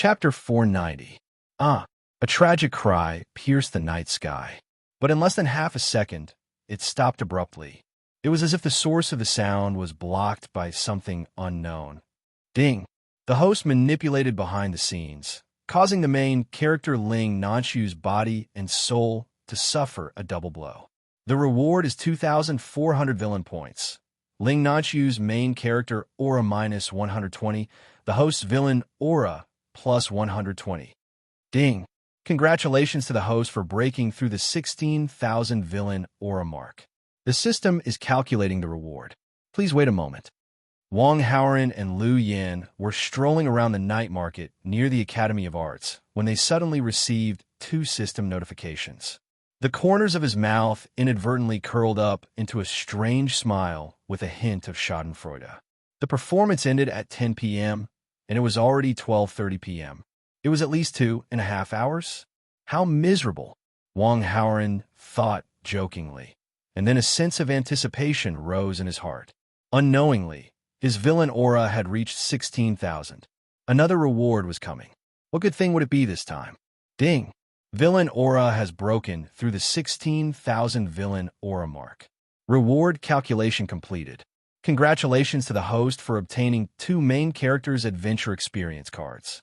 Chapter 490. Ah, a tragic cry pierced the night sky. But in less than half a second, it stopped abruptly. It was as if the source of the sound was blocked by something unknown. Ding! The host manipulated behind the scenes, causing the main character Ling Nanshu's body and soul to suffer a double blow. The reward is 2,400 villain points. Ling Nanshu's main character aura minus 120, the host's villain aura plus 120. Ding! Congratulations to the host for breaking through the 16,000 villain aura mark. The system is calculating the reward. Please wait a moment. Wang Haoran and Lu Yin were strolling around the night market near the Academy of Arts when they suddenly received two system notifications. The corners of his mouth inadvertently curled up into a strange smile with a hint of schadenfreude. The performance ended at 10 p.m., and it was already 12:30 p.m. It was at least 2.5 hours? How miserable, Wang Haoran thought jokingly, and then a sense of anticipation rose in his heart. Unknowingly, his villain aura had reached 16,000. Another reward was coming. What good thing would it be this time? Ding! Villain aura has broken through the 16,000 villain aura mark. Reward calculation completed. Congratulations to the host for obtaining 2 main characters' adventure experience cards.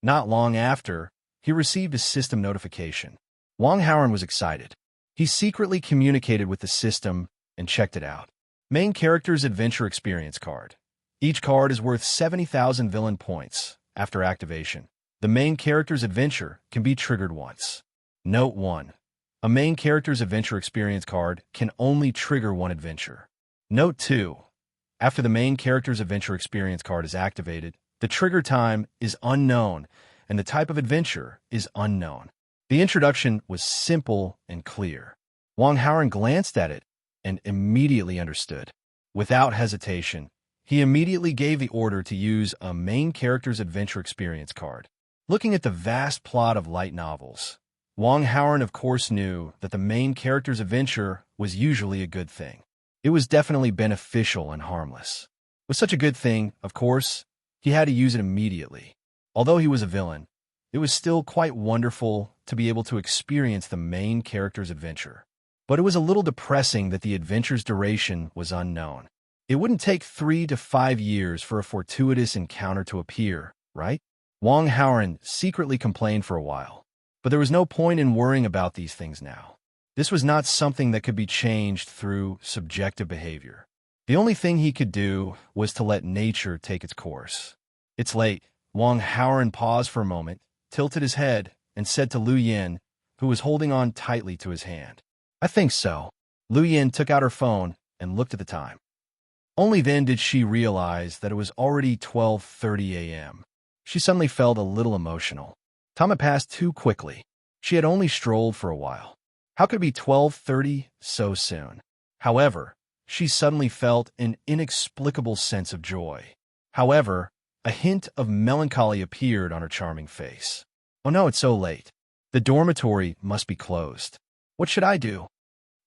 Not long after, he received a system notification. Wang Haoran was excited. He secretly communicated with the system and checked it out. Main character's adventure experience card. Each card is worth 70,000 villain points after activation. The main character's adventure can be triggered once. Note 1. A main character's adventure experience card can only trigger one adventure. Note 2. After the main character's adventure experience card is activated, the trigger time is unknown and the type of adventure is unknown. The introduction was simple and clear. Wang Haoran glanced at it and immediately understood. Without hesitation, he immediately gave the order to use a main character's adventure experience card. Looking at the vast plot of light novels, Wang Haoran of course knew that the main character's adventure was usually a good thing. It was definitely beneficial and harmless. With such a good thing, of course, he had to use it immediately. Although he was a villain, it was still quite wonderful to be able to experience the main character's adventure. But it was a little depressing that the adventure's duration was unknown. It wouldn't take 3 to 5 years for a fortuitous encounter to appear, right? Wang Haoran secretly complained for a while. But there was no point in worrying about these things now. This was not something that could be changed through subjective behavior. The only thing he could do was to let nature take its course. It's late. Wang Haoran paused for a moment, tilted his head, and said to Lu Yin, who was holding on tightly to his hand. I think so. Lu Yin took out her phone and looked at the time. Only then did she realize that it was already 12:30 a.m. She suddenly felt a little emotional. Time had passed too quickly. She had only strolled for a while. How could it be 12:30 so soon? However, she suddenly felt an inexplicable sense of joy. However, a hint of melancholy appeared on her charming face. Oh no, it's so late. The dormitory must be closed. What should I do?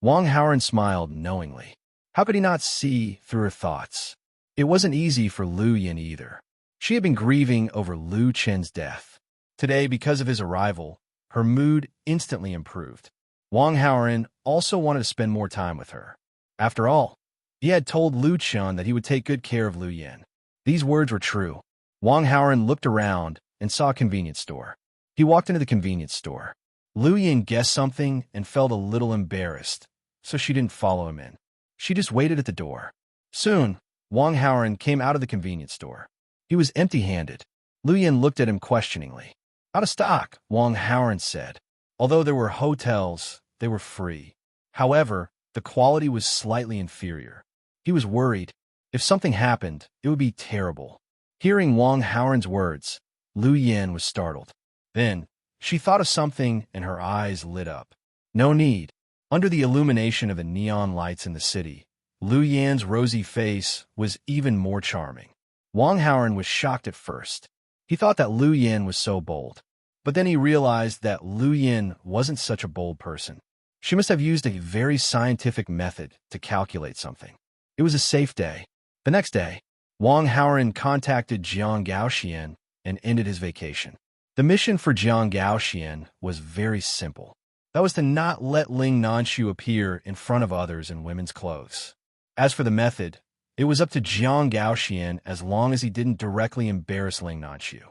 Wang Haoran smiled knowingly. How could he not see through her thoughts? It wasn't easy for Lu Yin either. She had been grieving over Lu Chen's death. Today, because of his arrival, her mood instantly improved. Wang Haoran also wanted to spend more time with her. After all, he had told Lu Chen that he would take good care of Lu Yin. These words were true. Wang Haoran looked around and saw a convenience store. He walked into the convenience store. Lu Yin guessed something and felt a little embarrassed, so she didn't follow him in. She just waited at the door. Soon, Wang Haoran came out of the convenience store. He was empty-handed. Lu Yin looked at him questioningly. Out of stock, Wang Haoran said. Although there were hotels, they were free. However, the quality was slightly inferior. He was worried. If something happened, it would be terrible. Hearing Wang Haoran's words, Lu Yin was startled. Then, she thought of something and her eyes lit up. No need. Under the illumination of the neon lights in the city, Lu Yin's rosy face was even more charming. Wang Haoran was shocked at first. He thought that Lu Yin was so bold. But then he realized that Lu Yin wasn't such a bold person. She must have used a very scientific method to calculate something. It was a safe day. The next day, Wang Haoran contacted Jiang Gaoxian and ended his vacation. The mission for Jiang Gaoxian was very simple. That was to not let Ling Nanshu appear in front of others in women's clothes. As for the method, it was up to Jiang Gaoxian as long as he didn't directly embarrass Ling Nanshu.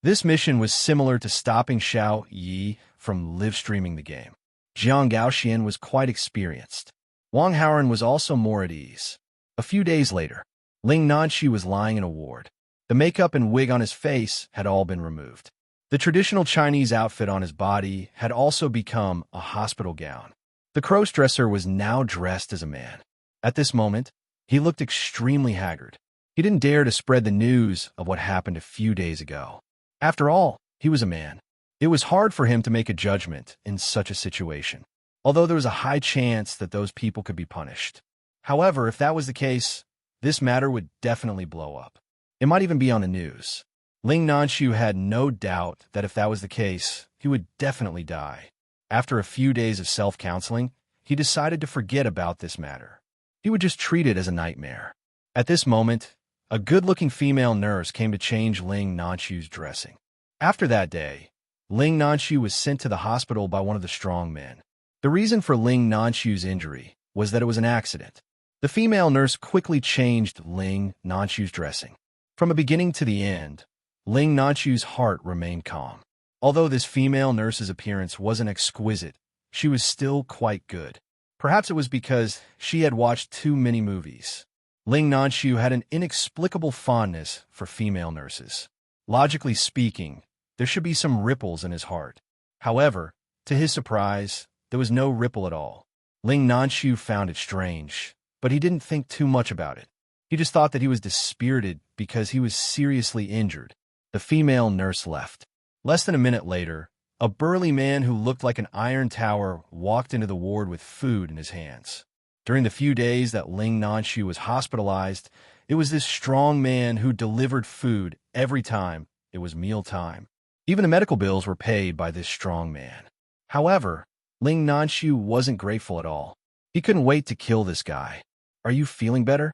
This mission was similar to stopping Xiao Yi from live-streaming the game. Jiang Gaoxian was quite experienced. Wang Haoren was also more at ease. A few days later, Ling Nanshu was lying in a ward. The makeup and wig on his face had all been removed. The traditional Chinese outfit on his body had also become a hospital gown. The cross-dresser was now dressed as a man. At this moment, he looked extremely haggard. He didn't dare to spread the news of what happened a few days ago. After all, he was a man. It was hard for him to make a judgment in such a situation, although there was a high chance that those people could be punished. However, if that was the case, this matter would definitely blow up. It might even be on the news. Ling Nanshu had no doubt that if that was the case, he would definitely die. After a few days of self-counseling, he decided to forget about this matter. He would just treat it as a nightmare. At this moment, a good-looking female nurse came to change Ling Nanshu's dressing. After that day, Ling Nanshu was sent to the hospital by one of the strong men. The reason for Ling Nanshu's injury was that it was an accident. The female nurse quickly changed Ling Nanshu's dressing. From the beginning to the end, Ling Nanshu's heart remained calm. Although this female nurse's appearance wasn't exquisite, she was still quite good. Perhaps it was because she had watched too many movies. Ling Nanshu had an inexplicable fondness for female nurses. Logically speaking, there should be some ripples in his heart. However, to his surprise, there was no ripple at all. Ling Nanshu found it strange, but he didn't think too much about it. He just thought that he was dispirited because he was seriously injured. The female nurse left. Less than a minute later, a burly man who looked like an iron tower walked into the ward with food in his hands. During the few days that Ling Nanshu was hospitalized, it was this strong man who delivered food every time it was mealtime. Even the medical bills were paid by this strong man. However, Ling Nanshu wasn't grateful at all. He couldn't wait to kill this guy. "Are you feeling better?"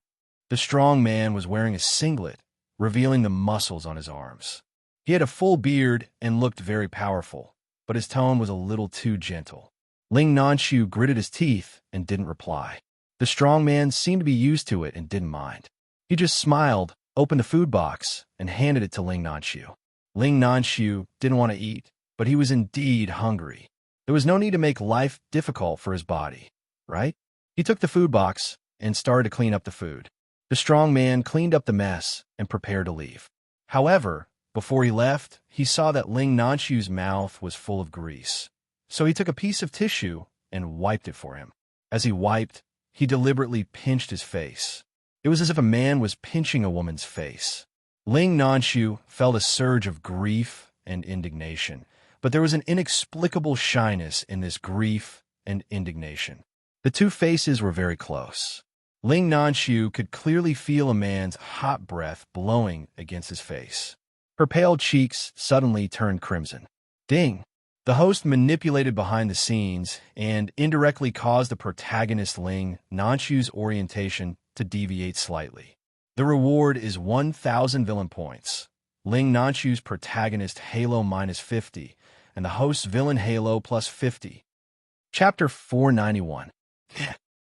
The strong man was wearing a singlet, revealing the muscles on his arms. He had a full beard and looked very powerful, but his tone was a little too gentle. Ling Nanshu gritted his teeth and didn't reply. The strong man seemed to be used to it and didn't mind. He just smiled, opened the food box, and handed it to Ling Nanshu. Ling Nanshu didn't want to eat, but he was indeed hungry. There was no need to make life difficult for his body, right? He took the food box and started to clean up the food. The strong man cleaned up the mess and prepared to leave. However, before he left, he saw that Ling Nanshu's mouth was full of grease. So he took a piece of tissue and wiped it for him. As he wiped, he deliberately pinched his face. It was as if a man was pinching a woman's face. Ling Nanshu felt a surge of grief and indignation, but there was an inexplicable shyness in this grief and indignation. The two faces were very close. Ling Nanshu could clearly feel a man's hot breath blowing against his face. Her pale cheeks suddenly turned crimson. Ding! The host manipulated behind the scenes and indirectly caused the protagonist Ling Nanshu's orientation to deviate slightly. The reward is 1,000 villain points. Ling Nanshu's protagonist Halo -50, and the host's villain Halo +50. Chapter 491.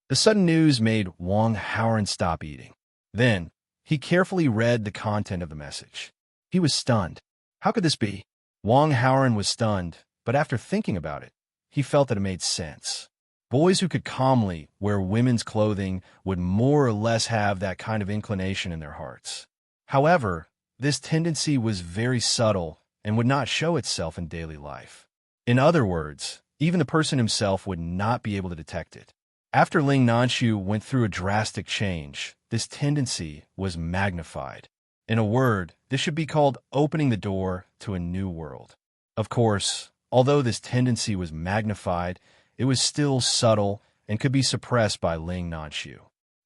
The sudden news made Wang Haoren stop eating. Then, he carefully read the content of the message. He was stunned. How could this be? Wang Haoren was stunned, but after thinking about it, he felt that it made sense. Boys who could calmly wear women's clothing would more or less have that kind of inclination in their hearts. However, this tendency was very subtle and would not show itself in daily life. In other words, even the person himself would not be able to detect it. After Ling Nanshu went through a drastic change, this tendency was magnified. In a word, this should be called opening the door to a new world. Of course, although this tendency was magnified, it was still subtle and could be suppressed by Ling Nanshu.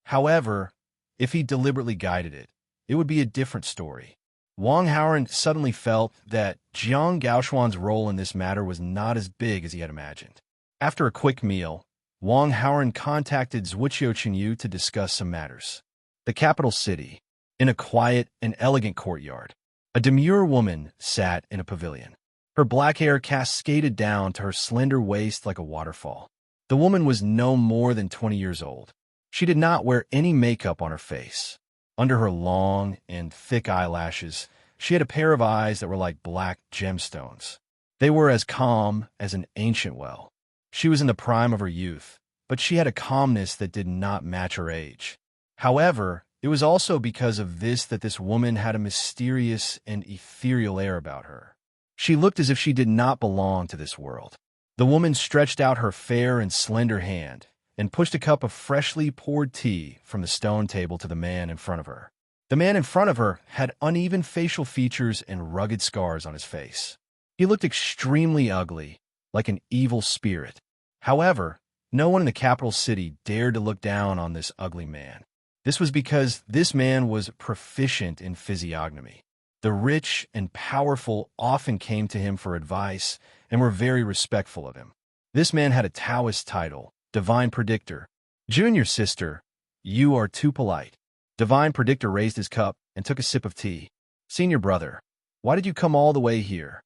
However, if he deliberately guided it, it would be a different story. Wang Haoren suddenly felt that Jiang Gaoxuan's role in this matter was not as big as he had imagined. After a quick meal, Wang Haoren contacted Zhuqiu Qinyu to discuss some matters. The capital city. In a quiet and elegant courtyard, A demure woman sat in a pavilion. Her black hair cascaded down to her slender waist like a waterfall. The woman was no more than 20 years old. She did not wear any makeup on her face. Under her long and thick eyelashes, she had a pair of eyes that were like black gemstones. They were as calm as an ancient well. She was in the prime of her youth, but she had a calmness that did not match her age. However, it was also because of this that this woman had a mysterious and ethereal air about her. She looked as if she did not belong to this world. The woman stretched out her fair and slender hand and pushed a cup of freshly poured tea from the stone table to the man in front of her. The man in front of her had uneven facial features and rugged scars on his face. He looked extremely ugly, like an evil spirit. However, no one in the capital city dared to look down on this ugly man. This was because this man was proficient in physiognomy. The rich and powerful often came to him for advice and were very respectful of him. This man had a Taoist title, Divine Predictor. Junior sister, you are too polite. Divine Predictor raised his cup and took a sip of tea. Senior brother, why did you come all the way here?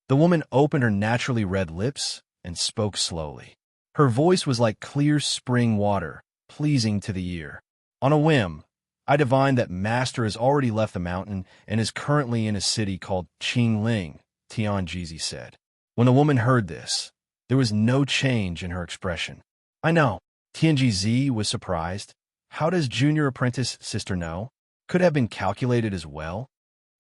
The woman opened her naturally red lips and spoke slowly. Her voice was like clear spring water, pleasing to the ear. On a whim, I divined that Master has already left the mountain and is currently in a city called Qingling, Tianjizi said. When the woman heard this, there was no change in her expression. I know. Tianjizi was surprised. How does junior apprentice sister know? Could have been calculated as well.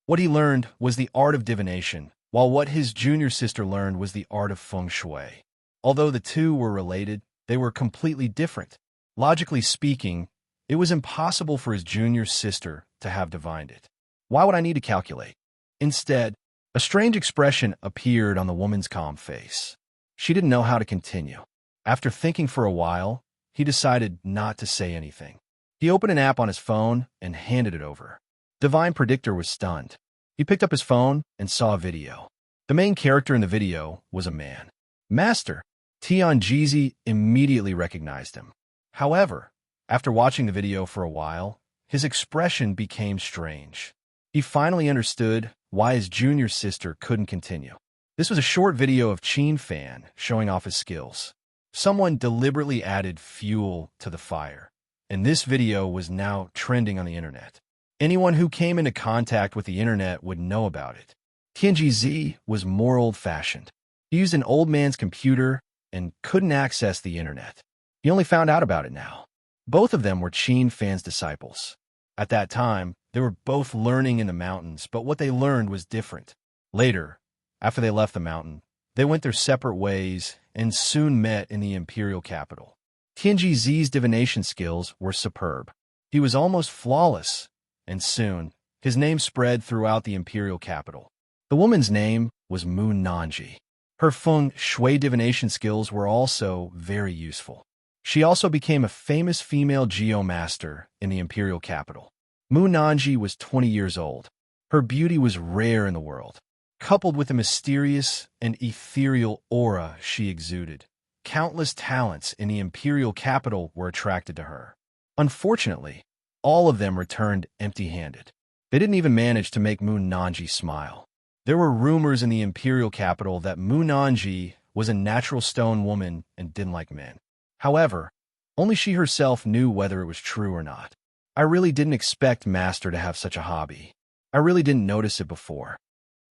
What he learned was the art of divination, while what his junior sister learned was the art of feng shui. Although the two were related, they were completely different. Logically speaking, it was impossible for his junior sister to have divined it. Why would I need to calculate? Instead, a strange expression appeared on the woman's calm face. She didn't know how to continue. After thinking for a while, he decided not to say anything. He opened an app on his phone and handed it over. Divine Predictor was stunned. He picked up his phone and saw a video. The main character in the video was a man. Master. Tianjizi immediately recognized him. However, after watching the video for a while, his expression became strange. He finally understood why his junior sister couldn't continue. This was a short video of Qin Fan showing off his skills. Someone deliberately added fuel to the fire, and this video was now trending on the internet. Anyone who came into contact with the internet would know about it. Tianjizi was more old-fashioned. He used an old man's computer and couldn't access the internet. He only found out about it now. Both of them were Qin Fan's disciples. At that time, they were both learning in the mountains, but what they learned was different. Later, after they left the mountain, they went their separate ways and soon met in the imperial capital. Tianjizi's divination skills were superb. He was almost flawless, and soon, his name spread throughout the imperial capital. The woman's name was Mu Nanji. Her feng shui divination skills were also very useful. She also became a famous female geomaster in the imperial capital. Mu Nanji was 20 years old. Her beauty was rare in the world. Coupled with the mysterious and ethereal aura she exuded, countless talents in the imperial capital were attracted to her. Unfortunately, all of them returned empty-handed. They didn't even manage to make Mu Nanji smile. There were rumors in the imperial capital that Mu Nanji was a natural stone woman and didn't like men. However, only she herself knew whether it was true or not. I really didn't expect Master to have such a hobby. I really didn't notice it before.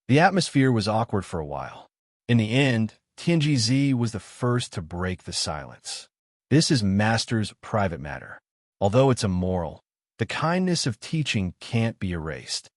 The atmosphere was awkward for a while. In the end, Tianjizi was the first to break the silence. This is Master's private matter. Although it's immoral, the kindness of teaching can't be erased.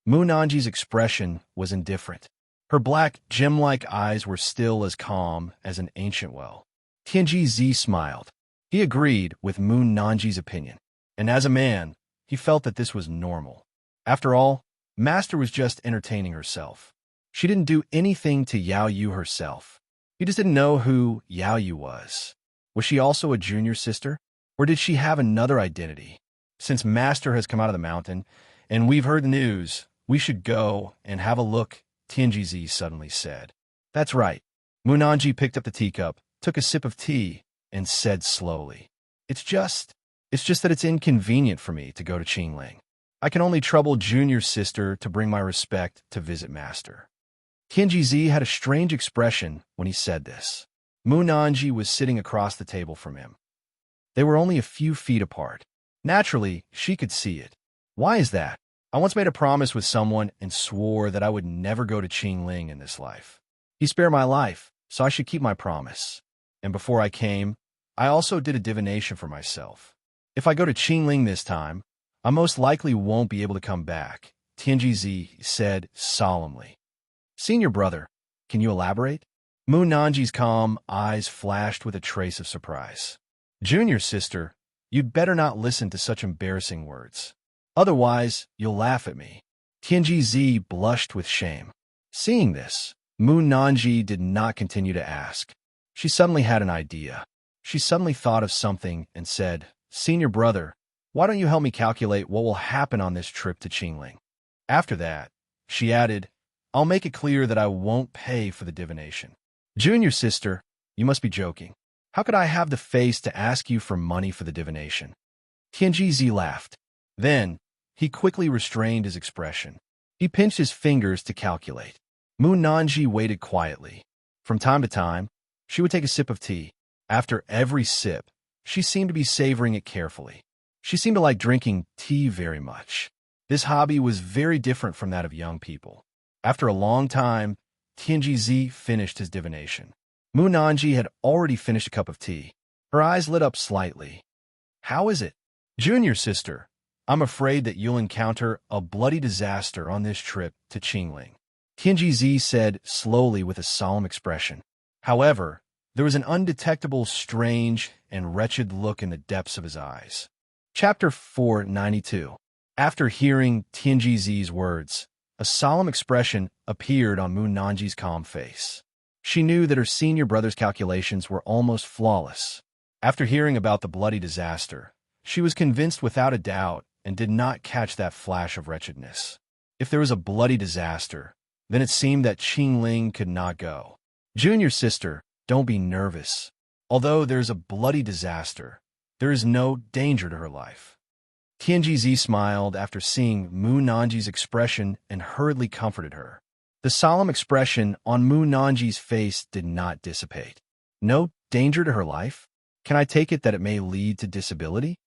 Mu Nanji's expression was indifferent. Her black, gem-like eyes were still as calm as an ancient well. Tianjizi smiled. He agreed with Mu Nanji's opinion, and as a man, he felt that this was normal. After all, Master was just entertaining herself. She didn't do anything to Yao Yu herself. He just didn't know who Yao Yu was. Was she also a junior sister? Or did she have another identity? Since Master has come out of the mountain, and we've heard the news, we should go and have a look, Tianjizi suddenly said. That's right. Mu Nanji picked up the teacup, took a sip of tea, and said slowly, It's just that it's inconvenient for me to go to Qingling. I can only trouble junior sister to bring my respect to visit master. Tianji had a strange expression when he said this. Mu Nanji was sitting across the table from him. They were only a few feet apart. Naturally, she could see it. Why is that? I once made a promise with someone and swore that I would never go to Qingling in this life. He spared my life, so I should keep my promise. And before I came, I also did a divination for myself. If I go to Qingling this time, I most likely won't be able to come back, Tianji said solemnly. Senior brother, can you elaborate? Mu Nanji's calm eyes flashed with a trace of surprise. Junior sister, you'd better not listen to such embarrassing words. Otherwise, you'll laugh at me. Tianji blushed with shame. Seeing this, Mu Nanji did not continue to ask. She suddenly had an idea. She suddenly thought of something and said, Senior brother, why don't you help me calculate what will happen on this trip to Qingling? After that, she added, I'll make it clear that I won't pay for the divination. Junior sister, you must be joking. How could I have the face to ask you for money for the divination? Tianji laughed. Then, he quickly restrained his expression. He pinched his fingers to calculate. Mu Nanji waited quietly. From time to time, she would take a sip of tea. After every sip, she seemed to be savoring it carefully. She seemed to like drinking tea very much. This hobby was very different from that of young people. After a long time, Tianji finished his divination. Mu Nanji had already finished a cup of tea. Her eyes lit up slightly. How is it? Junior sister, I'm afraid that you'll encounter a bloody disaster on this trip to Qingling. Tianji said slowly with a solemn expression. However, there was an undetectable, strange, and wretched look in the depths of his eyes. Chapter 492. After hearing Tianji's words, a solemn expression appeared on Mu Nanji's calm face. She knew that her senior brother's calculations were almost flawless. After hearing about the bloody disaster, she was convinced without a doubt and did not catch that flash of wretchedness. If there was a bloody disaster, then it seemed that Qingling could not go. Junior sister, don't be nervous. Although there's a bloody disaster, there is no danger to her life. Tianji smiled after seeing Mu Nanji's expression and hurriedly comforted her. The solemn expression on Mu Nanji's face did not dissipate. No danger to her life? Can I take it that it may lead to disability?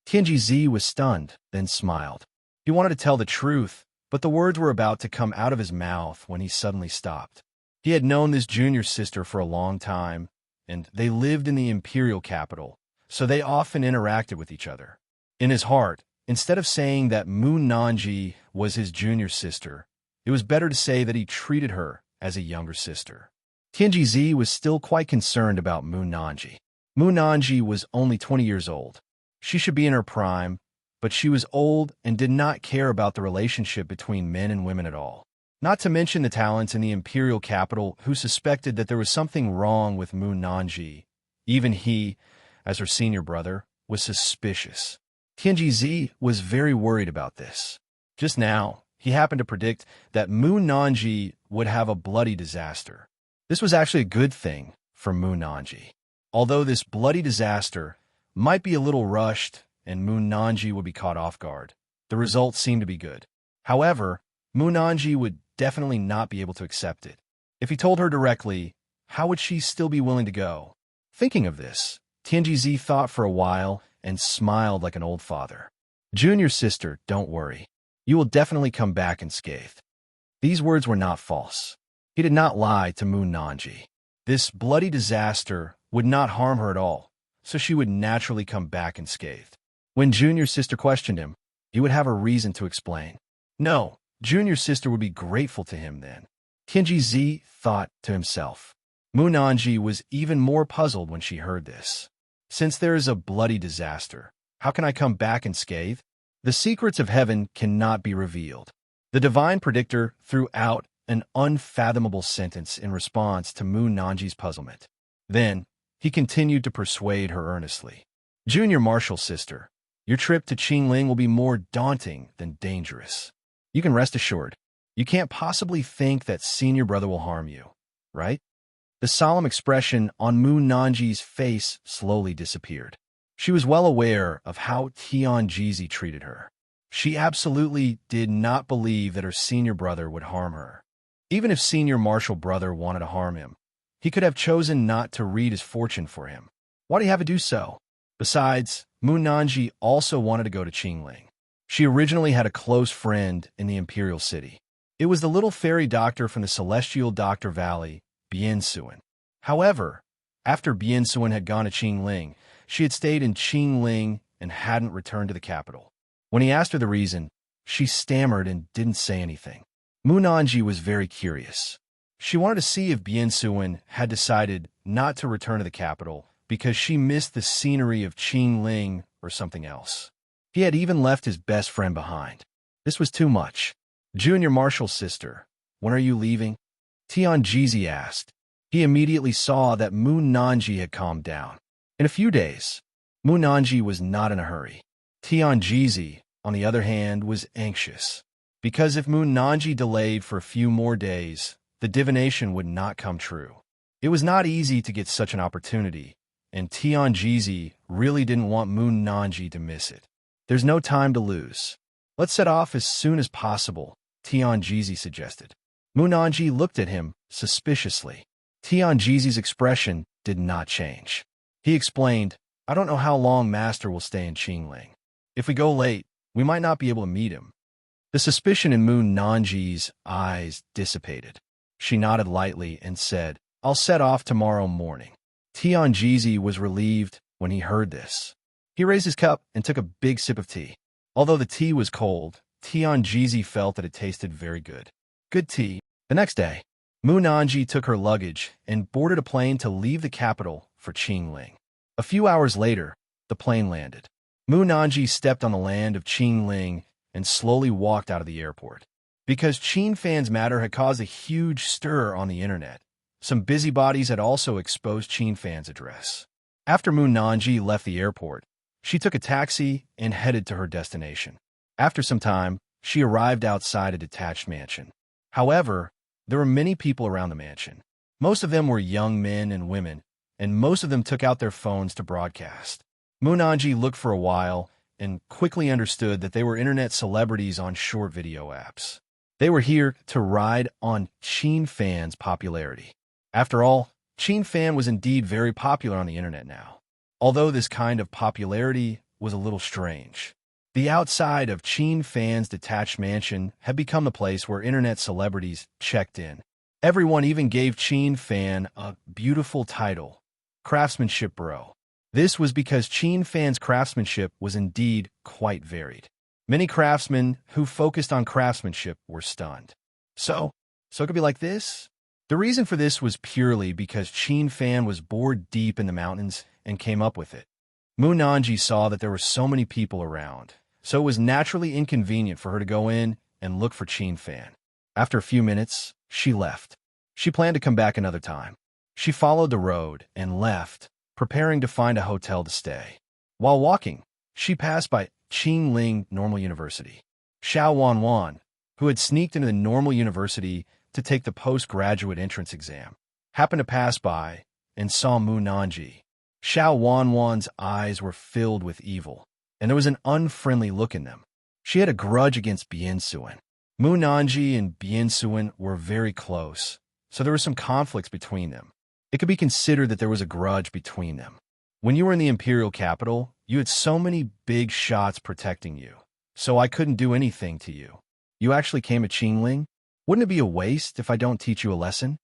Tianji was stunned, then smiled. He wanted to tell the truth, but the words were about to come out of his mouth when he suddenly stopped. He had known this junior sister for a long time, and they lived in the imperial capital, so they often interacted with each other. In his heart, instead of saying that Mu Nanji was his junior sister, it was better to say that he treated her as a younger sister. Tianji was still quite concerned about Mu Nanji. Mu Nanji was only 20 years old. She should be in her prime, but she was old and did not care about the relationship between men and women at all. Not to mention the talents in the imperial capital who suspected that there was something wrong with Mu Nanji. Even he, as her senior brother, was suspicious. Tianji was very worried about this. Just now, he happened to predict that Mu Nanji would have a bloody disaster. This was actually a good thing for Mu Nanji. Although this bloody disaster might be a little rushed and Mu Nanji would be caught off guard, the results seemed to be good. However, Mu Nanji would definitely not be able to accept it. If he told her directly, how would she still be willing to go? Thinking of this, Tianji thought for a while and smiled like an old father. Junior sister, don't worry. You will definitely come back unscathed. These words were not false. He did not lie to Mu Nanji. This bloody disaster would not harm her at all, so she would naturally come back unscathed. When Junior sister questioned him, he would have a reason to explain. No, Junior sister would be grateful to him then. Tianji thought to himself. Mu Nanji was even more puzzled when she heard this. Since there is a bloody disaster, how can I come back unscathed? The secrets of heaven cannot be revealed. The divine predictor threw out an unfathomable sentence in response to Mu Nanji's puzzlement. Then, he continued to persuade her earnestly. Junior martial sister, your trip to Qingling will be more daunting than dangerous. You can rest assured. You can't possibly think that senior brother will harm you, right? The solemn expression on Mu Nanji's face slowly disappeared. She was well aware of how Tianji treated her. She absolutely did not believe that her senior brother would harm her. Even if senior martial brother wanted to harm him, he could have chosen not to read his fortune for him. Why did he have to do so? Besides, Mu Nanji also wanted to go to Qingling. She originally had a close friend in the Imperial City. It was the little fairy doctor from the Celestial Doctor Valley, Biansuan. However, after Biansuan had gone to Qingling, she had stayed in Qingling and hadn't returned to the capital. When he asked her the reason, she stammered and didn't say anything. Mu Nanji was very curious. She wanted to see if Biansuan had decided not to return to the capital because she missed the scenery of Qingling or something else. He had even left his best friend behind. This was too much. Junior Marshall's sister, when are you leaving? Tianjizi asked. He immediately saw that Mu Nanji had calmed down. In a few days. Mu Nanji was not in a hurry. Tianjizi, on the other hand, was anxious. Because if Mu Nanji delayed for a few more days, the divination would not come true. It was not easy to get such an opportunity, and Tianjizi really didn't want Mu Nanji to miss it. There's no time to lose. Let's set off as soon as possible, Tianjizi suggested. Mu Nanji looked at him suspiciously. Tianjizi's expression did not change. He explained, I don't know how long Master will stay in Qingling. If we go late, we might not be able to meet him. The suspicion in Mu Nanji's eyes dissipated. She nodded lightly and said, I'll set off tomorrow morning. Tianjizi was relieved when he heard this. He raised his cup and took a big sip of tea. Although the tea was cold, Tianjizi felt that it tasted very good. Good tea. The next day, Mu Nanji took her luggage and boarded a plane to leave the capital for Qingling. A few hours later, the plane landed. Mu Nanji stepped on the land of Qingling and slowly walked out of the airport. Because Qin fans' matter had caused a huge stir on the internet, some busybodies had also exposed Qin fans' address. After Mu Nanji left the airport, she took a taxi and headed to her destination. After some time, she arrived outside a detached mansion. However, there were many people around the mansion. Most of them were young men and women, and most of them took out their phones to broadcast. Mu Nanji looked for a while and quickly understood that they were internet celebrities on short video apps. They were here to ride on Qin fans' popularity. After all, Qin fan was indeed very popular on the internet now. Although this kind of popularity was a little strange. The outside of Qin fans' detached mansion had become the place where internet celebrities checked in. Everyone even gave Qin fan a beautiful title, Craftsmanship Bro. This was because Qin fans' craftsmanship was indeed quite varied. Many craftsmen who focused on craftsmanship were stunned. So it could be like this? The reason for this was purely because Qin fan was bored deep in the mountains and came up with it. Mu Nanji saw that there were so many people around, so it was naturally inconvenient for her to go in and look for Qin fan. After a few minutes, she left. She planned to come back another time. She followed the road and left, preparing to find a hotel to stay. While walking, she passed by Qingling Normal University. Xiao Wanwan, who had sneaked into the Normal University to take the postgraduate entrance exam, happened to pass by and saw Mu Nanji. Xiao Wanwan's eyes were filled with evil, and there was an unfriendly look in them. She had a grudge against Biansuan. Mu Nanji and Biansuan were very close, so there were some conflicts between them. It could be considered that there was a grudge between them. When you were in the imperial capital, you had so many big shots protecting you, so I couldn't do anything to you. You actually came to Qingling? Wouldn't it be a waste if I don't teach you a lesson?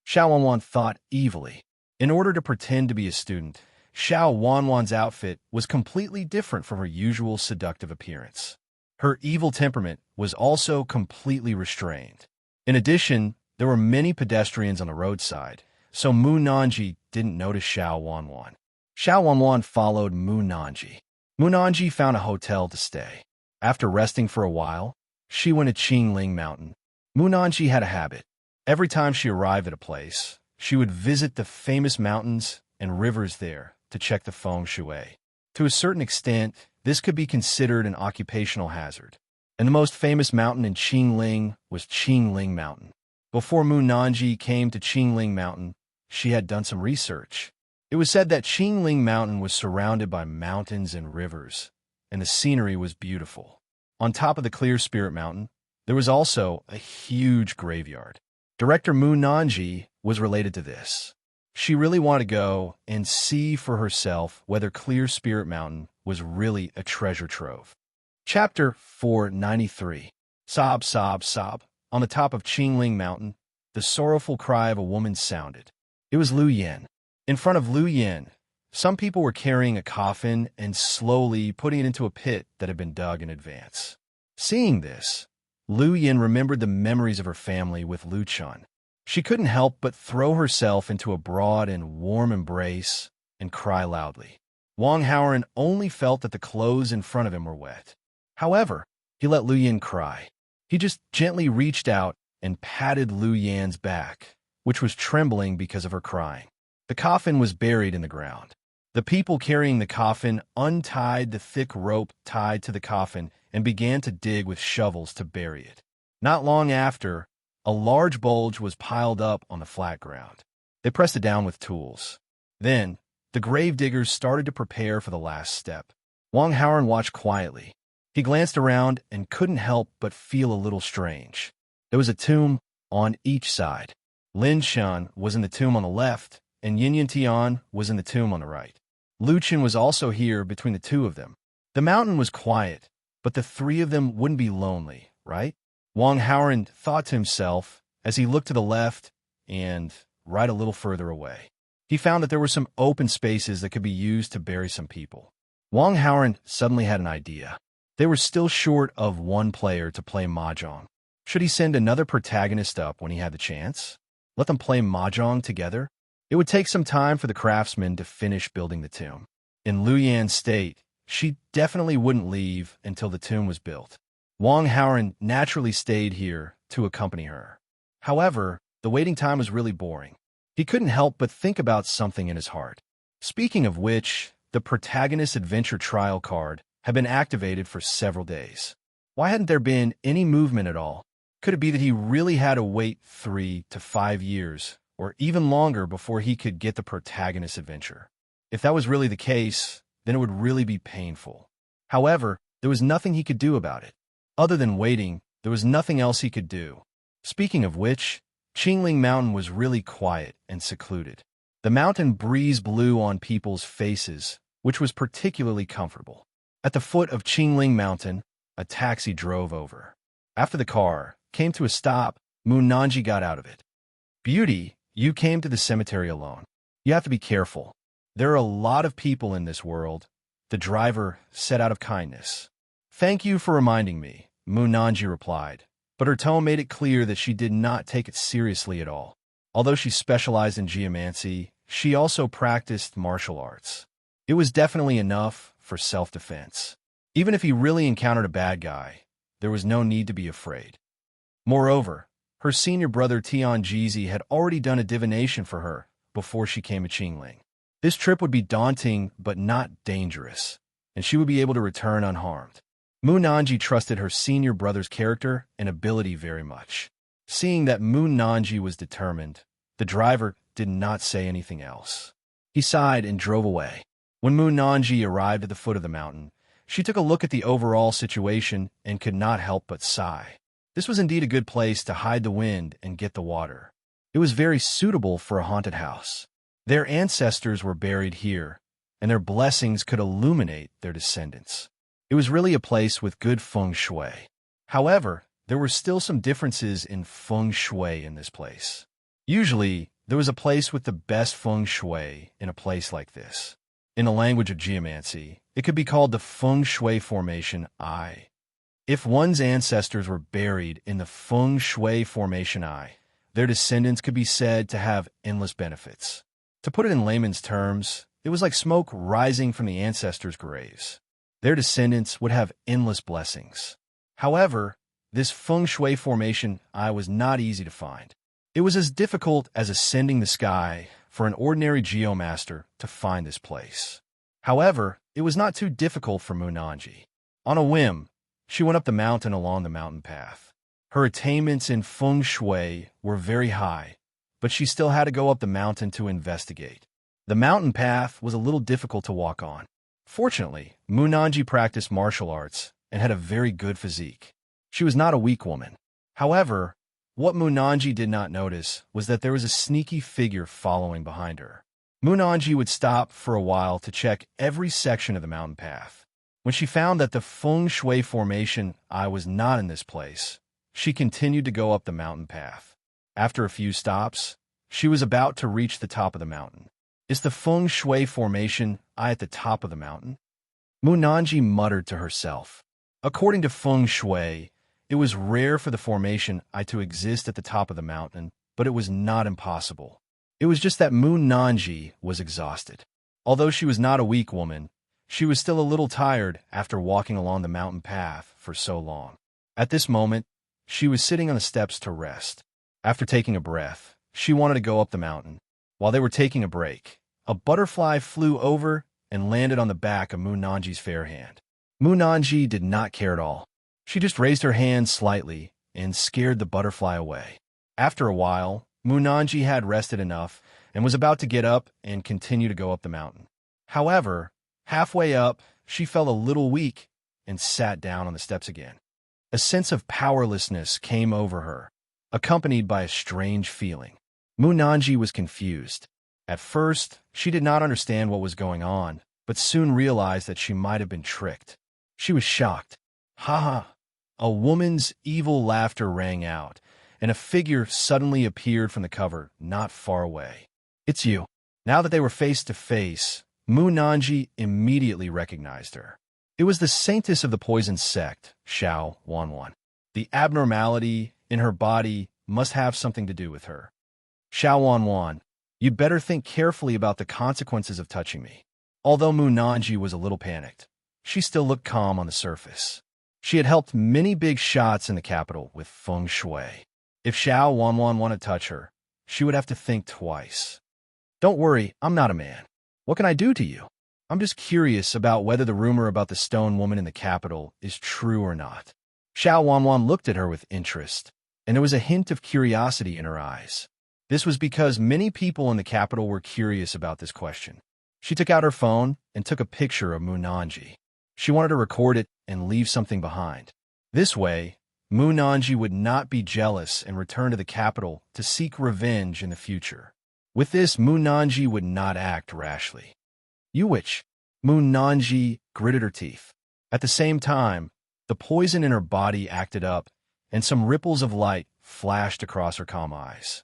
Xiao Wanwan thought evilly. In order to pretend to be a student, Xiao Wanwan's outfit was completely different from her usual seductive appearance. Her evil temperament was also completely restrained. In addition, there were many pedestrians on the roadside, so Mu Nanji didn't notice Xiao Wanwan. Xiao Wanwan followed Mu Nanji. Mu Nanji found a hotel to stay. After resting for a while, she went to Qingling Mountain. Mu Nanji had a habit. Every time she arrived at a place, she would visit the famous mountains and rivers there to check the feng shui. To a certain extent, this could be considered an occupational hazard. And the most famous mountain in Qingling was Qingling Mountain. Before Mu Nanji came to Qingling Mountain, she had done some research. It was said that Qingling Mountain was surrounded by mountains and rivers, and the scenery was beautiful. On top of the clear spirit mountain, there was also a huge graveyard. Director Mu Nanji was related to this. She really wanted to go and see for herself whether Clear Spirit Mountain was really a treasure trove. Chapter 493. Sob, sob, sob. On the top of Qingling Mountain, the sorrowful cry of a woman sounded. It was Lu Yin. In front of Lu Yin, some people were carrying a coffin and slowly putting it into a pit that had been dug in advance. Seeing this, Lu Yin remembered the memories of her family with Lu Chun. She couldn't help but throw herself into a broad and warm embrace and cry loudly. Wang Haoren only felt that the clothes in front of him were wet. However, he let Lu Yin cry. He just gently reached out and patted Lu Yan's back, which was trembling because of her crying. The coffin was buried in the ground. The people carrying the coffin untied the thick rope tied to the coffin and began to dig with shovels to bury it. Not long after, a large bulge was piled up on the flat ground. They pressed it down with tools. Then, the gravediggers started to prepare for the last step. Wang Haoren watched quietly. He glanced around and couldn't help but feel a little strange. There was a tomb on each side. Lin Shan was in the tomb on the left, and Yin Yin Tian was in the tomb on the right. Lu Chen was also here between the two of them. The mountain was quiet, but the three of them wouldn't be lonely, right? Wang Haoren thought to himself as he looked to the left and right a little further away. He found that there were some open spaces that could be used to bury some people. Wang Haoren suddenly had an idea. They were still short of one player to play mahjong. Should he send another protagonist up when he had the chance? Let them play mahjong together? It would take some time for the craftsmen to finish building the tomb. In Lu Yan's state, she definitely wouldn't leave until the tomb was built. Wang Haoren naturally stayed here to accompany her. However, the waiting time was really boring. He couldn't help but think about something in his heart. Speaking of which, the protagonist adventure trial card had been activated for several days. Why hadn't there been any movement at all? Could it be that he really had to wait 3 to 5 years, or even longer before he could get the protagonist adventure? If that was really the case, then it would really be painful. However, there was nothing he could do about it. Other than waiting, there was nothing else he could do. Speaking of which, Qingling Mountain was really quiet and secluded. The mountain breeze blew on people's faces, which was particularly comfortable. At the foot of Qingling Mountain, a taxi drove over. After the car came to a stop, Mu Nanji got out of it. "Beauty, you came to the cemetery alone. You have to be careful. There are a lot of people in this world," the driver said out of kindness. "Thank you for reminding me," Mu Nanji replied, but her tone made it clear that she did not take it seriously at all. Although she specialized in geomancy, she also practiced martial arts. It was definitely enough for self-defense. Even if he really encountered a bad guy, there was no need to be afraid. Moreover, her senior brother Tian Jizi had already done a divination for her before she came to Qingling. This trip would be daunting but not dangerous, and she would be able to return unharmed. Mu Nanji trusted her senior brother's character and ability very much. Seeing that Mu Nanji was determined, the driver did not say anything else. He sighed and drove away. When Mu Nanji arrived at the foot of the mountain, she took a look at the overall situation and could not help but sigh. This was indeed a good place to hide the wind and get the water. It was very suitable for a haunted house. Their ancestors were buried here, and their blessings could illuminate their descendants. It was really a place with good feng shui. However, there were still some differences in feng shui in this place. Usually, there was a place with the best feng shui in a place like this. In the language of geomancy, it could be called the feng shui formation I. If one's ancestors were buried in the feng shui formation I, their descendants could be said to have endless benefits. To put it in layman's terms, it was like smoke rising from the ancestors' graves. Their descendants would have endless blessings. However, this feng shui formation I was not easy to find. It was as difficult as ascending the sky for an ordinary geomaster to find this place. However, it was not too difficult for Mu Nanji. On a whim, she went up the mountain along the mountain path. Her attainments in feng shui were very high, but she still had to go up the mountain to investigate. The mountain path was a little difficult to walk on. Fortunately, Mu Nanji practiced martial arts and had a very good physique. She was not a weak woman. However, what Munanji did not notice was that there was a sneaky figure following behind her. Munanji would stop for a while to check every section of the mountain path. When she found that the feng shui formation eye was not in this place, she continued to go up the mountain path. After a few stops, she was about to reach the top of the mountain. Is the feng shui formation eye at the top of the mountain? Munanji muttered to herself. According to feng shui, it was rare for the formation eye to exist at the top of the mountain, but it was not impossible. It was just that Munanji was exhausted. Although she was not a weak woman, she was still a little tired after walking along the mountain path for so long. At this moment, she was sitting on the steps to rest. After taking a breath, she wanted to go up the mountain. While they were taking a break, a butterfly flew over and landed on the back of Munanji's fair hand. Munanji did not care at all. She just raised her hand slightly and scared the butterfly away. After a while, Munanji had rested enough and was about to get up and continue to go up the mountain. However, halfway up, she felt a little weak and sat down on the steps again. A sense of powerlessness came over her, accompanied by a strange feeling. Munanji was confused. At first, she did not understand what was going on, but soon realized that she might have been tricked. She was shocked. Ha ha! A woman's evil laughter rang out, and a figure suddenly appeared from the cover not far away. It's you. Now that they were face to face, Munanji immediately recognized her. It was the saintess of the poison sect, Xiao Wanwan. The abnormality in her body must have something to do with her. Xiao Wanwan, you'd better think carefully about the consequences of touching me. Although Munanji was a little panicked, she still looked calm on the surface. She had helped many big shots in the capital with feng shui. If Xiao Wanwan wanted to touch her, she would have to think twice. Don't worry, I'm not a man. What can I do to you? I'm just curious about whether the rumor about the stone woman in the capital is true or not. Xiao Wanwan looked at her with interest, and there was a hint of curiosity in her eyes. This was because many people in the capital were curious about this question. She took out her phone and took a picture of Munanji. She wanted to record it and leave something behind. This way, Munanji would not be jealous and return to the capital to seek revenge in the future. With this, Munanji would not act rashly. You witch! Munanji gritted her teeth. At the same time, the poison in her body acted up, and some ripples of light flashed across her calm eyes.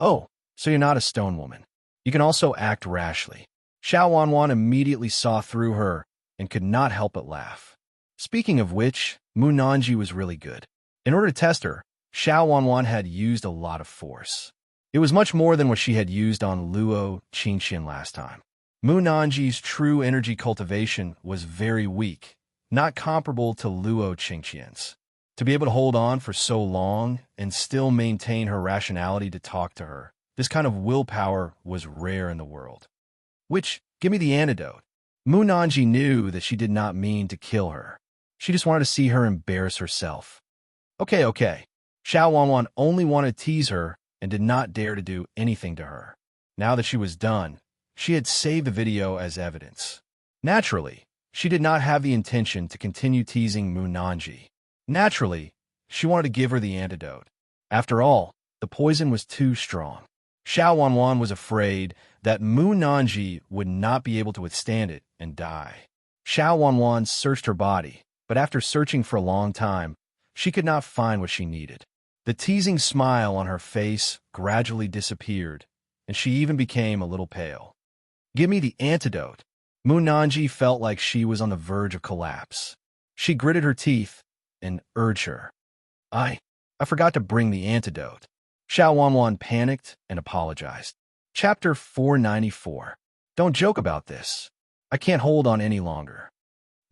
Oh, so you're not a stone woman. You can also act rashly. Xiao Wanwan immediately saw through her and could not help but laugh. Speaking of which, Munanji was really good. In order to test her, Xiao Wanwan had used a lot of force. It was much more than what she had used on Luo Qingxian last time. Munanji's true energy cultivation was very weak, not comparable to Luo Qingxian's. To be able to hold on for so long and still maintain her rationality to talk to her, this kind of willpower was rare in the world. Which, give me the antidote. Munanji knew that she did not mean to kill her. She just wanted to see her embarrass herself. Okay. Xiao Wanwan only wanted to tease her and did not dare to do anything to her. Now that she was done, she had saved the video as evidence. Naturally, she did not have the intention to continue teasing Munanji. Naturally, she wanted to give her the antidote. After all, the poison was too strong. Xiao Wanwan was afraid that Munanji would not be able to withstand it and die. Xiao Wanwan searched her body, but after searching for a long time, she could not find what she needed. The teasing smile on her face gradually disappeared, and she even became a little pale. Give me the antidote. Munanji felt like she was on the verge of collapse. She gritted her teeth and urged her. I forgot to bring the antidote. Xiao Wanwan panicked and apologized. Chapter 494. Don't joke about this. I can't hold on any longer.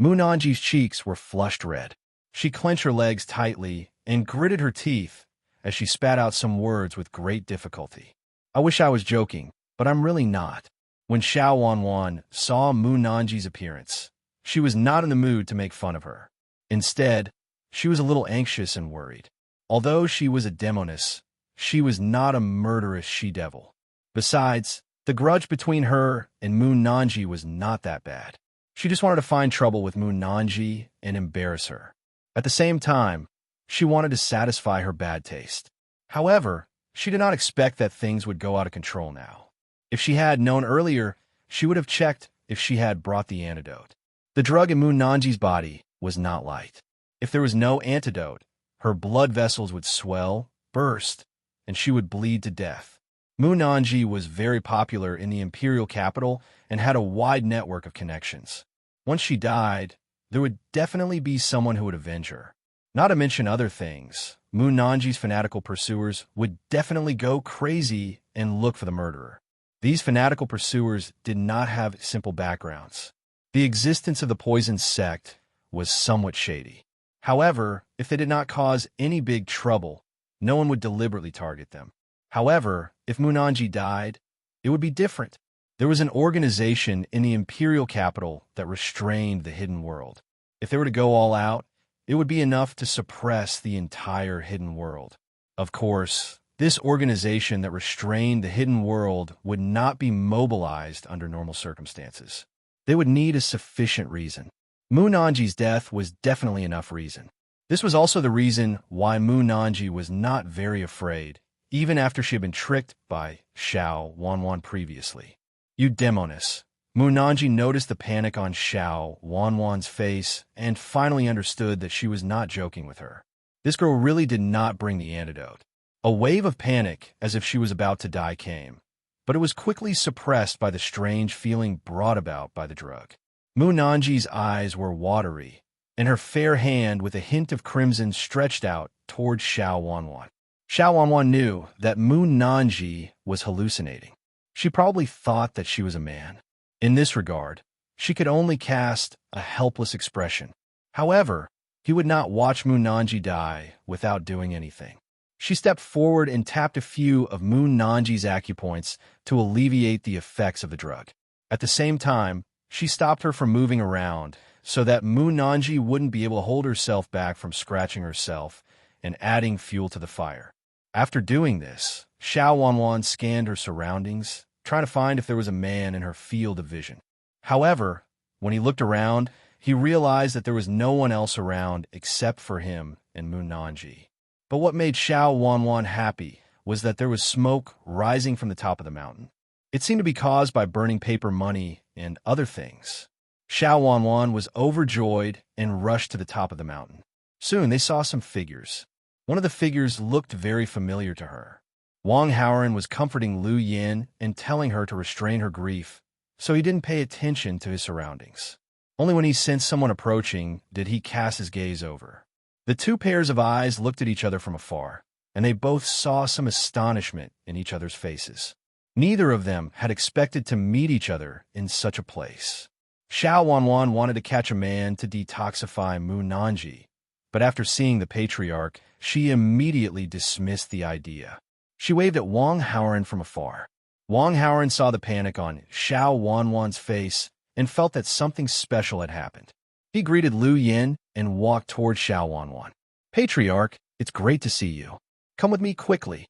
Munanji's cheeks were flushed red. She clenched her legs tightly and gritted her teeth as she spat out some words with great difficulty. I wish I was joking, but I'm really not. When Xiao Wanwan saw Munanji's appearance, she was not in the mood to make fun of her. Instead, she was a little anxious and worried. Although she was a demoness, she was not a murderous she-devil. Besides, the grudge between her and Munanji was not that bad. She just wanted to find trouble with Mu Nanji and embarrass her. At the same time, she wanted to satisfy her bad taste. However, she did not expect that things would go out of control now. If she had known earlier, she would have checked if she had brought the antidote. The drug in Mu Nanji's body was not light. If there was no antidote, her blood vessels would swell, burst, and she would bleed to death. Mu Nanji was very popular in the imperial capital and had a wide network of connections. Once she died, there would definitely be someone who would avenge her. Not to mention other things, Mu Nanji's fanatical pursuers would definitely go crazy and look for the murderer. These fanatical pursuers did not have simple backgrounds. The existence of the poison sect was somewhat shady. However, if they did not cause any big trouble, no one would deliberately target them. However, if Mu Nanji died, it would be different. There was an organization in the imperial capital that restrained the hidden world. If they were to go all out, it would be enough to suppress the entire hidden world. Of course, this organization that restrained the hidden world would not be mobilized under normal circumstances. They would need a sufficient reason. Mu Nanji's death was definitely enough reason. This was also the reason why Mu Nanji was not very afraid, even after she had been tricked by Xiao Wanwan previously. Eudemonis. Mu Nanji noticed the panic on Xiao Wanwan's face and finally understood that she was not joking with her. This girl really did not bring the antidote. A wave of panic, as if she was about to die, came, but it was quickly suppressed by the strange feeling brought about by the drug. Mu Nanji's eyes were watery, and her fair hand with a hint of crimson stretched out toward Xiao Wanwan. Xiao Wanwan knew that Mu Nanji was hallucinating. She probably thought that she was a man. In this regard, she could only cast a helpless expression. However, he would not watch Mu Nanji die without doing anything. She stepped forward and tapped a few of Mu Nanji's acupoints to alleviate the effects of the drug. At the same time, she stopped her from moving around so that Mu Nanji wouldn't be able to hold herself back from scratching herself and adding fuel to the fire. After doing this, Xiao Wanwan scanned her surroundings, trying to find if there was a man in her field of vision. However, when he looked around, he realized that there was no one else around except for him and Mu Nanji. But what made Xiao Wanwan happy was that there was smoke rising from the top of the mountain. It seemed to be caused by burning paper money and other things. Xiao Wanwan was overjoyed and rushed to the top of the mountain. Soon they saw some figures. One of the figures looked very familiar to her. Wang Haoran was comforting Lu Yin and telling her to restrain her grief, so he didn't pay attention to his surroundings. Only when he sensed someone approaching did he cast his gaze over. The two pairs of eyes looked at each other from afar, and they both saw some astonishment in each other's faces. Neither of them had expected to meet each other in such a place. Xiao Wanwan wanted to catch a man to detoxify Mu Nanji, but after seeing the patriarch, she immediately dismissed the idea. She waved at Wang Haoran from afar. Wang Haoran saw the panic on Xiao Wanwan's face and felt that something special had happened. He greeted Lu Yin and walked toward Xiao Wanwan. "Patriarch, it's great to see you. Come with me quickly."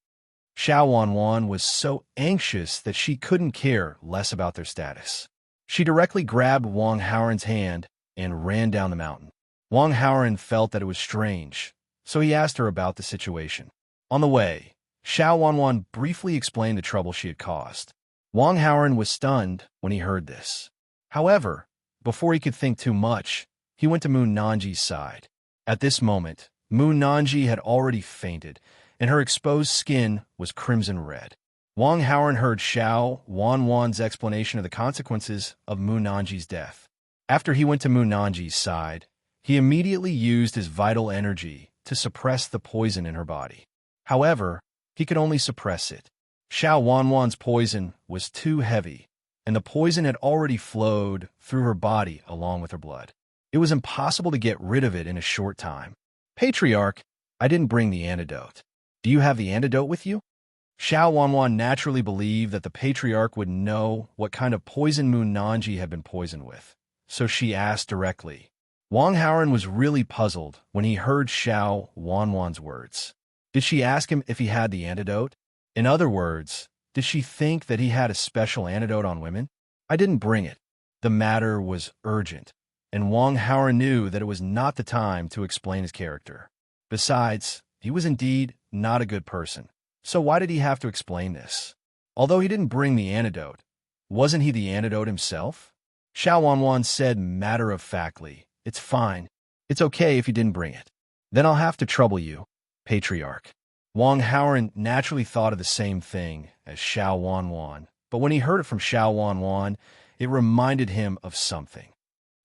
Xiao Wanwan was so anxious that she couldn't care less about their status. She directly grabbed Wang Haoran's hand and ran down the mountain. Wang Haoran felt that it was strange, so he asked her about the situation. On the way, Xiao Wanwan briefly explained the trouble she had caused. Wang Haoran was stunned when he heard this. However, before he could think too much, he went to Mu Nanji's side. At this moment, Mu Nanji had already fainted, and her exposed skin was crimson red. Wang Haoran heard Xiao Wanwan's explanation of the consequences of Mu Nanji's death. After he went to Mu Nanji's side, he immediately used his vital energy to suppress the poison in her body. However, he could only suppress it. Xiao Wanwan's poison was too heavy, and the poison had already flowed through her body along with her blood. It was impossible to get rid of it in a short time. "Patriarch, I didn't bring the antidote. Do you have the antidote with you?" Xiao Wanwan naturally believed that the patriarch would know what kind of poison Mu Nanji had been poisoned with, so she asked directly. Wang Haoran was really puzzled when he heard Xiao Wanwan's words. Did she ask him if he had the antidote? In other words, did she think that he had a special antidote on women? "I didn't bring it. The matter was urgent, and Wang Haoren knew that it was not the time to explain his character. Besides, he was indeed not a good person. So why did he have to explain this? Although he didn't bring the antidote, wasn't he the antidote himself? Xiao Wanwan said matter-of-factly, "It's fine. It's okay if you didn't bring it. Then I'll have to trouble you, patriarch." Wang Haoren naturally thought of the same thing as Xiao Wanwan, but when he heard it from Xiao Wanwan, it reminded him of something.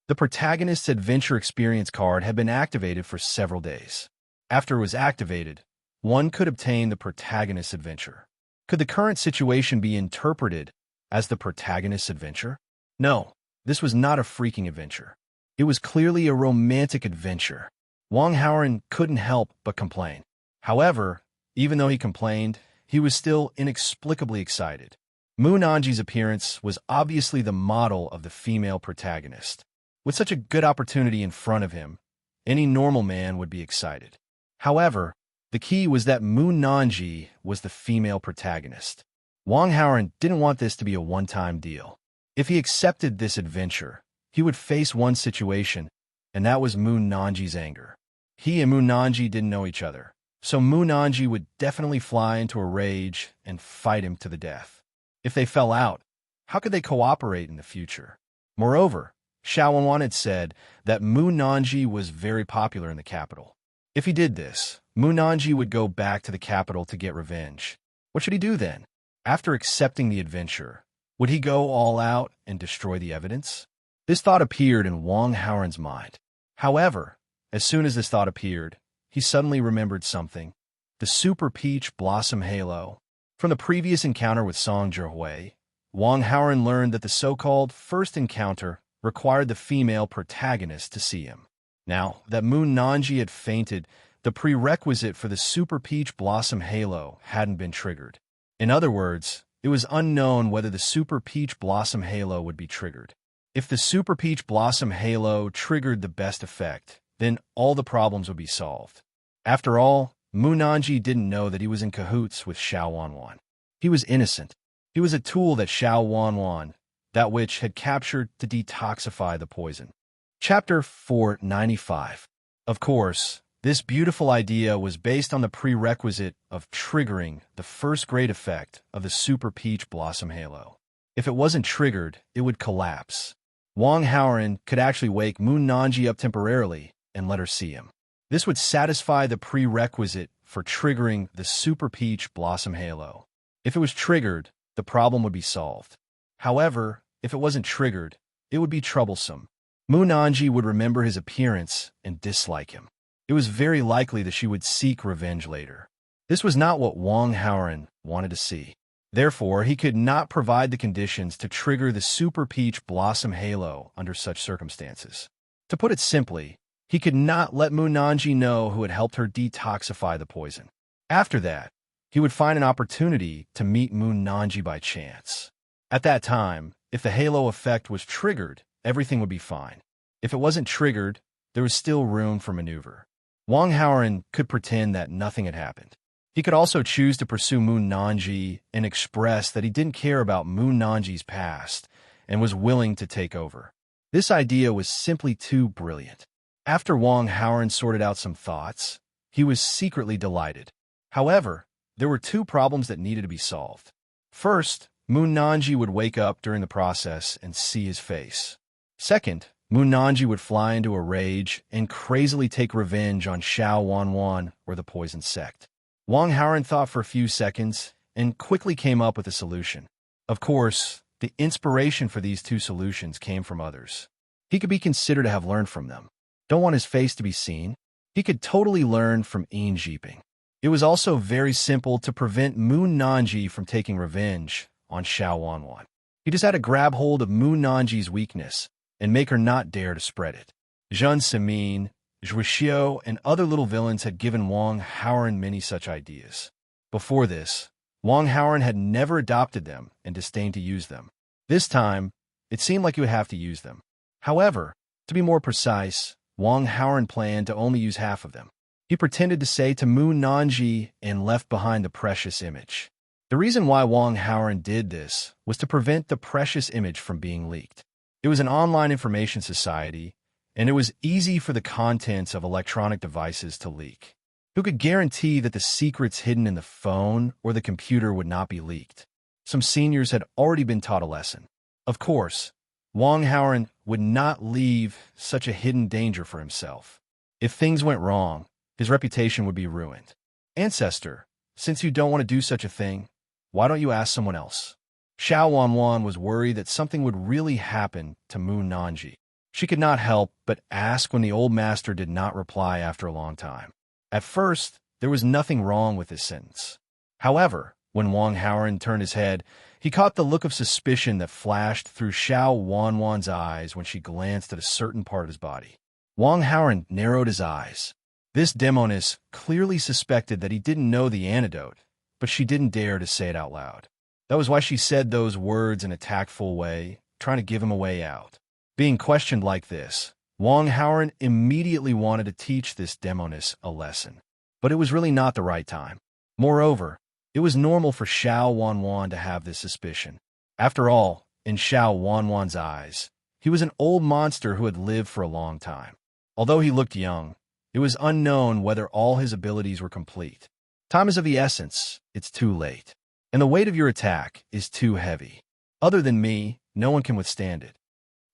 The protagonist's adventure experience card had been activated for several days. After it was activated, one could obtain the protagonist's adventure. Could the current situation be interpreted as the protagonist's adventure? No, this was not a freaking adventure. It was clearly a romantic adventure. Wang Haoren couldn't help but complain. However, even though he complained, he was still inexplicably excited. Mu Nanji's appearance was obviously the model of the female protagonist. With such a good opportunity in front of him, any normal man would be excited. However, the key was that Mu Nanji was the female protagonist. Wang Haoren didn't want this to be a one-time deal. If he accepted this adventure, he would face one situation, and that was Mu Nanji's anger. He and Mu Nanji didn't know each other, so Mu Nanji would definitely fly into a rage and fight him to the death. If they fell out, how could they cooperate in the future? Moreover, Xiao Wanwan had said that Mu Nanji was very popular in the capital. If he did this, Mu Nanji would go back to the capital to get revenge. What should he do then? After accepting the adventure, would he go all out and destroy the evidence? This thought appeared in Wang Haoren's mind. However, as soon as this thought appeared, he suddenly remembered something. The Super Peach Blossom Halo. From the previous encounter with Song Zhihui, Wang Haoren learned that the so-called first encounter required the female protagonist to see him. Now that Mu Nanji had fainted, the prerequisite for the Super Peach Blossom Halo hadn't been triggered. In other words, it was unknown whether the Super Peach Blossom Halo would be triggered. If the Super Peach Blossom Halo triggered the best effect, then all the problems would be solved. After all, Mu Nanji didn't know that he was in cahoots with Xiao Wanwan. He was innocent. He was a tool that Xiao Wanwan, that witch, had captured to detoxify the poison. Chapter 495. Of course, this beautiful idea was based on the prerequisite of triggering the first great effect of the Super Peach Blossom Halo. If it wasn't triggered, it would collapse. Wang Haoren could actually wake Mu Nanji up temporarily and let her see him. This would satisfy the prerequisite for triggering the Super Peach Blossom Halo. If it was triggered, the problem would be solved. However, if it wasn't triggered, it would be troublesome. Mu Nanji would remember his appearance and dislike him. It was very likely that she would seek revenge later. This was not what Wang Haoren wanted to see. Therefore, he could not provide the conditions to trigger the Super Peach Blossom Halo under such circumstances. To put it simply, he could not let Mu Nanji know who had helped her detoxify the poison. After that, he would find an opportunity to meet Mu Nanji by chance. At that time, if the halo effect was triggered, everything would be fine. If it wasn't triggered, there was still room for maneuver. Wang Haoren could pretend that nothing had happened. He could also choose to pursue Mu Nanji and express that he didn't care about Mu Nanji's past and was willing to take over. This idea was simply too brilliant. After Wang Haoren sorted out some thoughts, he was secretly delighted. However, there were two problems that needed to be solved. First, Mu Nanji would wake up during the process and see his face. Second, Mu Nanji would fly into a rage and crazily take revenge on Xiao Wanwan or the poison sect. Wang Haoren thought for a few seconds and quickly came up with a solution. Of course, the inspiration for these two solutions came from others. He could be considered to have learned from them. Don't want his face to be seen? He could totally learn from Yin Jiping. It was also very simple to prevent Mu Nanji from taking revenge on Xiao Wanwan. He just had to grab hold of Mu Nanji's weakness and make her not dare to spread it. Zhun Simin, Zhuxiu, and other little villains had given Wang Haoren many such ideas. Before this, Wang Haoren had never adopted them and disdained to use them. This time, it seemed like he would have to use them. However, to be more precise, Wang Haoren planned to only use half of them. He pretended to say to Mu Nanji and left behind the precious image. The reason why Wang Haoren did this was to prevent the precious image from being leaked. It was an online information society, and it was easy for the contents of electronic devices to leak. Who could guarantee that the secrets hidden in the phone or the computer would not be leaked? Some seniors had already been taught a lesson. Of course, Wang Howren would not leave such a hidden danger for himself. If things went wrong, his reputation would be ruined. Ancestor, since you don't want to do such a thing, why don't you ask someone else? Xiao Wanwan was worried that something would really happen to Mu Nanji. She could not help but ask when the old master did not reply after a long time. At first, there was nothing wrong with this sentence. However, when Wang Howren turned his head, he caught the look of suspicion that flashed through Xiao Wanwan's eyes when she glanced at a certain part of his body. Wang Howren narrowed his eyes. This demoness clearly suspected that he didn't know the antidote, but she didn't dare to say it out loud. That was why she said those words in a tactful way, trying to give him a way out. Being questioned like this, Wang Howren immediately wanted to teach this demoness a lesson. But it was really not the right time. Moreover, it was normal for Xiao Wanwan to have this suspicion. After all, in Xiao Wanwan's eyes, he was an old monster who had lived for a long time. Although he looked young, it was unknown whether all his abilities were complete. Time is of the essence, it's too late. And the weight of your attack is too heavy. Other than me, no one can withstand it.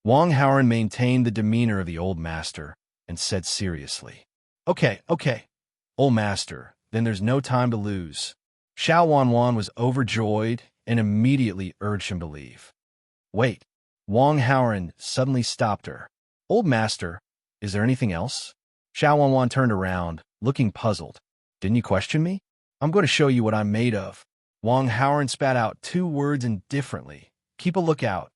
Wang Howren maintained the demeanor of the old master and said seriously, Okay, old master, then there's no time to lose. Xiao Wanwan was overjoyed and immediately urged him to leave. Wait, Wang Howren suddenly stopped her. Old master, is there anything else? Xiao Wanwan turned around, looking puzzled. Didn't you question me? I'm going to show you what I'm made of. Wang Howren spat out 2 words indifferently. Keep a lookout.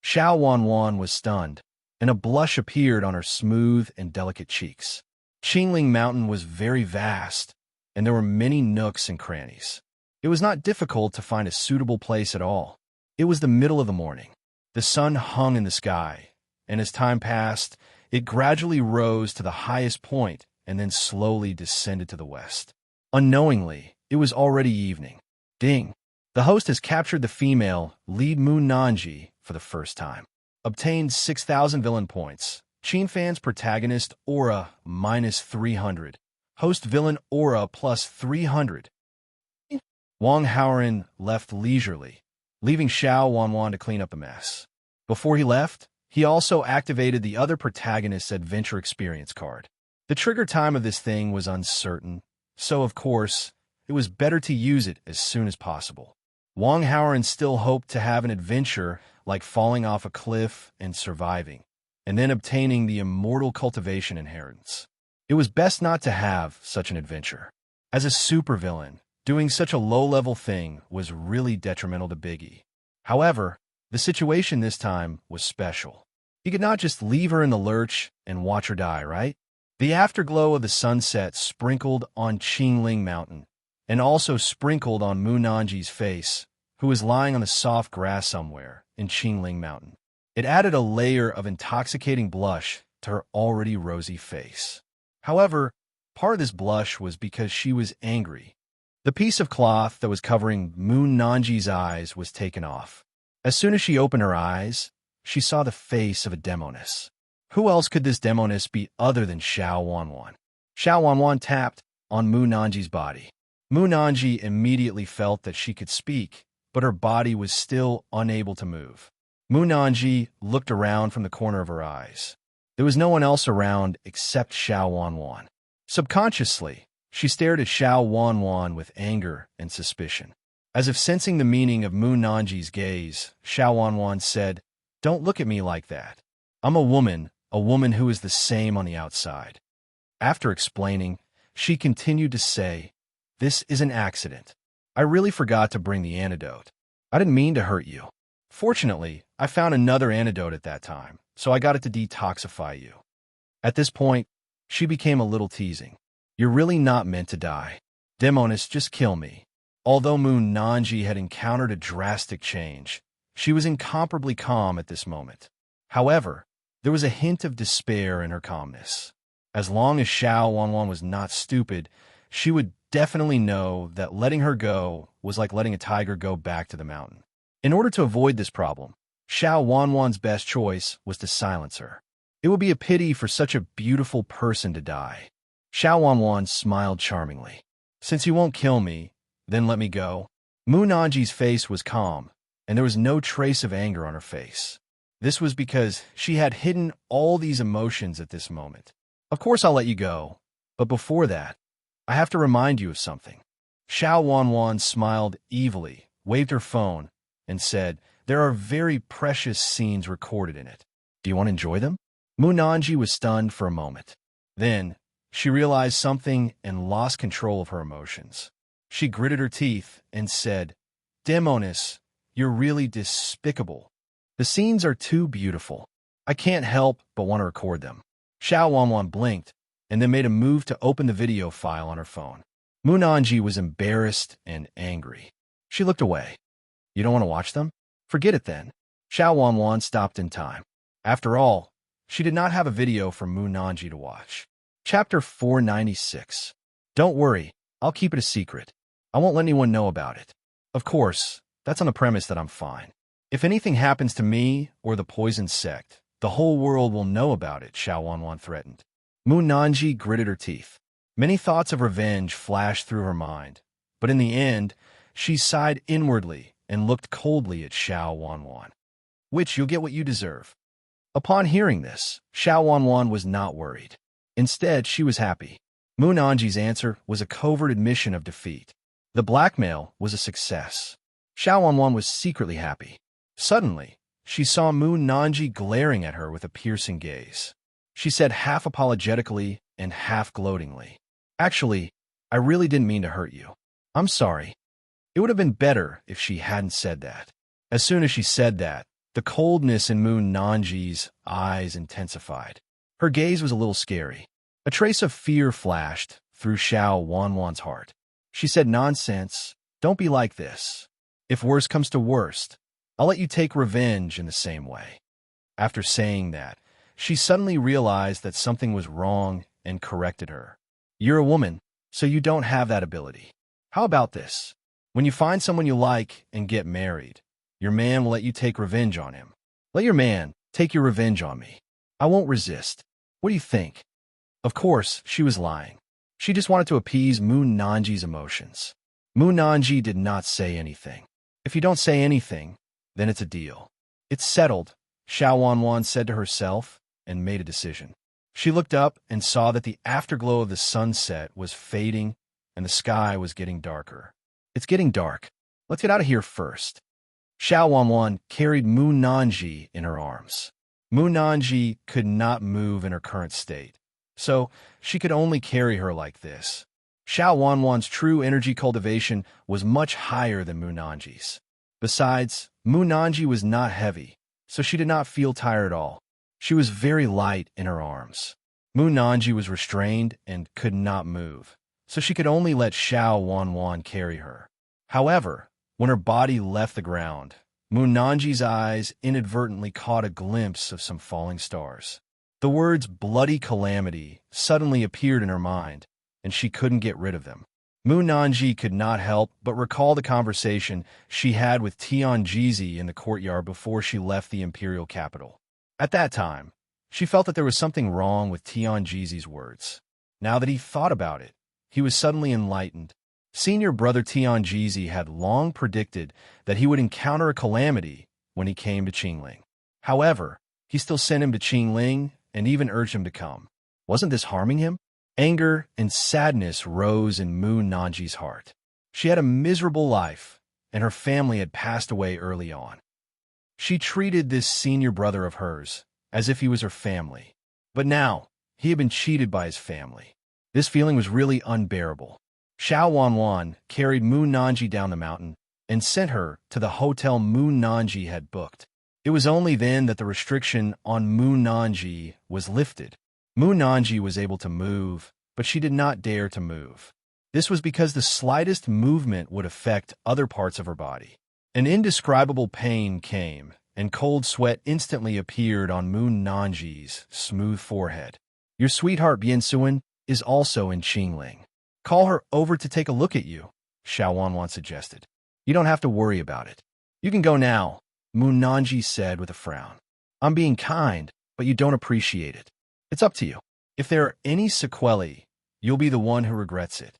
Xiao Wanwan was stunned, and a blush appeared on her smooth and delicate cheeks. Qingling Mountain was very vast, and there were many nooks and crannies. It was not difficult to find a suitable place at all. It was the middle of the morning. The sun hung in the sky, and as time passed, it gradually rose to the highest point and then slowly descended to the west. Unknowingly, it was already evening. Ding! The host has captured the female lead Mu Nanji for the first time. Obtained 6,000 villain points. Qin Fan's protagonist aura -300. Host villain aura +300. Wang Howren left leisurely, leaving Xiao Wanwan to clean up a mess. Before he left, he also activated the other protagonist's adventure experience card. The trigger time of this thing was uncertain, so of course, it was better to use it as soon as possible. Wang Howren still hoped to have an adventure like falling off a cliff and surviving, and then obtaining the immortal cultivation inheritance. It was best not to have such an adventure. As a supervillain, doing such a low-level thing was really detrimental to Biggie. However, the situation this time was special. He could not just leave her in the lurch and watch her die, right? The afterglow of the sunset sprinkled on Qingling Mountain, and also sprinkled on Mu Nanji's face, who was lying on the soft grass somewhere in Qingling Mountain. It added a layer of intoxicating blush to her already rosy face. However, part of this blush was because she was angry. The piece of cloth that was covering Mu Nanji's eyes was taken off. As soon as she opened her eyes, she saw the face of a demoness. Who else could this demoness be other than Xiao Wanwan? Xiao Wanwan tapped on Mu Nanji's body. Mu Nanji immediately felt that she could speak, but her body was still unable to move. Mu Nanji looked around from the corner of her eyes. There was no one else around except Xiao Wanwan. Subconsciously, she stared at Xiao Wanwan with anger and suspicion. As if sensing the meaning of Mu Nanji's gaze, Xiao Wanwan said, "Don't look at me like that. I'm a woman who is the same on the outside." After explaining, she continued to say, "This is an accident. I really forgot to bring the antidote. I didn't mean to hurt you. Fortunately, I found another antidote at that time, so I got it to detoxify you." At this point, she became a little teasing. "You're really not meant to die. Demoness, just kill me." Although Mu Nanji had encountered a drastic change, she was incomparably calm at this moment. However, there was a hint of despair in her calmness. As long as Xiao Wanwan was not stupid, she would definitely know that letting her go was like letting a tiger go back to the mountain. In order to avoid this problem, Xiao Wanwan's best choice was to silence her. It would be a pity for such a beautiful person to die. Xiao Wanwan smiled charmingly. Since you won't kill me, then let me go. Mu Nanji's face was calm, and there was no trace of anger on her face. This was because she had hidden all these emotions at this moment. Of course I'll let you go, but before that, I have to remind you of something. Xiao Wanwan smiled evilly, waved her phone, and said, there are very precious scenes recorded in it. Do you want to enjoy them? Mu Nanji was stunned for a moment. Then, she realized something and lost control of her emotions. She gritted her teeth and said, Demonis, you're really despicable. The scenes are too beautiful. I can't help but want to record them. Xiao Wanwan blinked and then made a move to open the video file on her phone. Mu Nanji was embarrassed and angry. She looked away. You don't want to watch them? Forget it then. Xiao Wanwan stopped in time. After all, she did not have a video from Mu Nanji to watch. Chapter 496. Don't worry, I'll keep it a secret. I won't let anyone know about it. Of course, that's on the premise that I'm fine. If anything happens to me or the poison sect, the whole world will know about it, Xiao Wanwan threatened. Mu Nanji gritted her teeth. Many thoughts of revenge flashed through her mind, but in the end, she sighed inwardly and looked coldly at Xiao Wanwan. Which you'll get what you deserve. Upon hearing this, Xiao Wanwan was not worried. Instead, she was happy. Mu Nanji's answer was a covert admission of defeat. The blackmail was a success. Xiao Wanwan was secretly happy. Suddenly, she saw Mu Nanji glaring at her with a piercing gaze. She said half apologetically and half gloatingly, Actually, I really didn't mean to hurt you. I'm sorry. It would have been better if she hadn't said that. As soon as she said that, the coldness in Mu Nanji's eyes intensified. Her gaze was a little scary. A trace of fear flashed through Xiao Wanwan's heart. She said, Nonsense, don't be like this. If worst comes to worst, I'll let you take revenge in the same way. After saying that, she suddenly realized that something was wrong and corrected her. You're a woman, so you don't have that ability. How about this? When you find someone you like and get married, your man will let you take revenge on him. Let your man take your revenge on me. I won't resist. What do you think? Of course, she was lying. She just wanted to appease Mu Nanji's emotions. Mu Nanji did not say anything. If you don't say anything, then it's a deal. It's settled, Xiao Wanwan said to herself and made a decision. She looked up and saw that the afterglow of the sunset was fading and the sky was getting darker. It's getting dark. Let's get out of here first. Xiao Wanwan carried Mu Nanji in her arms. Mu Nanji could not move in her current state, so she could only carry her like this. Xiao Wanwan's true energy cultivation was much higher than Mu Nanji's. Besides, Mu Nanji was not heavy, so she did not feel tired at all. She was very light in her arms. Mu Nanji was restrained and could not move, so she could only let Xiao Wanwan carry her. However, when her body left the ground, Mu Nanji's eyes inadvertently caught a glimpse of some falling stars. The words bloody calamity suddenly appeared in her mind, and she couldn't get rid of them. Mu Nanji could not help but recall the conversation she had with Tianjizi in the courtyard before she left the imperial capital. At that time, she felt that there was something wrong with Tianjizi's words. Now that he thought about it, he was suddenly enlightened. Senior brother Tianjizi had long predicted that he would encounter a calamity when he came to Qingling. However, he still sent him to Qingling and even urged him to come. Wasn't this harming him? Anger and sadness rose in Mu Nanji's heart. She had a miserable life, and her family had passed away early on. She treated this senior brother of hers as if he was her family. But now, he had been cheated by his family. This feeling was really unbearable. Xiao Wanwan carried Mu Nanji down the mountain and sent her to the hotel Mu Nanji had booked. It was only then that the restriction on Mu Nanji was lifted. Mu Nanji was able to move, but she did not dare to move. This was because the slightest movement would affect other parts of her body. An indescribable pain came, and cold sweat instantly appeared on Mu Nanji's smooth forehead. Your sweetheart Biansuan is also in Qingling. Call her over to take a look at you, Xiao Wanwan suggested. You don't have to worry about it. You can go now. Nanji said with a frown. I'm being kind, but you don't appreciate it. It's up to you. If there are any sequelae, you'll be the one who regrets it.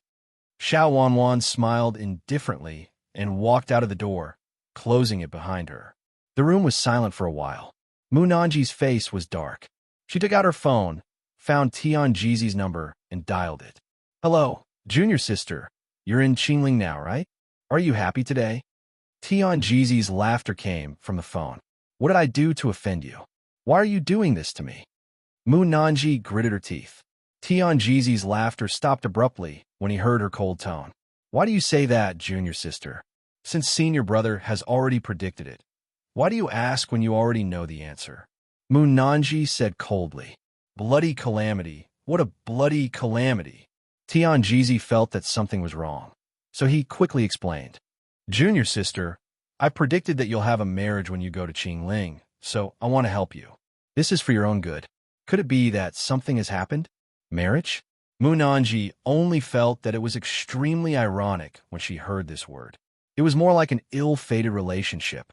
Xiao Wanwan smiled indifferently and walked out of the door, closing it behind her. The room was silent for a while. Nanji's face was dark. She took out her phone, found Tianji's number, and dialed it. Hello, junior sister. You're in Qingling now, right? Are you happy today? Tianji's laughter came from the phone. What did I do to offend you? Why are you doing this to me? Nanji gritted her teeth. Tianji's laughter stopped abruptly when he heard her cold tone. Why do you say that, junior sister? Since senior brother has already predicted it. Why do you ask when you already know the answer? Nanji said coldly. Bloody calamity. What a bloody calamity. Tianji felt that something was wrong, so he quickly explained. Junior sister, I predicted that you'll have a marriage when you go to Qingling, so I want to help you. This is for your own good. Could it be that something has happened? Marriage? Nanji only felt that it was extremely ironic when she heard this word. It was more like an ill-fated relationship.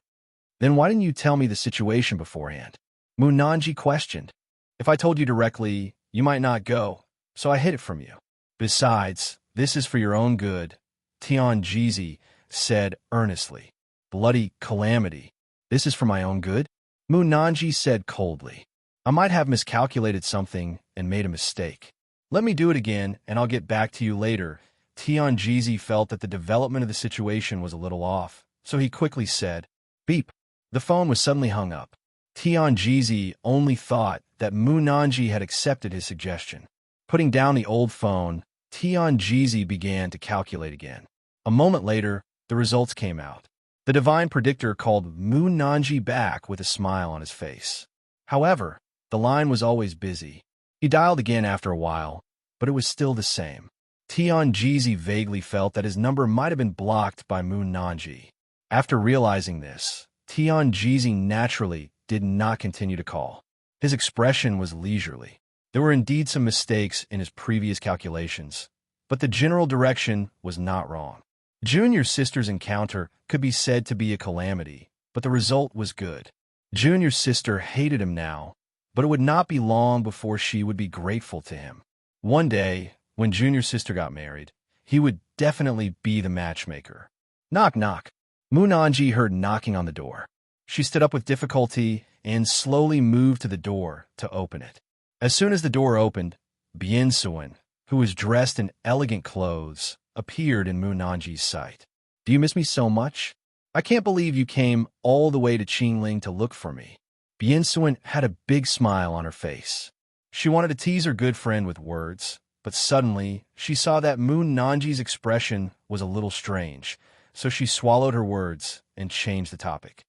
Then why didn't you tell me the situation beforehand? Nanji questioned. If I told you directly, you might not go, so I hid it from you. Besides, this is for your own good, Tianji said earnestly. Bloody calamity. This is for my own good? Nanji said coldly. I might have miscalculated something and made a mistake. Let me do it again, and I'll get back to you later. Tianji felt that the development of the situation was a little off, so he quickly said, beep. The phone was suddenly hung up. Tianji only thought that Nanji had accepted his suggestion. Putting down the old phone, Tianji began to calculate again. A moment later, the results came out. The divine predictor called Nanji back with a smile on his face. However, the line was always busy. He dialed again after a while, but it was still the same. Tianji vaguely felt that his number might have been blocked by Nanji. After realizing this, Tianji naturally did not continue to call. His expression was leisurely. There were indeed some mistakes in his previous calculations, but the general direction was not wrong. Junior sister's encounter could be said to be a calamity, but the result was good. Junior sister hated him now, but it would not be long before she would be grateful to him. One day, when junior sister got married, he would definitely be the matchmaker. Knock, knock. Nanji heard knocking on the door. She stood up with difficulty and slowly moved to the door to open it. As soon as the door opened, Biensuin, who was dressed in elegant clothes, appeared in Nanji's sight. Do you miss me so much? I can't believe you came all the way to Qingling to look for me. Biensuin had a big smile on her face. She wanted to tease her good friend with words, but suddenly she saw that Nanji's expression was a little strange, so she swallowed her words and changed the topic.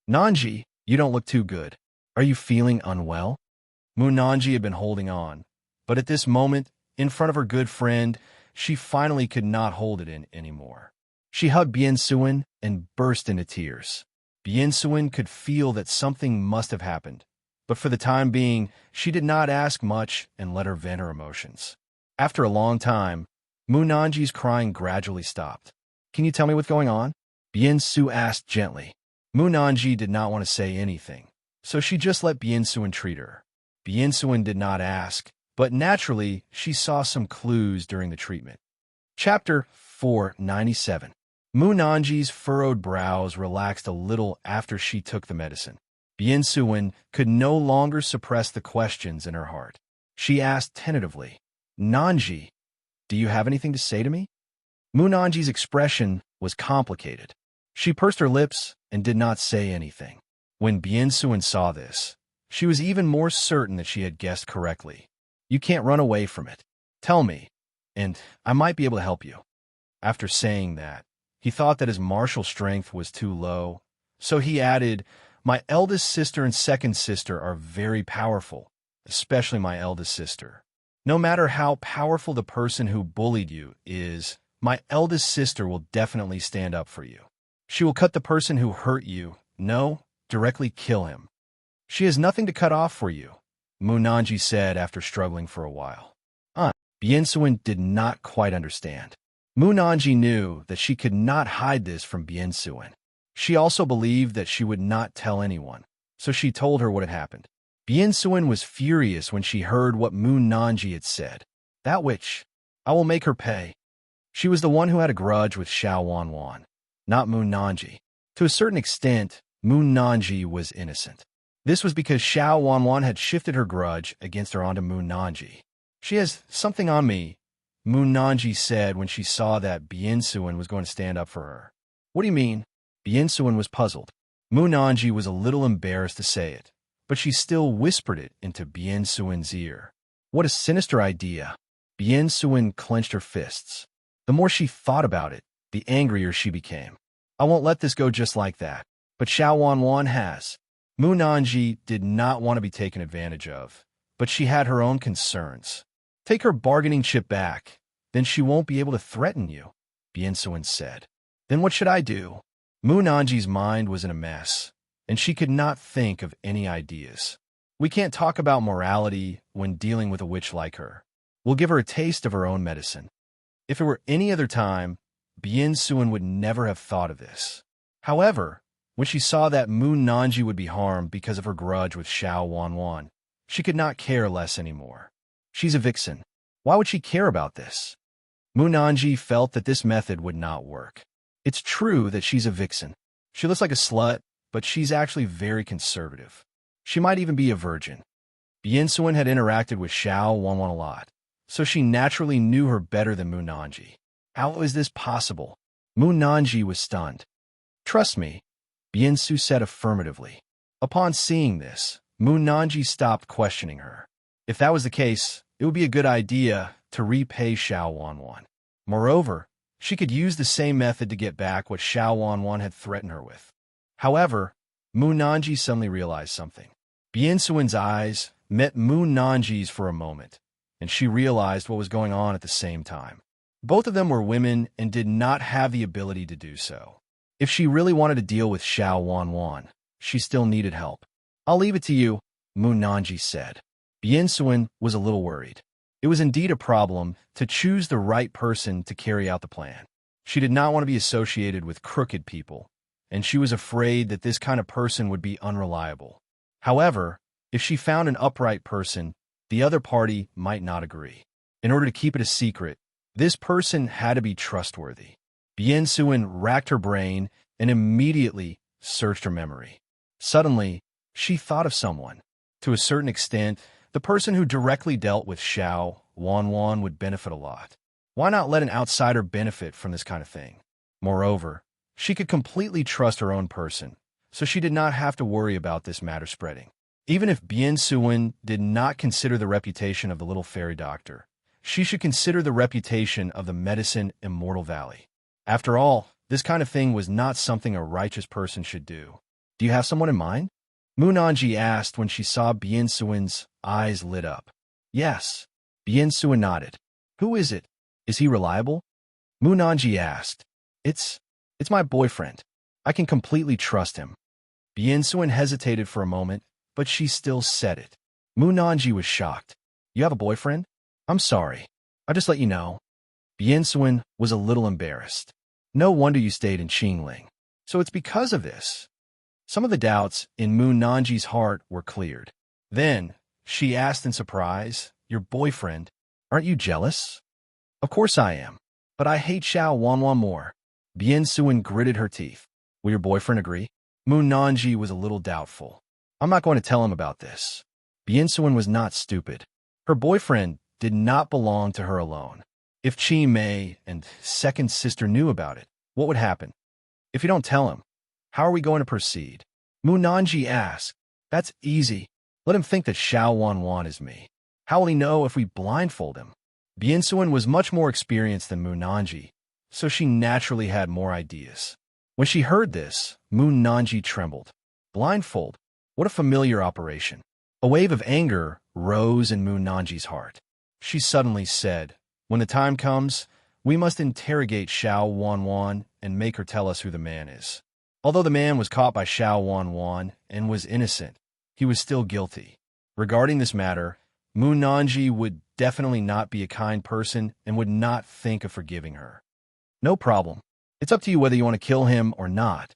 Nanji, you don't look too good. Are you feeling unwell? Nanji had been holding on, but at this moment, in front of her good friend, she finally could not hold it in anymore. She hugged Biensuin and burst into tears. Biensuin could feel that something must have happened, but for the time being, she did not ask much and let her vent her emotions. After a long time, Nanji's crying gradually stopped. Can you tell me what's going on? Biensu asked gently. Nanji did not want to say anything, so she just let Biensuin treat her. Biensuin did not ask, but naturally, she saw some clues during the treatment. Chapter 497. Nanji's furrowed brows relaxed a little after she took the medicine. Biensuin could no longer suppress the questions in her heart. She asked tentatively, Nanji, do you have anything to say to me? Nanji's expression was complicated. She pursed her lips and did not say anything. When Biensuin saw this, she was even more certain that she had guessed correctly. You can't run away from it. Tell me, and I might be able to help you. After saying that, he thought that his martial strength was too low, so he added, my eldest sister and second sister are very powerful, especially my eldest sister. No matter how powerful the person who bullied you is, my eldest sister will definitely stand up for you. She will cut the person who hurt you, no, directly kill him. She has nothing to cut off for you, Nanji said after struggling for a while. Biensuin did not quite understand. Nanji knew that she could not hide this from Biensuin. She also believed that she would not tell anyone, so she told her what had happened. Bien-Suin was furious when she heard what Moon Nanji had said. That witch, I will make her pay. She was the one who had a grudge with Xiao Wanwan, not Moon Nanji. To a certain extent, Moon Nanji was innocent. This was because Xiao Wanwan had shifted her grudge against her onto Moon Nanji. She has something on me, Moon Nanji said when she saw that Bien-Suin was going to stand up for her. What do you mean? Bien-Suin was puzzled. Moon Nanji was a little embarrassed to say it, but she still whispered it into Bien-Suin's ear. What a sinister idea. Bien-Suin clenched her fists. The more she thought about it, the angrier she became. I won't let this go just like that. But Xiao Wanwan has. Moon Nanji did not want to be taken advantage of, but she had her own concerns. Take her bargaining chip back, then she won't be able to threaten you, Bien-Suin said. Then what should I do? Moon Nanji's mind was in a mess, and she could not think of any ideas. We can't talk about morality when dealing with a witch like her. We'll give her a taste of her own medicine. If it were any other time, Bien-Suin would never have thought of this. However, when she saw that Moon Nanji would be harmed because of her grudge with Xiao Wanwan, she could not care less anymore. She's a vixen. Why would she care about this? Moon Nanji felt that this method would not work. It's true that she's a vixen. She looks like a slut, but she's actually very conservative. She might even be a virgin. Bien-Suin had interacted with Xiao Wanwan a lot, so she naturally knew her better than Moon Nanji. How is this possible? Moon Nanji was stunned. Trust me, Bien-Su said affirmatively. Upon seeing this, Moon Nanji stopped questioning her. If that was the case, it would be a good idea to repay Xiao Wanwan. Moreover, she could use the same method to get back what Xiao Wanwan had threatened her with. However, Moon Nanji suddenly realized something. Bien-Suin's eyes met Moon Nanji's for a moment, and she realized what was going on at the same time. Both of them were women and did not have the ability to do so. If she really wanted to deal with Xiao Wanwan, she still needed help. I'll leave it to you, Moon Nanji said. Bien-Suin was a little worried. It was indeed a problem to choose the right person to carry out the plan. She did not want to be associated with crooked people, and she was afraid that this kind of person would be unreliable. However, if she found an upright person, the other party might not agree. In order to keep it a secret, this person had to be trustworthy. Bien-Suin racked her brain and immediately searched her memory. Suddenly, she thought of someone. To a certain extent, the person who directly dealt with Xiao Wanwan would benefit a lot. Why not let an outsider benefit from this kind of thing? Moreover, she could completely trust her own person, so she did not have to worry about this matter spreading. Even if Bien-Suin did not consider the reputation of the little fairy doctor, she should consider the reputation of the medicine Immortal Valley. After all, this kind of thing was not something a righteous person should do. Do you have someone in mind? Moon Nanji asked when she saw Bien-Suin's eyes lit up. Yes. Bien-Suin nodded. Who is it? Is he reliable? Moon Nanji asked. It's my boyfriend. I can completely trust him. Bien-Suin hesitated for a moment, but she still said it. Moon Nanji was shocked. You have a boyfriend? I'm sorry. I'll just let you know. Bien-Suin was a little embarrassed. No wonder you stayed in Qingling. So it's because of this. Some of the doubts in Moon Nanji's heart were cleared. Then, she asked in surprise, Your boyfriend, aren't you jealous? Of course I am, but I hate Xiao Wanwan more. Bien-Suin gritted her teeth. Will your boyfriend agree? Moon Nanji was a little doubtful. I'm not going to tell him about this. Bien-Suin was not stupid. Her boyfriend did not belong to her alone. If Qi Mei and second sister knew about it, what would happen? If you don't tell him, how are we going to proceed? Moon Nanji asked. That's easy. Let him think that Xiao Wanwan is me. How will he know if we blindfold him? Bien-Suin was much more experienced than Moon Nanji, so she naturally had more ideas. When she heard this, Moon Nanji trembled. Blindfold? What a familiar operation. A wave of anger rose in Moon Nanji's heart. She suddenly said, When the time comes, we must interrogate Xiao Wanwan and make her tell us who the man is. Although the man was caught by Xiao Wanwan and was innocent, he was still guilty. Regarding this matter, Moon Nanji would definitely not be a kind person and would not think of forgiving her. No problem. It's up to you whether you want to kill him or not.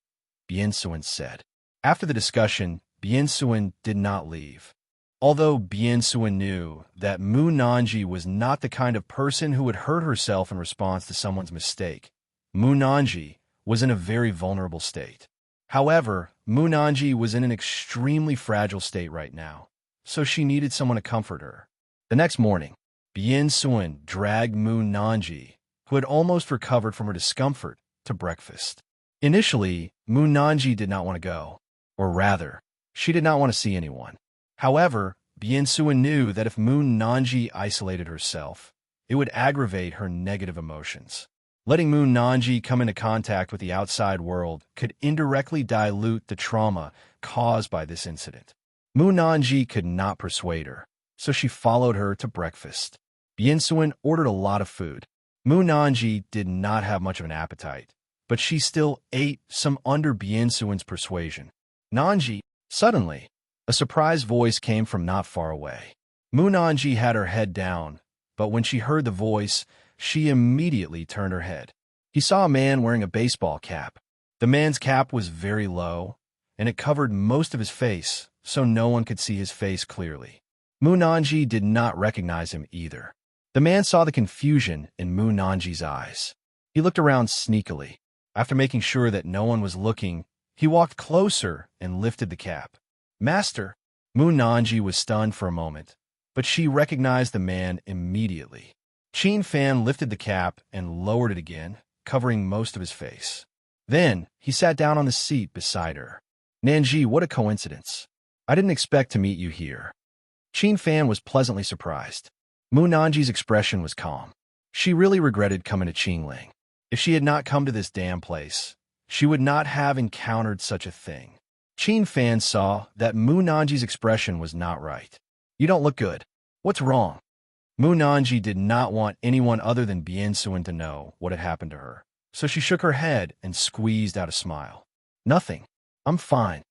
Bien Suen said. After the discussion, Bien Suen did not leave. Although Bien Suen knew that Mu Nanji was not the kind of person who would hurt herself in response to someone's mistake, Mu Nanji was in a very vulnerable state. However, Mu Nanji was in an extremely fragile state right now, so she needed someone to comfort her. The next morning, Bien Suen dragged Mu Nanji, who had almost recovered from her discomfort, to breakfast. Initially, Mu Nanji did not want to go, or rather, she did not want to see anyone. However, Bien Suen knew that if Mu Nanji isolated herself, it would aggravate her negative emotions. Letting Mu Nanji come into contact with the outside world could indirectly dilute the trauma caused by this incident. Mu Nanji could not persuade her, so she followed her to breakfast. Bien Suen ordered a lot of food. Mu Nanji did not have much of an appetite, but she still ate some under Bien Suen's persuasion. Nanji, suddenly, a surprised voice came from not far away. Mu Nanji had her head down, but when she heard the voice, she immediately turned her head. He saw a man wearing a baseball cap. The man's cap was very low, and it covered most of his face, so no one could see his face clearly. Mu Nanji did not recognize him either. The man saw the confusion in Mu Nanji's eyes. He looked around sneakily. After making sure that no one was looking, he walked closer and lifted the cap. "Master!" Mu Nanji was stunned for a moment, but she recognized the man immediately. Qin Fan lifted the cap and lowered it again, covering most of his face. Then, he sat down on the seat beside her. "Nanji, what a coincidence. I didn't expect to meet you here." Qin Fan was pleasantly surprised. Mu Nanji's expression was calm. She really regretted coming to Qingling. If she had not come to this damn place, she would not have encountered such a thing. Qin Fan saw that Mu Nanji's expression was not right. "You don't look good. What's wrong?" Mu Nanji did not want anyone other than Bien Suen to know what had happened to her, so she shook her head and squeezed out a smile. "Nothing. I'm fine."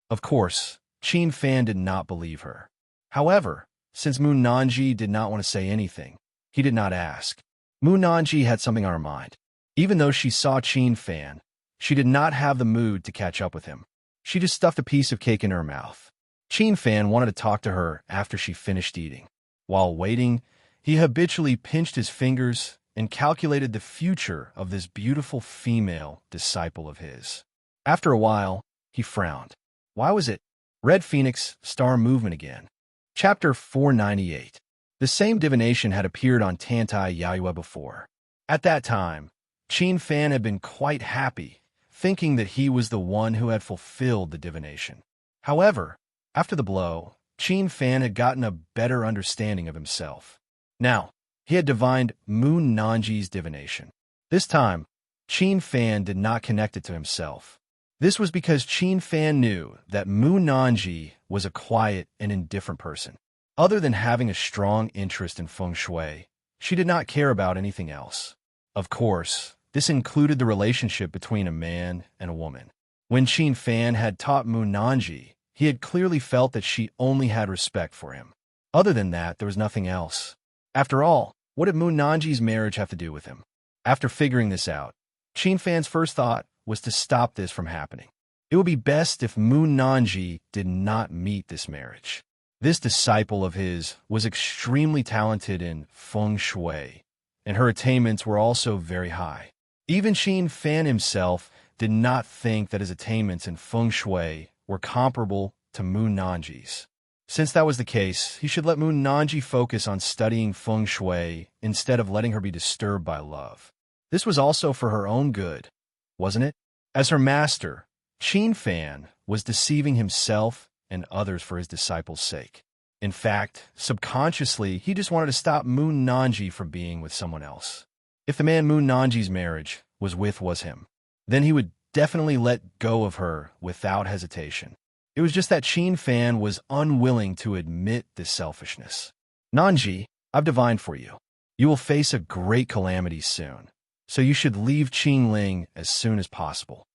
Of course, Qin Fan did not believe her. However, since Mu Nanji did not want to say anything, he did not ask. Mu Nanji had something on her mind. Even though she saw Qin Fan, she did not have the mood to catch up with him. She just stuffed a piece of cake in her mouth. Qin Fan wanted to talk to her after she finished eating. While waiting, he habitually pinched his fingers and calculated the future of this beautiful female disciple of his. After a while, he frowned. Why was it? Red Phoenix, Star Movement again. Chapter 498. The same divination had appeared on Tantai Yayue before. At that time, Qin Fan had been quite happy, thinking that he was the one who had fulfilled the divination. However, after the blow, Qin Fan had gotten a better understanding of himself. Now, he had divined Mu Nanji's divination. This time, Qin Fan did not connect it to himself. This was because Qin Fan knew that Mu Nanji was a quiet and indifferent person. Other than having a strong interest in feng shui, she did not care about anything else. Of course, this included the relationship between a man and a woman. When Qin Fan had taught Mu Nanji, he had clearly felt that she only had respect for him. Other than that, there was nothing else. After all, what did Mu Nanji's marriage have to do with him? After figuring this out, Qin Fan's first thought was to stop this from happening. It would be best if Mu Nanji did not meet this marriage. This disciple of his was extremely talented in feng shui, and her attainments were also very high. Even Qin Fan himself did not think that his attainments in feng shui were comparable to Mu Nanji's. Since that was the case, he should let Mu Nanji focus on studying feng shui instead of letting her be disturbed by love. This was also for her own good, wasn't it? As her master, Qin Fan was deceiving himself and others for his disciples' sake. In fact, subconsciously, he just wanted to stop Mu Nanji from being with someone else. If the man Mu Nanji's marriage was with was him, then he would definitely let go of her without hesitation. It was just that Qin Fan was unwilling to admit this selfishness. "Nanji, I've divined for you. You will face a great calamity soon, so you should leave Qingling as soon as possible."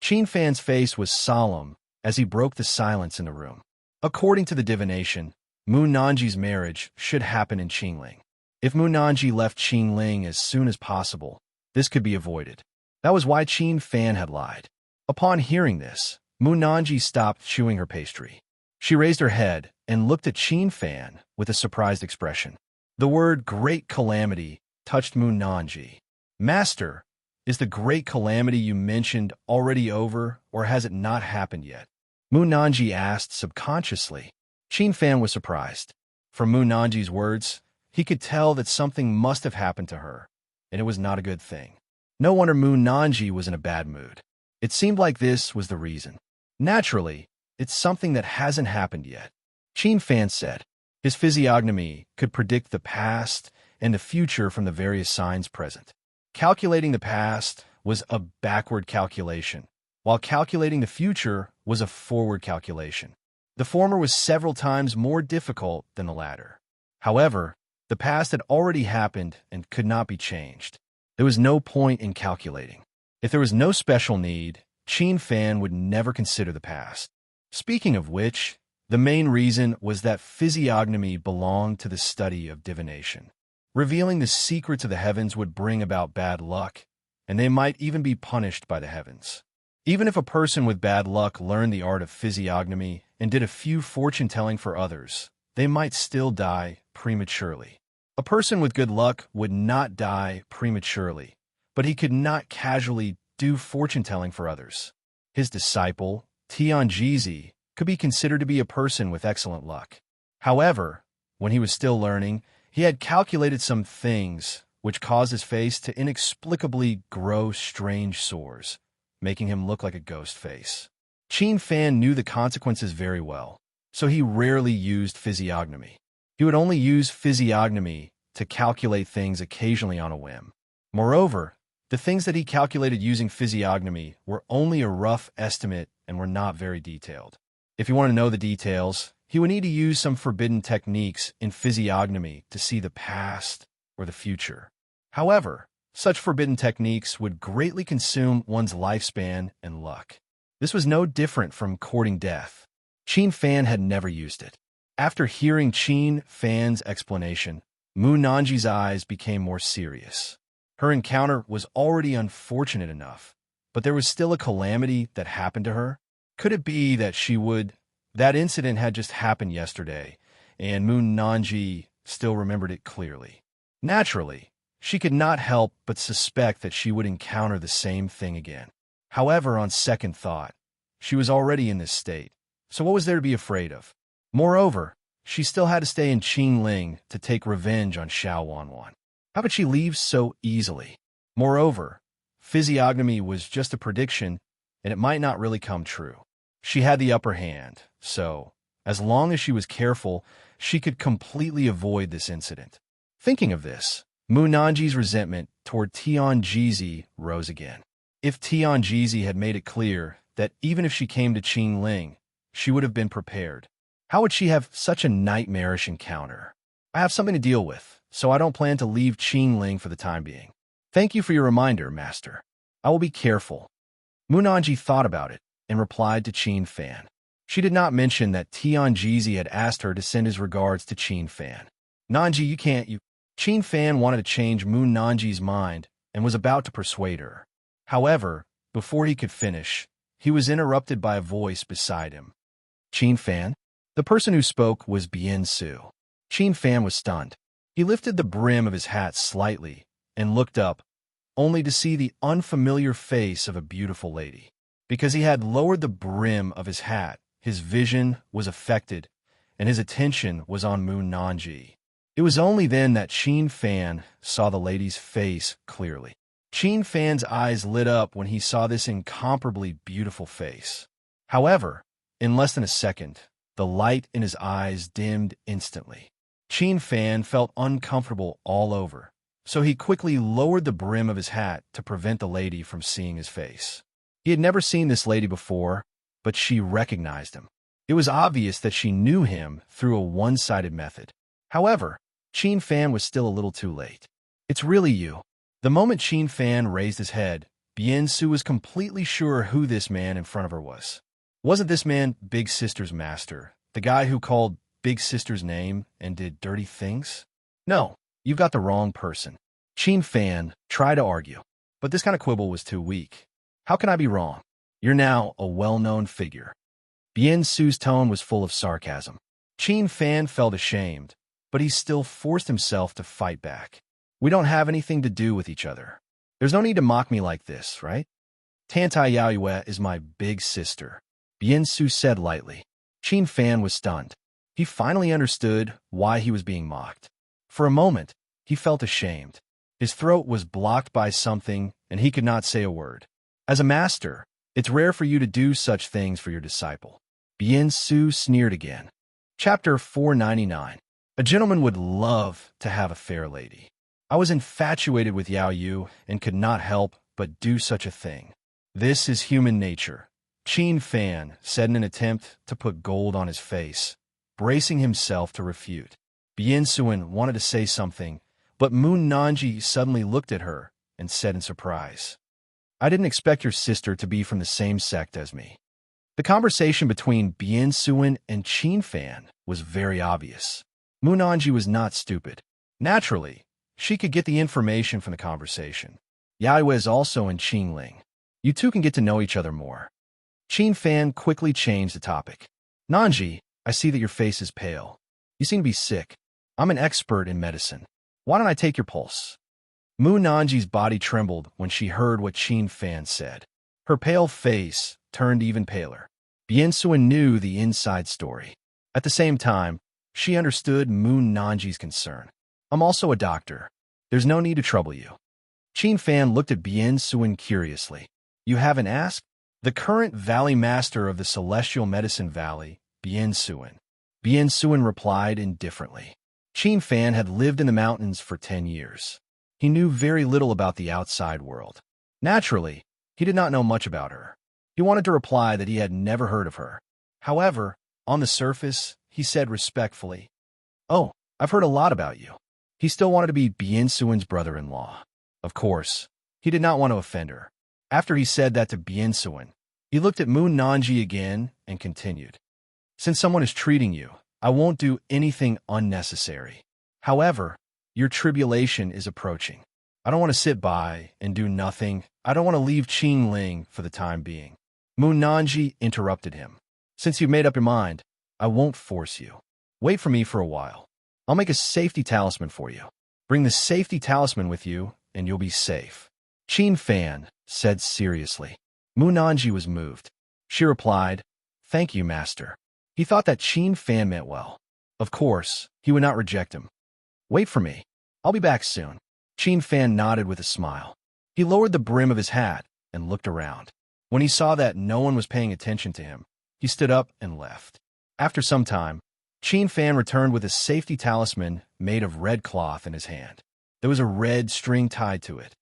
Qin Fan's face was solemn as he broke the silence in the room. According to the divination, Mu Nanji's marriage should happen in Qingling. If Mu Nanji left Qingling as soon as possible, this could be avoided. That was why Qin Fan had lied. Upon hearing this, Moonanji stopped chewing her pastry. She raised her head and looked at Qin Fan with a surprised expression. The word great calamity touched Moonanji. Master, is the great calamity you mentioned already over, or has it not happened yet? Moonanji asked subconsciously. Qin Fan was surprised. From Moonanji's words, he could tell that something must have happened to her, and it was not a good thing. No wonder Moonanji was in a bad mood. It seemed like this was the reason. Naturally, it's something that hasn't happened yet, Qin Fan said. His physiognomy could predict the past and the future from the various signs present. Calculating the past was a backward calculation, while calculating the future was a forward calculation. The former was several times more difficult than the latter. However, the past had already happened and could not be changed. There was no point in calculating. If there was no special need, Qin Fan would never consider the past. Speaking of which, the main reason was that physiognomy belonged to the study of divination. Revealing the secrets of the heavens would bring about bad luck, and they might even be punished by the heavens. Even if a person with bad luck learned the art of physiognomy and did a few fortune-telling for others, they might still die prematurely. A person with good luck would not die prematurely, but he could not casually do fortune-telling for others. His disciple, Tianjizi, could be considered to be a person with excellent luck. However, when he was still learning, he had calculated some things which caused his face to inexplicably grow strange sores, making him look like a ghost face. Qin Fan knew the consequences very well, so he rarely used physiognomy. He would only use physiognomy to calculate things occasionally on a whim. Moreover, the things that he calculated using physiognomy were only a rough estimate and were not very detailed. If you want to know the details, he would need to use some forbidden techniques in physiognomy to see the past or the future. However, such forbidden techniques would greatly consume one's lifespan and luck. This was no different from courting death. Qin Fan had never used it. After hearing Qin Fan's explanation, Moonanji's eyes became more serious. Her encounter was already unfortunate enough, but there was still a calamity that happened to her. Could it be that that incident had just happened yesterday, and Moonanji still remembered it clearly? Naturally, she could not help but suspect that she would encounter the same thing again. However, on second thought, she was already in this state, so what was there to be afraid of? Moreover, she still had to stay in Qingling to take revenge on Xiao Wanwan. How could she leave so easily? Moreover, physiognomy was just a prediction, and it might not really come true. She had the upper hand, so, as long as she was careful, she could completely avoid this incident. Thinking of this, Moonanji's resentment toward Tianjizi rose again. If Tianjizi had made it clear that even if she came to Qingling, she would have been prepared, how would she have such a nightmarish encounter? I have something to deal with, so I don't plan to leave Qingling for the time being. Thank you for your reminder, Master. I will be careful. Moonanji thought about it and replied to Qin Fan. She did not mention that Tianjizi had asked her to send his regards to Qin Fan. Nanji, you can't. Qin Fan wanted to change Moonanji's mind and was about to persuade her. However, before he could finish, he was interrupted by a voice beside him. Qin Fan? The person who spoke was Bien Su. Qin Fan was stunned. He lifted the brim of his hat slightly and looked up, only to see the unfamiliar face of a beautiful lady. Because he had lowered the brim of his hat, his vision was affected, and his attention was on Moonanji. It was only then that Qin Fan saw the lady's face clearly. Qin Fan's eyes lit up when he saw this incomparably beautiful face. However, in less than a second, the light in his eyes dimmed instantly. Qin Fan felt uncomfortable all over, so he quickly lowered the brim of his hat to prevent the lady from seeing his face. He had never seen this lady before, but she recognized him. It was obvious that she knew him through a one-sided method. However, Qin Fan was still a little too late. It's really you. The moment Qin Fan raised his head, Bien Su was completely sure who this man in front of her was. Wasn't this man Big Sister's master, the guy who called Big Sister's name and did dirty things? No, you've got the wrong person. Qin Fan tried to argue, but this kind of quibble was too weak. How can I be wrong? You're now a well-known figure. Bien Su's tone was full of sarcasm. Qin Fan felt ashamed, but he still forced himself to fight back. We don't have anything to do with each other. There's no need to mock me like this, right? Tantai Yaoyue is my big sister, Bien Su said lightly. Qin Fan was stunned. He finally understood why he was being mocked. For a moment, he felt ashamed. His throat was blocked by something, and he could not say a word. As a master, it's rare for you to do such things for your disciple. Bien Su sneered again. Chapter 499. A gentleman would love to have a fair lady. I was infatuated with Yao Yu and could not help but do such a thing. This is human nature, Qin Fan said in an attempt to put gold on his face, bracing himself to refute. Bien Suin wanted to say something, but Moon Nanji suddenly looked at her and said in surprise, I didn't expect your sister to be from the same sect as me. The conversation between Bien Suin and Qin Fan was very obvious. Moon Nanji was not stupid. Naturally, she could get the information from the conversation. Yaoyue is also in Qingling. You two can get to know each other more. Qin Fan quickly changed the topic. Nanji, I see that your face is pale. You seem to be sick. I'm an expert in medicine. Why don't I take your pulse? Moon Nanji's body trembled when she heard what Qin Fan said. Her pale face turned even paler. Bien Suin knew the inside story. At the same time, she understood Moon Nanji's concern. I'm also a doctor. There's no need to trouble you. Qin Fan looked at Bien Suin curiously. You haven't asked? The current Valley Master of the Celestial Medicine Valley, Bien Suin. Bien Suin replied indifferently. Qin Fan had lived in the mountains for 10 years. He knew very little about the outside world. Naturally, he did not know much about her. He wanted to reply that he had never heard of her. However, on the surface, he said respectfully, Oh, I've heard a lot about you. He still wanted to be Bien Suin's brother-in-law. Of course, he did not want to offend her. After he said that to Bien Suin, he looked at Moon Nanji again and continued. Since someone is treating you, I won't do anything unnecessary. However, your tribulation is approaching. I don't want to sit by and do nothing. I don't want to leave Qingling for the time being. Moon Nanji interrupted him. Since you've made up your mind, I won't force you. Wait for me for a while. I'll make a safety talisman for you. Bring the safety talisman with you, and you'll be safe. Qin Fan said seriously. Moon Nanji was moved. She replied, Thank you, master. He thought that Qin Fan meant well. Of course, he would not reject him. Wait for me. I'll be back soon. Qin Fan nodded with a smile. He lowered the brim of his hat and looked around. When he saw that no one was paying attention to him, he stood up and left. After some time, Qin Fan returned with a safety talisman made of red cloth in his hand. There was a red string tied to it.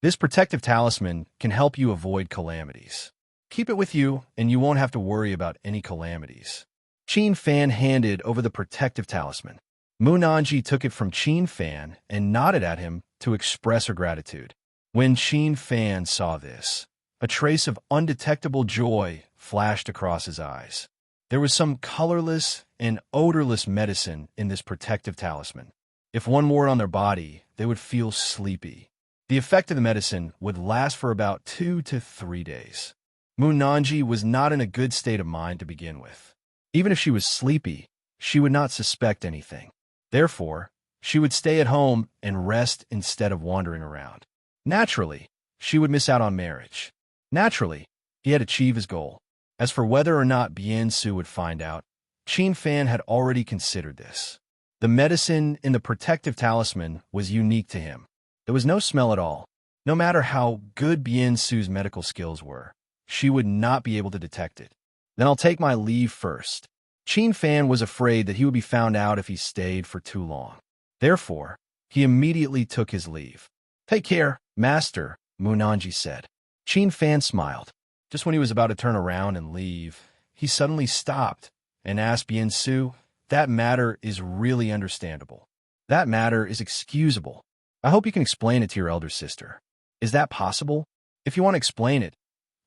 This protective talisman can help you avoid calamities. Keep it with you, and you won't have to worry about any calamities. Qin Fan handed over the protective talisman. Moon Nanji took it from Qin Fan and nodded at him to express her gratitude. When Qin Fan saw this, a trace of undetectable joy flashed across his eyes. There was some colorless and odorless medicine in this protective talisman. If one wore it on their body, they would feel sleepy. The effect of the medicine would last for about 2 to 3 days. Moon Nanji was not in a good state of mind to begin with. Even if she was sleepy, she would not suspect anything. Therefore, she would stay at home and rest instead of wandering around. Naturally, she would miss out on marriage. Naturally, he had achieved his goal. As for whether or not Bien Su would find out, Qin Fan had already considered this. The medicine in the protective talisman was unique to him. There was no smell at all. No matter how good Bien Su's medical skills were, she would not be able to detect it. Then I'll take my leave first. Qin Fan was afraid that he would be found out if he stayed for too long. Therefore, he immediately took his leave. Take care, master, Moon Nanji said. Qin Fan smiled. Just when he was about to turn around and leave, he suddenly stopped and asked Bien Su, That matter is really understandable. That matter is excusable. I hope you can explain it to your elder sister. Is that possible? If you want to explain it,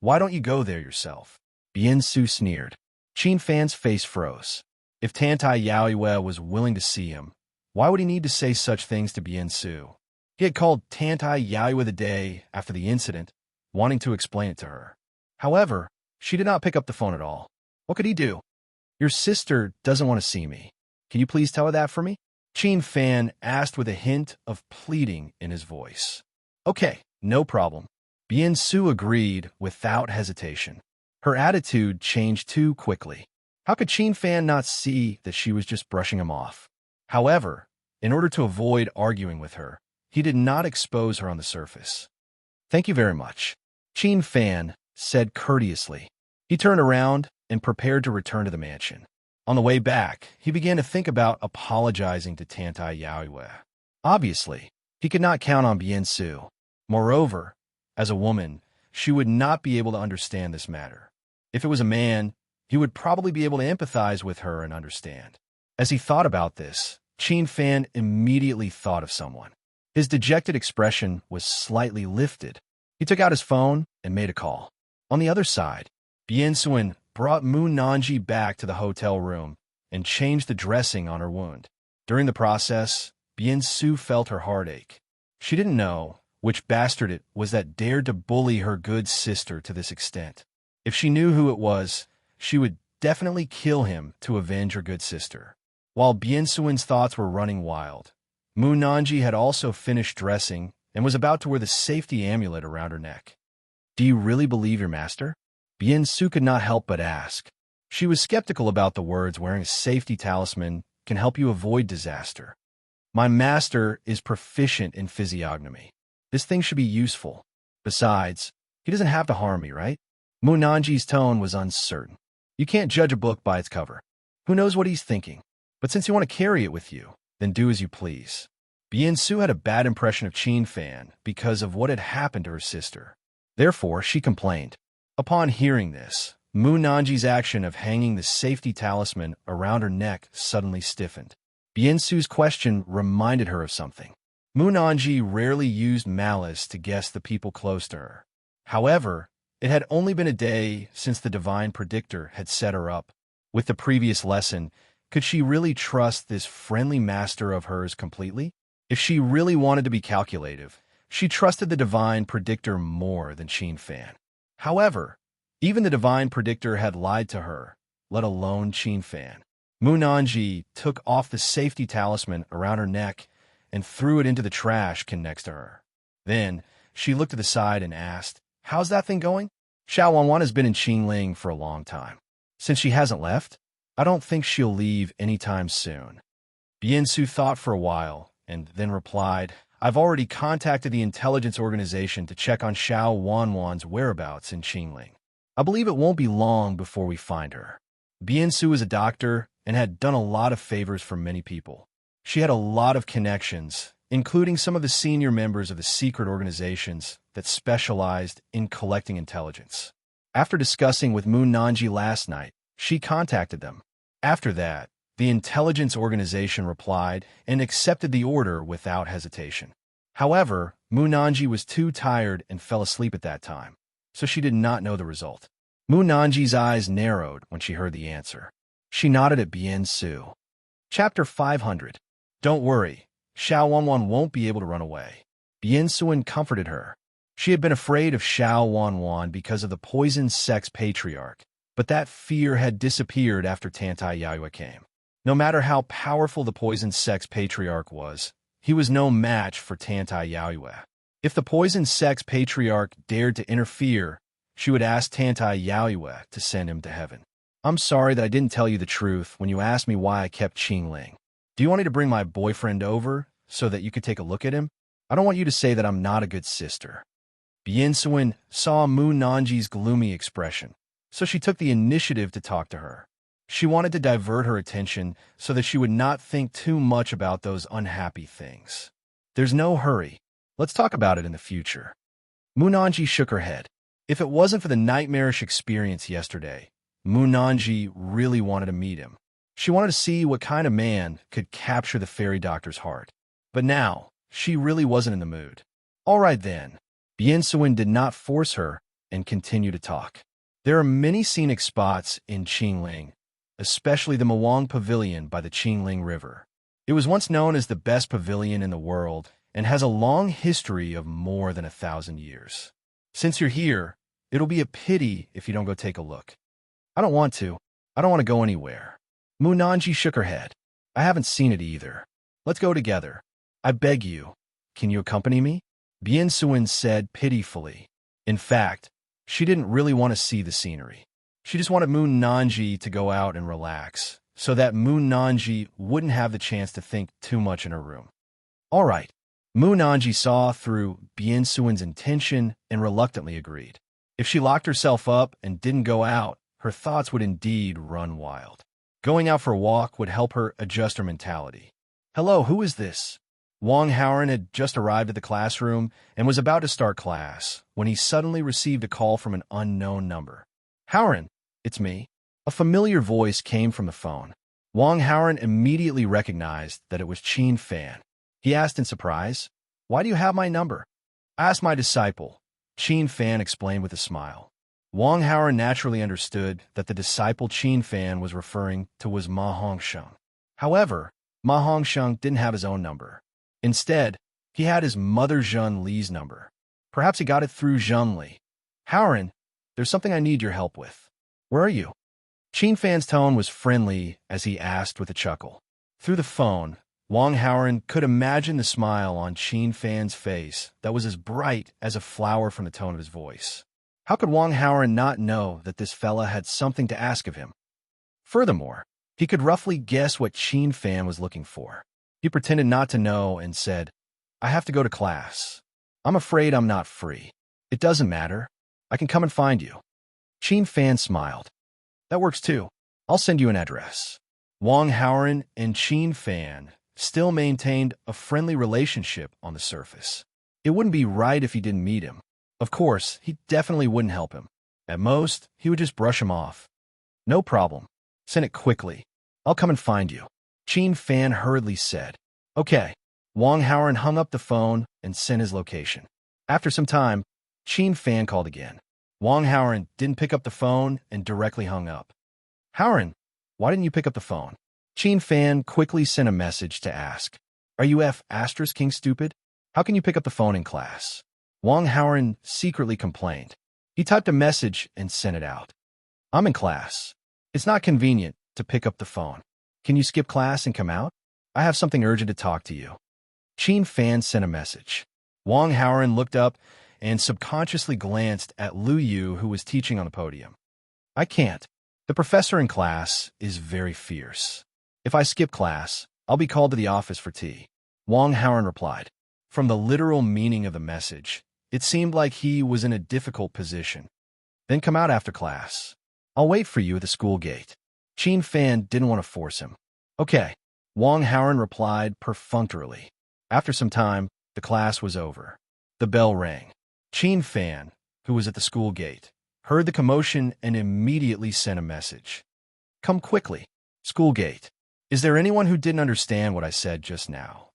why don't you go there yourself? Bien Su sneered. Qin Fan's face froze. If Tantai Yaoyue was willing to see him, why would he need to say such things to Bien Su? He had called Tantai Yaoyue the day after the incident, wanting to explain it to her. However, she did not pick up the phone at all. What could he do? Your sister doesn't want to see me. Can you please tell her that for me? Qin Fan asked with a hint of pleading in his voice. Okay, no problem. Bien Su agreed without hesitation. Her attitude changed too quickly. How could Qin Fan not see that she was just brushing him off? However, in order to avoid arguing with her, he did not expose her on the surface. Thank you very much, Qin Fan said courteously. He turned around and prepared to return to the mansion. On the way back, he began to think about apologizing to Tantai Yaoyue. Obviously, he could not count on Bien Su. Moreover, as a woman, she would not be able to understand this matter. If it was a man, he would probably be able to empathize with her and understand. As he thought about this, Qin Fan immediately thought of someone. His dejected expression was slightly lifted. He took out his phone and made a call. On the other side, Bien Suin brought Mu Nanji back to the hotel room and changed the dressing on her wound. During the process, Bien Su felt her heartache. She didn't know which bastard it was that dared to bully her good sister to this extent. If she knew who it was, she would definitely kill him to avenge her good sister. While Bien Suin's thoughts were running wild, Mu Nanji had also finished dressing and was about to wear the safety amulet around her neck. Do you really believe your master? Bien Su could not help but ask. She was skeptical about the words wearing a safety talisman can help you avoid disaster. My master is proficient in physiognomy. This thing should be useful. Besides, he doesn't have to harm me, right? Mu Nanji's tone was uncertain. You can't judge a book by its cover. Who knows what he's thinking? But since you want to carry it with you, then do as you please. Bien Su had a bad impression of Qin Fan because of what had happened to her sister. Therefore, she complained. Upon hearing this, Mu Nanji's action of hanging the safety talisman around her neck suddenly stiffened. Bien Su's question reminded her of something. Mu Nanji rarely used malice to guess the people close to her. However, it had only been a day since the divine predictor had set her up. With the previous lesson, could she really trust this friendly master of hers completely? If she really wanted to be calculative, she trusted the divine predictor more than Qin Fan. However, even the divine predictor had lied to her, let alone Qin Fan. Mu Nanji took off the safety talisman around her neck and threw it into the trash can next to her. Then, she looked to the side and asked, How's that thing going? Xiao Wanwan has been in Qingling for a long time. Since she hasn't left, I don't think she'll leave anytime soon. Bien Su thought for a while and then replied, I've already contacted the intelligence organization to check on Xiao Wanwan's whereabouts in Qingling. I believe it won't be long before we find her. Bien Su is a doctor and had done a lot of favors for many people. She had a lot of connections, including some of the senior members of the secret organizations that specialized in collecting intelligence. After discussing with Mu Nanji last night, she contacted them. After that, the intelligence organization replied and accepted the order without hesitation. However, Mu Nanji was too tired and fell asleep at that time, so she did not know the result. Mu Nanji's eyes narrowed when she heard the answer. She nodded at Bien Su. Chapter 500. Don't worry, Xiao Wanwan won't be able to run away. Bien Suin comforted her. She had been afraid of Xiao Wanwan because of the poison sex patriarch, but that fear had disappeared after Tantai Yaoyue came. No matter how powerful the poison sex patriarch was, he was no match for Tantai Yaoyue. If the poison sex patriarch dared to interfere, she would ask Tantai Yaoyue to send him to heaven. I'm sorry that I didn't tell you the truth when you asked me why I kept Qingling. Do you want me to bring my boyfriend over so that you could take a look at him? I don't want you to say that I'm not a good sister. Bien Suin saw Mu Nanji's gloomy expression, so she took the initiative to talk to her. She wanted to divert her attention so that she would not think too much about those unhappy things. There's no hurry. Let's talk about it in the future. Mu Nanji shook her head. If it wasn't for the nightmarish experience yesterday, Mu Nanji really wanted to meet him. She wanted to see what kind of man could capture the fairy doctor's heart. But now, she really wasn't in the mood. All right then. Bien Suin did not force her and continued to talk. There are many scenic spots in Qingling, especially the Mawang Pavilion by the Qingling River. It was once known as the best pavilion in the world and has a long history of more than 1,000 years. Since you're here, It'll be a pity if you don't go take a look. I don't want to. I don't want to go anywhere. Moonanji shook her head. I haven't seen it either. Let's go together. I beg you. Can you accompany me? Bien-Suin said pitifully. In fact, she didn't really want to see the scenery. She just wanted Moonanji to go out and relax, so that Moonanji wouldn't have the chance to think too much in her room. All right. Moonanji saw through Bien-Suin's intention and reluctantly agreed. If she locked herself up and didn't go out, her thoughts would indeed run wild. Going out for a walk would help her adjust her mentality. Hello, who is this? Wang Haoran had just arrived at the classroom and was about to start class when he suddenly received a call from an unknown number. Haoran, it's me. A familiar voice came from the phone. Wang Haoran immediately recognized that it was Qin Fan. He asked in surprise, "Why do you have my number?" "Ask my disciple," Qin Fan explained with a smile. Wang Haoran naturally understood that the disciple Qin Fan was referring to was Ma Hongsheng. However, Ma Hongsheng didn't have his own number. Instead, he had his mother Zheng Li's number. Perhaps he got it through Zheng Li. Haoran, there's something I need your help with. Where are you? Qin Fan's tone was friendly as he asked with a chuckle. Through the phone, Wang Haoran could imagine the smile on Qin Fan's face that was as bright as a flower from the tone of his voice. How could Wang Haoran not know that this fella had something to ask of him? Furthermore, he could roughly guess what Qin Fan was looking for. He pretended not to know and said, I have to go to class. I'm afraid I'm not free. It doesn't matter. I can come and find you. Qin Fan smiled. That works too. I'll send you an address. Wang Haoran and Qin Fan still maintained a friendly relationship on the surface. It wouldn't be right if he didn't meet him. Of course, he definitely wouldn't help him. At most, he would just brush him off. No problem. Send it quickly. I'll come and find you. Qin Fan hurriedly said. Okay. Wang Haoran hung up the phone and sent his location. After some time, Qin Fan called again. Wang Haoran didn't pick up the phone and directly hung up. Haoran, why didn't you pick up the phone? Qin Fan quickly sent a message to ask. Are you King stupid? How can you pick up the phone in class? Wang Haoran secretly complained. He typed a message and sent it out. I'm in class. It's not convenient to pick up the phone. Can you skip class and come out? I have something urgent to talk to you. Qin Fan sent a message. Wang Haoran looked up and subconsciously glanced at Lu Yu, who was teaching on the podium. I can't. The professor in class is very fierce. If I skip class, I'll be called to the office for tea. Wang Haoran replied. From the literal meaning of the message, it seemed like he was in a difficult position. Then come out after class. I'll wait for you at the school gate. Qin Fan didn't want to force him. Okay. Wang Haoran replied perfunctorily. After some time, the class was over. The bell rang. Qin Fan, who was at the school gate, heard the commotion and immediately sent a message. Come quickly. School gate. Is there anyone who didn't understand what I said just now?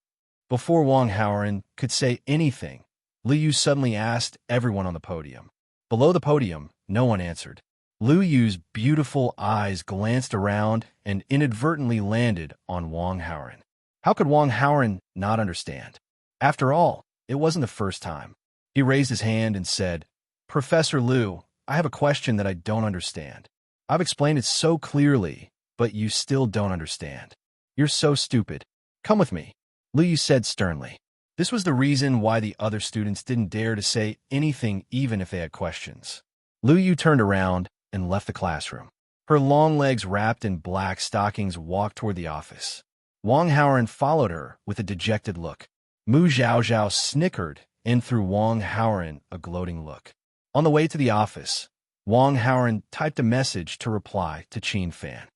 Before Wang Haoran could say anything, Lu Yu suddenly asked everyone on the podium. Below the podium, no one answered. Lu Yu's beautiful eyes glanced around and inadvertently landed on Wang Haoran. How could Wang Haoran not understand? After all, it wasn't the first time. He raised his hand and said, Professor Lu, I have a question that I don't understand. I've explained it so clearly, but you still don't understand. You're so stupid. Come with me, Lu Yu said sternly. This was the reason why the other students didn't dare to say anything even if they had questions. Lu Yu turned around and left the classroom. Her long legs wrapped in black stockings walked toward the office. Wang Haoran followed her with a dejected look. Mu Zhaozhao snickered and threw Wang Haoran a gloating look. On the way to the office, Wang Haoran typed a message to reply to Qin Fan.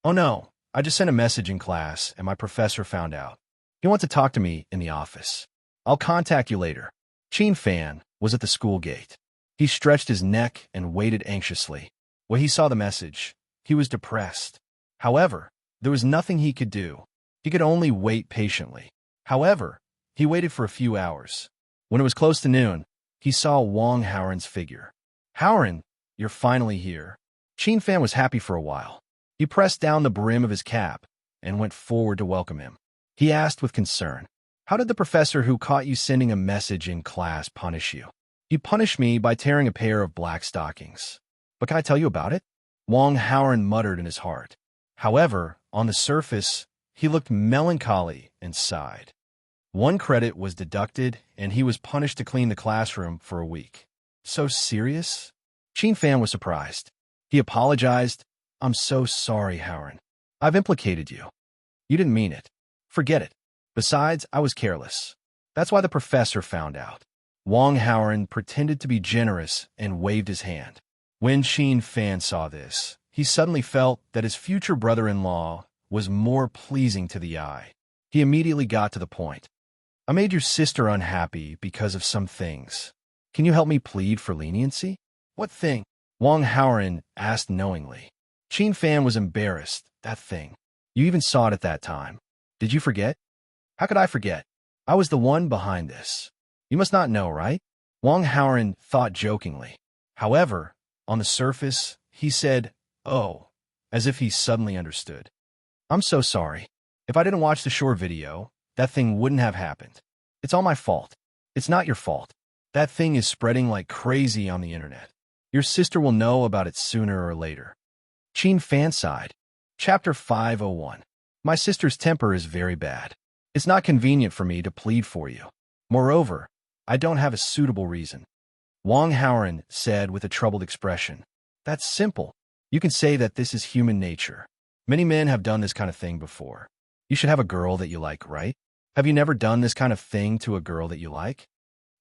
Oh no, I just sent a message in class and my professor found out. He wants to talk to me in the office. I'll contact you later. Qin Fan was at the school gate. He stretched his neck and waited anxiously. When he saw the message, he was depressed. However, there was nothing he could do. He could only wait patiently. However, he waited for a few hours. When it was close to noon, he saw Wang Haoran's figure. Haoran, you're finally here. Qin Fan was happy for a while. He pressed down the brim of his cap and went forward to welcome him. He asked with concern, How did the professor who caught you sending a message in class punish you? He punished me by tearing a pair of black stockings. But can I tell you about it? Wong Howren muttered in his heart. However, on the surface, he looked melancholy and sighed. One credit was deducted, and he was punished to clean the classroom for a week. So serious? Chin Fan was surprised. He apologized. I'm so sorry, Howren. I've implicated you. You didn't mean it. Forget it. Besides, I was careless. That's why the professor found out. Wong Howren pretended to be generous and waved his hand. When Chin Fan saw this, he suddenly felt that his future brother-in-law was more pleasing to the eye. He immediately got to the point. I made your sister unhappy because of some things. Can you help me plead for leniency? What thing? Wong Howren asked knowingly. Chin Fan was embarrassed. That thing. You even saw it at that time. Did you forget? How could I forget? I was the one behind this. You must not know, right? Wong Howren thought jokingly. However, on the surface, he said, oh, as if he suddenly understood. I'm so sorry. If I didn't watch the short video, that thing wouldn't have happened. It's all my fault. It's not your fault. That thing is spreading like crazy on the internet. Your sister will know about it sooner or later. Chin Fan sighed. Chapter 501. My sister's temper is very bad. It's not convenient for me to plead for you. Moreover, I don't have a suitable reason. Wong Howren said with a troubled expression. That's simple. You can say that this is human nature. Many men have done this kind of thing before. You should have a girl that you like, right? Have you never done this kind of thing to a girl that you like?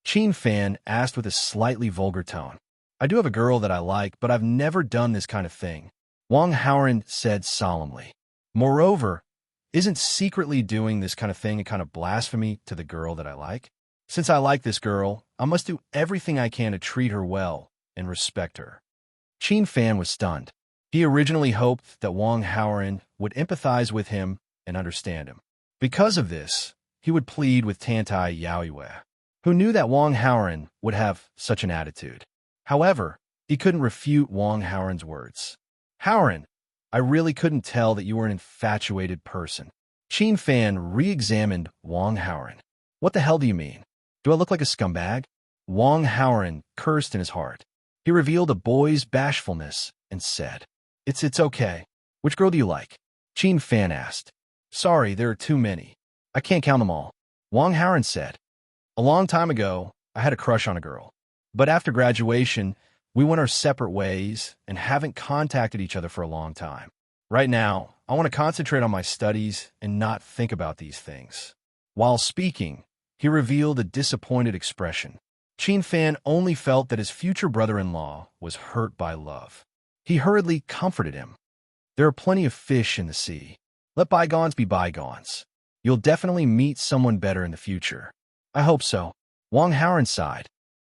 Chin Fan asked with a slightly vulgar tone. I do have a girl that I like, but I've never done this kind of thing. Wong Howren said solemnly. Moreover, isn't secretly doing this kind of thing a kind of blasphemy to the girl that I like? Since I like this girl, I must do everything I can to treat her well and respect her. Chin Fan was stunned. He originally hoped that Wong Howren would empathize with him and understand him. Because of this, he would plead with Tantai Yaoyue, who knew that Wong Howren would have such an attitude. However, he couldn't refute Wong Howren's words. Howren, I really couldn't tell that you were an infatuated person. Chin Fan re-examined Wong Howren. What the hell do you mean? Do I look like a scumbag? Wong Howren cursed in his heart. He revealed a boy's bashfulness and said, It's okay. Which girl do you like? Chin Fan asked. Sorry, there are too many. I can't count them all. Wong Howren said. A long time ago, I had a crush on a girl. But after graduation, we went our separate ways and haven't contacted each other for a long time. Right now, I want to concentrate on my studies and not think about these things. While speaking, he revealed a disappointed expression. Chin Fan only felt that his future brother-in-law was hurt by love. He hurriedly comforted him. There are plenty of fish in the sea. Let bygones be bygones. You'll definitely meet someone better in the future. I hope so. Wong Howren sighed.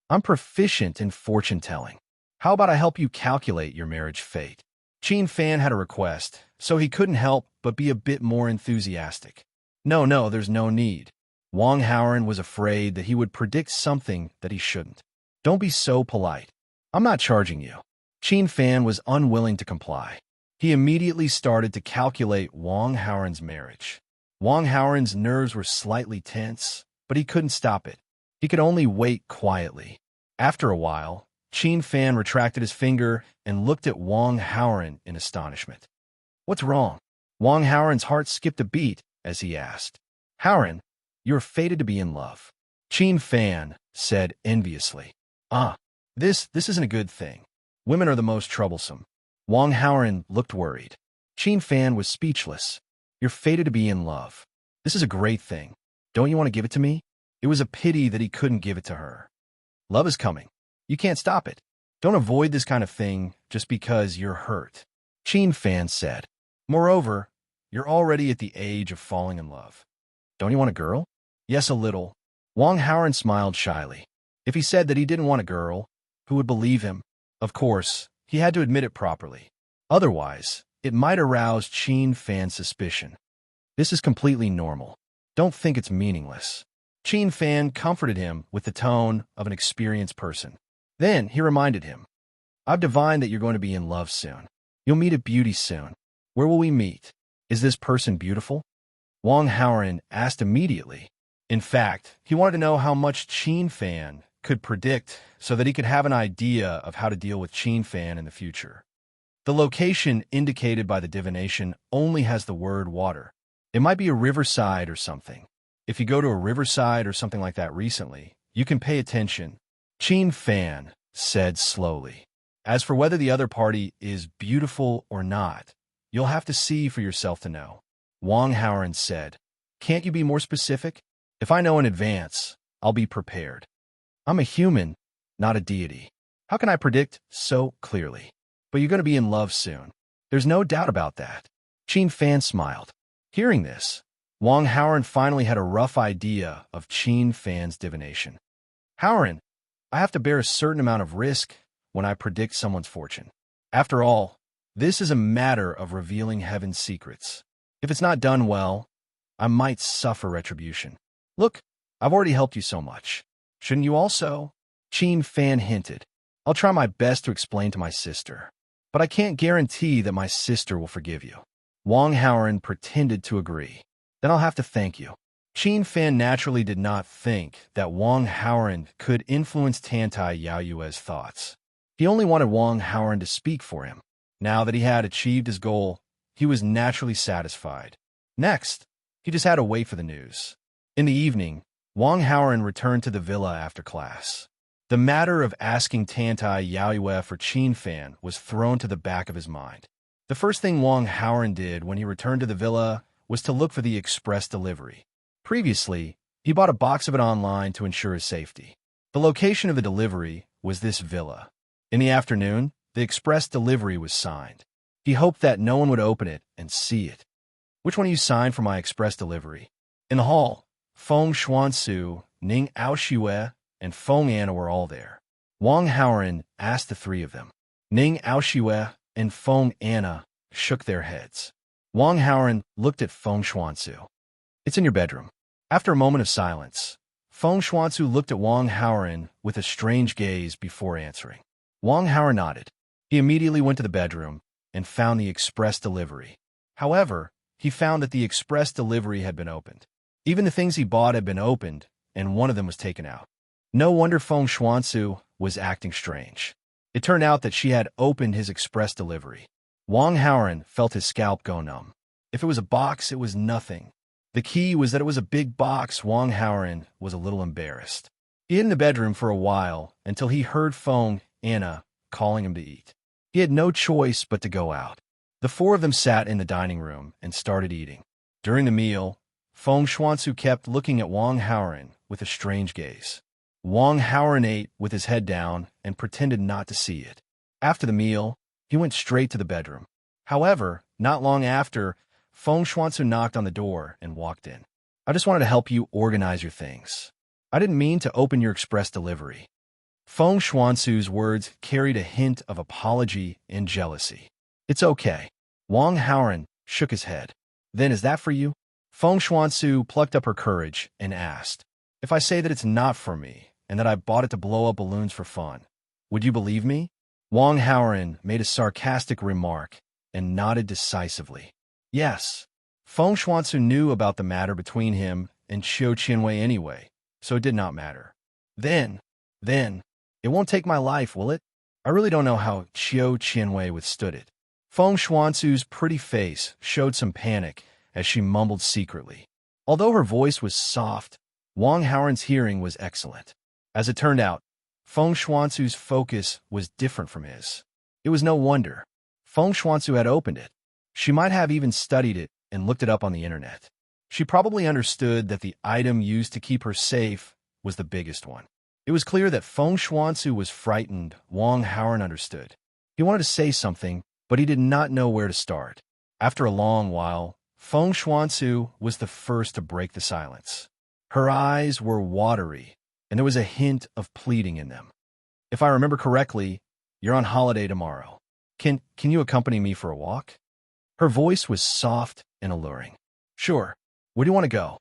I'm proficient in fortune-telling. How about I help you calculate your marriage fate? Chin Fan had a request, so he couldn't help but be a bit more enthusiastic. No, there's no need. Wong Howren was afraid that he would predict something that he shouldn't. Don't be so polite. I'm not charging you. Chin Fan was unwilling to comply. He immediately started to calculate Wong Howren's marriage. Wong Howren's nerves were slightly tense, but he couldn't stop it. He could only wait quietly. After a while, Chin Fan retracted his finger and looked at Wong Howren in astonishment. What's wrong? Wong Howren's heart skipped a beat as he asked. Howren, you're fated to be in love. Chin Fan said enviously. This isn't a good thing. Women are the most troublesome. Wong Howren looked worried. Chin Fan was speechless. You're fated to be in love. This is a great thing. Don't you want to give it to me? It was a pity that he couldn't give it to her. Love is coming. You can't stop it. Don't avoid this kind of thing just because you're hurt. Chin Fan said. Moreover, you're already at the age of falling in love. Don't you want a girl? Yes, a little. Wong Howren smiled shyly. If he said that he didn't want a girl, who would believe him? Of course, he had to admit it properly. Otherwise, it might arouse Chin Fan's suspicion. This is completely normal. Don't think it's meaningless. Chin Fan comforted him with the tone of an experienced person. Then he reminded him, I've divined that you're going to be in love soon. You'll meet a beauty soon. Where will we meet? Is this person beautiful? Wong Howren asked immediately. In fact, he wanted to know how much Chin Fan could predict so that he could have an idea of how to deal with Qin Fan in the future. The location indicated by the divination only has the word water. It might be a riverside or something. If you go to a riverside or something like that recently, you can pay attention. Qin Fan said slowly. As for whether the other party is beautiful or not, you'll have to see for yourself to know. Wang Haoran said, "Can't you be more specific? If I know in advance, I'll be prepared. I'm a human, not a deity. How can I predict so clearly? But you're going to be in love soon. There's no doubt about that." Qin Fan smiled. Hearing this, Wang Haoran finally had a rough idea of Qin Fan's divination. "Haoran, I have to bear a certain amount of risk when I predict someone's fortune. After all, this is a matter of revealing heaven's secrets. If it's not done well, I might suffer retribution. Look, I've already helped you so much. Shouldn't you also?" Qin Fan hinted. "I'll try my best to explain to my sister, but I can't guarantee that my sister will forgive you." Wang Haoran pretended to agree. "Then I'll have to thank you." Qin Fan naturally did not think that Wang Haoran could influence Tantai Yaoyue's thoughts. He only wanted Wang Haoran to speak for him. Now that he had achieved his goal, he was naturally satisfied. Next, he just had to wait for the news. In the evening, Wang Haoran returned to the villa after class. The matter of asking Tantai Yaoyue for Qin Fan was thrown to the back of his mind. The first thing Wang Haoran did when he returned to the villa was to look for the express delivery. Previously, he bought a box of it online to ensure his safety. The location of the delivery was this villa. In the afternoon, the express delivery was signed. He hoped that no one would open it and see it. "Which one of you signed for my express delivery?" In the hall, Feng Xuansu, Ning Aoshue, and Feng Anna were all there. Wang Haoran asked the three of them. Ning Aoshue and Feng Anna shook their heads. Wang Haoran looked at Feng Xuansu. "It's in your bedroom." After a moment of silence, Feng Xuansu looked at Wang Haoran with a strange gaze before answering. Wang Haoran nodded. He immediately went to the bedroom and found the express delivery. However, he found that the express delivery had been opened. Even the things he bought had been opened, and one of them was taken out. No wonder Feng Xuansu was acting strange. It turned out that she had opened his express delivery. Wang Haoran felt his scalp go numb. If it was a box, it was nothing. The key was that it was a big box. Wang Haoran was a little embarrassed. He hid in the bedroom for a while until he heard Feng Anna calling him to eat. He had no choice but to go out. The four of them sat in the dining room and started eating. During the meal, Feng Xuansu kept looking at Wang Haoran with a strange gaze. Wang Haoran ate with his head down and pretended not to see it. After the meal, he went straight to the bedroom. However, not long after, Feng Xuansu knocked on the door and walked in. "I just wanted to help you organize your things. I didn't mean to open your express delivery." Feng Xuansu's words carried a hint of apology and jealousy. "It's okay." Wang Haoran shook his head. "Then is that for you?" Feng Xuansu plucked up her courage and asked, "If I say that it's not for me, and that I bought it to blow up balloons for fun, would you believe me?" Wang Haoran made a sarcastic remark and nodded decisively. Yes. Feng Xuansu knew about the matter between him and Qiu Qianwei anyway, so it did not matter. Then, it won't take my life, will it? I really don't know how Qiu Qianwei withstood it. Feng Xuansu's pretty face showed some panic as she mumbled secretly. Although her voice was soft, Wang Haoran's hearing was excellent. As it turned out, Feng Xuansu's focus was different from his. It was no wonder. Feng Xuansu had opened it. She might have even studied it and looked it up on the internet. She probably understood that the item used to keep her safe was the biggest one. It was clear that Feng Xuansu was frightened. Wang Haoran understood. He wanted to say something, but he did not know where to start. After a long while, Feng Xuansu was the first to break the silence. Her eyes were watery, and there was a hint of pleading in them. "If I remember correctly, you're on holiday tomorrow. Can you accompany me for a walk?" Her voice was soft and alluring. "Sure. Where do you want to go?"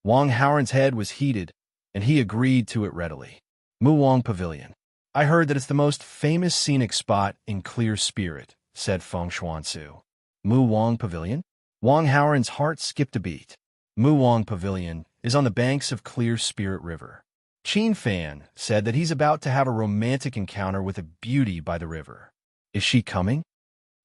Wang Haoran's head was heated, and he agreed to it readily. "Muwang Pavilion. I heard that it's the most famous scenic spot in Clear Spirit," said Feng Xuansu. "Muwang Pavilion?" Wang Haoran's heart skipped a beat. Muwang Pavilion is on the banks of Clear Spirit River. Chin Fan said that he's about to have a romantic encounter with a beauty by the river. Is she coming?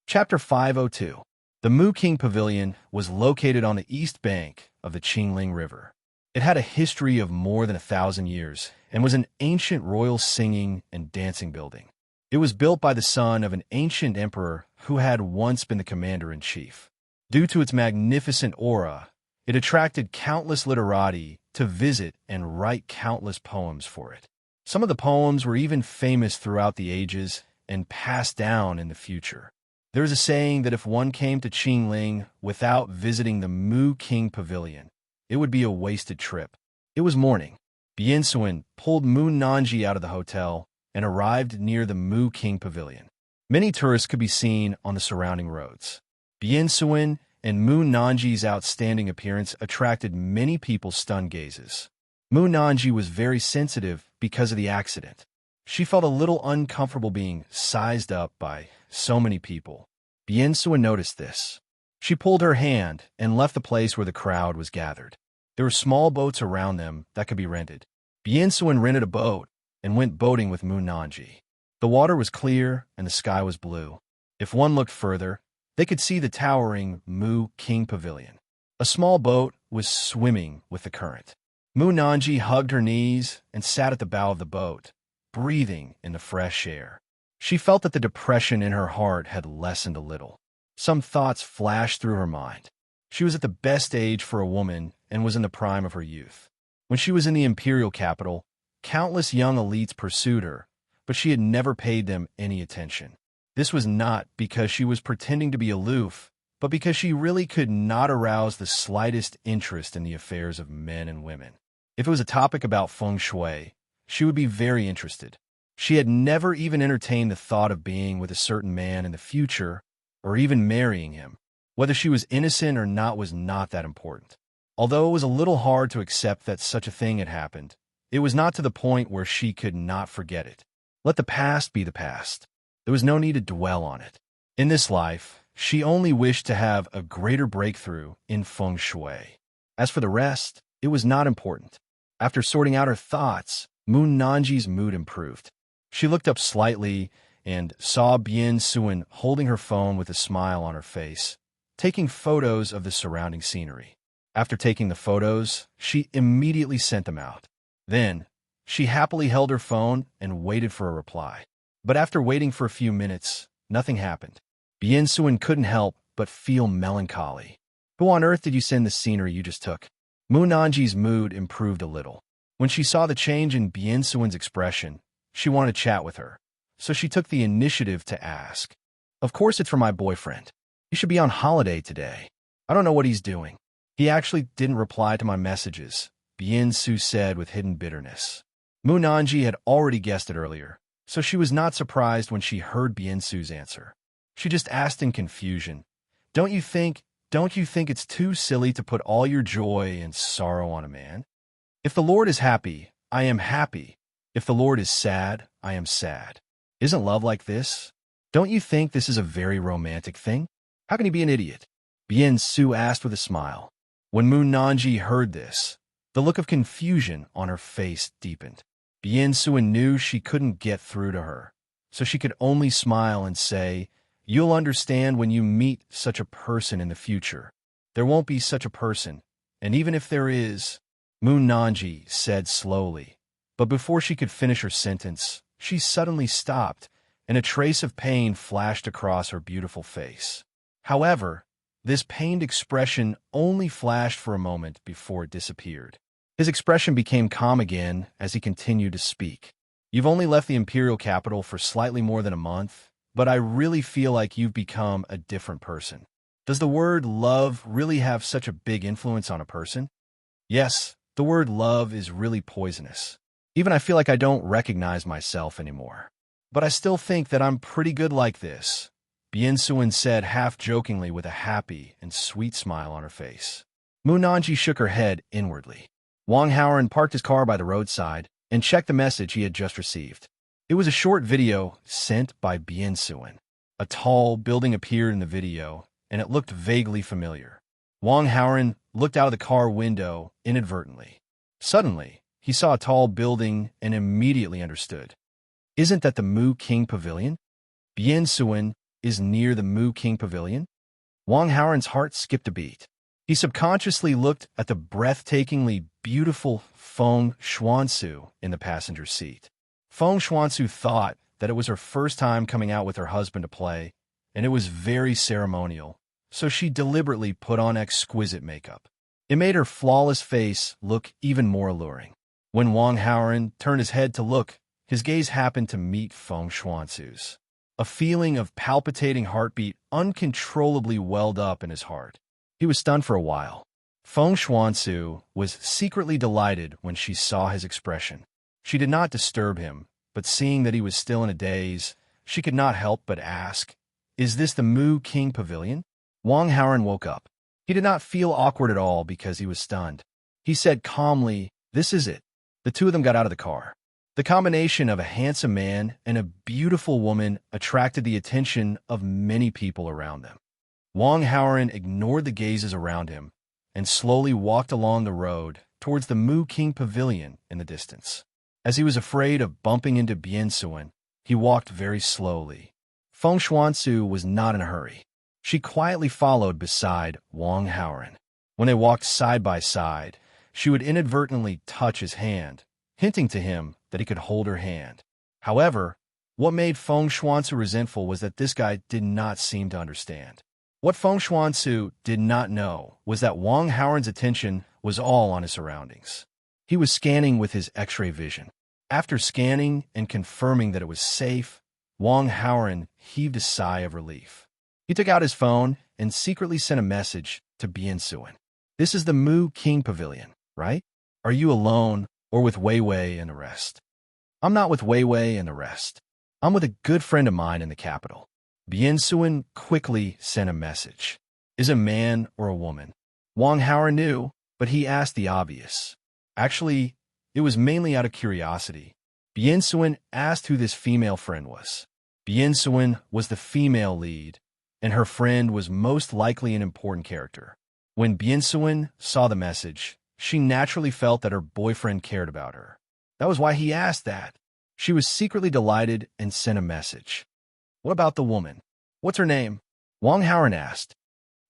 Chapter 502. The Mu King Pavilion was located on the east bank of the Qingling River. It had a history of more than 1,000 years and was an ancient royal singing and dancing building. It was built by the son of an ancient emperor who had once been the commander-in-chief. Due to its magnificent aura, it attracted countless literati to visit and write countless poems for it. Some of the poems were even famous throughout the ages and passed down in the future. There is a saying that if one came to Qingling without visiting the Mu King Pavilion, it would be a wasted trip. It was morning. Biansuan pulled Mu Nanji out of the hotel and arrived near the Mu King Pavilion. Many tourists could be seen on the surrounding roads. Biansuan and Mu Nanji's outstanding appearance attracted many people's stunned gazes. Mu Nanji was very sensitive because of the accident. She felt a little uncomfortable being sized up by so many people. Biansuan noticed this. She pulled her hand and left the place where the crowd was gathered. There were small boats around them that could be rented. Biansuan rented a boat and went boating with Mu Nanji. The water was clear and the sky was blue. If one looked further, they could see the towering Mu King Pavilion. A small boat was swimming with the current. Mu Nanji hugged her knees and sat at the bow of the boat, breathing in the fresh air. She felt that the depression in her heart had lessened a little. Some thoughts flashed through her mind. She was at the best age for a woman and was in the prime of her youth. When she was in the imperial capital, countless young elites pursued her, but she had never paid them any attention. This was not because she was pretending to be aloof, but because she really could not arouse the slightest interest in the affairs of men and women. If it was a topic about feng shui, she would be very interested. She had never even entertained the thought of being with a certain man in the future, or even marrying him. Whether she was innocent or not was not that important. Although it was a little hard to accept that such a thing had happened, it was not to the point where she could not forget it. Let the past be the past. There was no need to dwell on it. In this life, she only wished to have a greater breakthrough in feng shui. As for the rest, it was not important. After sorting out her thoughts, Mu Nanji's mood improved. She looked up slightly and saw Biansuan holding her phone with a smile on her face, taking photos of the surrounding scenery. After taking the photos, she immediately sent them out. Then, she happily held her phone and waited for a reply. But after waiting for a few minutes, nothing happened. Biansuan couldn't help but feel melancholy. Who on earth did you send the scenery you just took? Mu Nanji's mood improved a little. When she saw the change in Biansuan's expression, she wanted to chat with her, so she took the initiative to ask. Of course it's for my boyfriend. He should be on holiday today. I don't know what he's doing. He actually didn't reply to my messages, Biansu said with hidden bitterness. Mu Nanji had already guessed it earlier, so she was not surprised when she heard Biansu's answer. She just asked in confusion, Don't you think it's too silly to put all your joy and sorrow on a man? If the Lord is happy, I am happy. If the Lord is sad, I am sad. Isn't love like this? Don't you think this is a very romantic thing? How can he be an idiot? Biansu asked with a smile. When Mu Nanji heard this, the look of confusion on her face deepened. Biansuan knew she couldn't get through to her, so she could only smile and say, You'll understand when you meet such a person in the future. There won't be such a person, and even if there is, Mu Nanji said slowly. But before she could finish her sentence, she suddenly stopped, and a trace of pain flashed across her beautiful face. However, this pained expression only flashed for a moment before it disappeared. His expression became calm again as he continued to speak. You've only left the imperial capital for slightly more than a month, but I really feel like you've become a different person. Does the word love really have such a big influence on a person? Yes, the word love is really poisonous. Even I feel like I don't recognize myself anymore. But I still think that I'm pretty good like this, Biansuan said half-jokingly with a happy and sweet smile on her face. Mu Nanji shook her head inwardly. Wang Haoran parked his car by the roadside and checked the message he had just received. It was a short video sent by Biansuan. A tall building appeared in the video, and it looked vaguely familiar. Wang Haoran looked out of the car window inadvertently. Suddenly, he saw a tall building and immediately understood. Isn't that the Mu King Pavilion? Bien Suen is near the Mu King Pavilion? Wang Haoren's heart skipped a beat. He subconsciously looked at the breathtakingly beautiful Feng Xuansu in the passenger seat. Feng Xuansu thought that it was her first time coming out with her husband to play, and it was very ceremonial, so she deliberately put on exquisite makeup. It made her flawless face look even more alluring. When Wang Haoren turned his head to look, his gaze happened to meet Feng Xuansu's. A feeling of palpitating heartbeat uncontrollably welled up in his heart. He was stunned for a while. Feng Xuansu was secretly delighted when she saw his expression. She did not disturb him, but seeing that he was still in a daze, she could not help but ask, "Is this the Mu King Pavilion?" Wang Haoren woke up. He did not feel awkward at all because he was stunned. He said calmly, "This is it." The two of them got out of the car. The combination of a handsome man and a beautiful woman attracted the attention of many people around them. Wang Haoren ignored the gazes around him and slowly walked along the road towards the Mu King Pavilion in the distance. As he was afraid of bumping into Bien Suen, he walked very slowly. Feng Xuansu was not in a hurry. She quietly followed beside Wang Haoren. When they walked side by side, she would inadvertently touch his hand, hinting to him that he could hold her hand. However, what made Feng Xuansu resentful was that this guy did not seem to understand. What Feng Xuansu did not know was that Wang Haoren's attention was all on his surroundings. He was scanning with his X-ray vision. After scanning and confirming that it was safe, Wang Haoren heaved a sigh of relief. He took out his phone and secretly sent a message to Bien Suen. "This is the Mu King Pavilion, right? Are you alone or with Wei Wei and the rest?" "I'm not with Wei Wei and the rest. I'm with a good friend of mine in the capital." Bien Suen quickly sent a message. "Is it a man or a woman?" Wang Haoren knew, but he asked the obvious. Actually, it was mainly out of curiosity. Bien Suen asked who this female friend was. Bien Suen was the female lead, and her friend was most likely an important character. When Bien Suen saw the message, she naturally felt that her boyfriend cared about her. That was why he asked that. She was secretly delighted and sent a message. "What about the woman? What's her name?" Wang Haoren asked.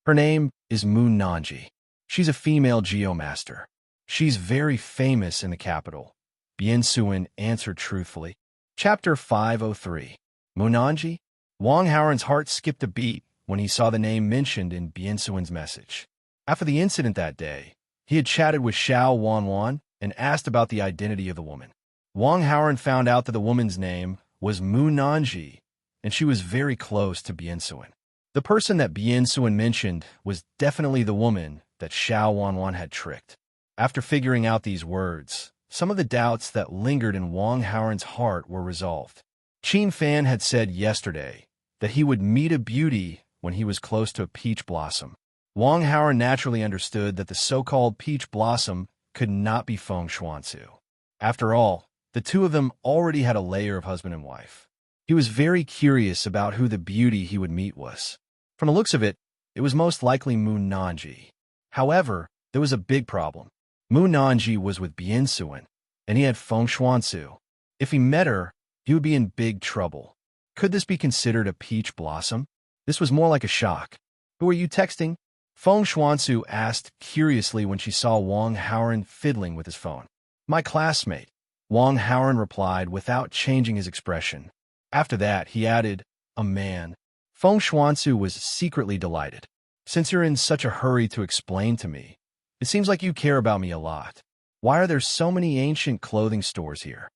"Her name is Moon Nanji. She's a female geomaster. She's very famous in the capital," Bien Suen answered truthfully. Chapter 503. Moonanji? Wang Haoren's heart skipped a beat when he saw the name mentioned in Bien Suen's message. After the incident that day, he had chatted with Xiao Wanwan and asked about the identity of the woman. Wang Haoren found out that the woman's name was Moonanji, and she was very close to Bien Suen. The person that Bien Suen mentioned was definitely the woman that Xiao Wanwan had tricked. After figuring out these words, some of the doubts that lingered in Wang Haoren's heart were resolved. Qin Fan had said yesterday that he would meet a beauty when he was close to a peach blossom. Wang Haoren naturally understood that the so-called peach blossom could not be Feng Xuansu. After all, the two of them already had a layer of husband and wife. He was very curious about who the beauty he would meet was. From the looks of it, it was most likely Moon Nanji. However, there was a big problem. Moon Nanji was with Bien Suen, and he had Feng Xuansu. If he met her, he would be in big trouble. Could this be considered a peach blossom? This was more like a shock. "Who are you texting?" Feng Xuansu asked curiously when she saw Wang Haoren fiddling with his phone. "My classmate," Wang Haoren replied without changing his expression. After that, he added, "A man." Feng Xuansu was secretly delighted. "Since you're in such a hurry to explain to me, it seems like you care about me a lot. Why are there so many ancient clothing stores here?"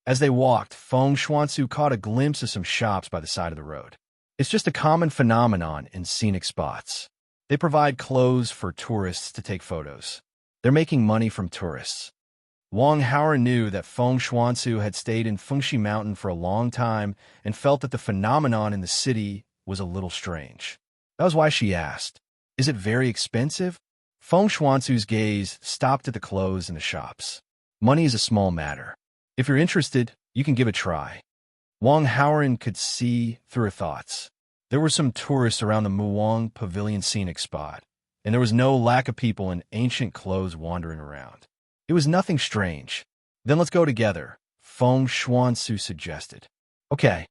As they walked, Feng Xuansu caught a glimpse of some shops by the side of the road. It's just a common phenomenon in scenic spots. They provide clothes for tourists to take photos. They're making money from tourists. Wang Haoren knew that Feng Xuansu had stayed in Fengxi Mountain for a long time and felt that the phenomenon in the city was a little strange. That was why she asked, "Is it very expensive?" Feng Xuansu's gaze stopped at the clothes in the shops. "Money is a small matter. If you're interested, you can give it a try." Wang Haoren could see through her thoughts. There were some tourists around the Muang Pavilion scenic spot, and there was no lack of people in ancient clothes wandering around. It was nothing strange. Then let's go together, Feng Xuansu suggested. Okay,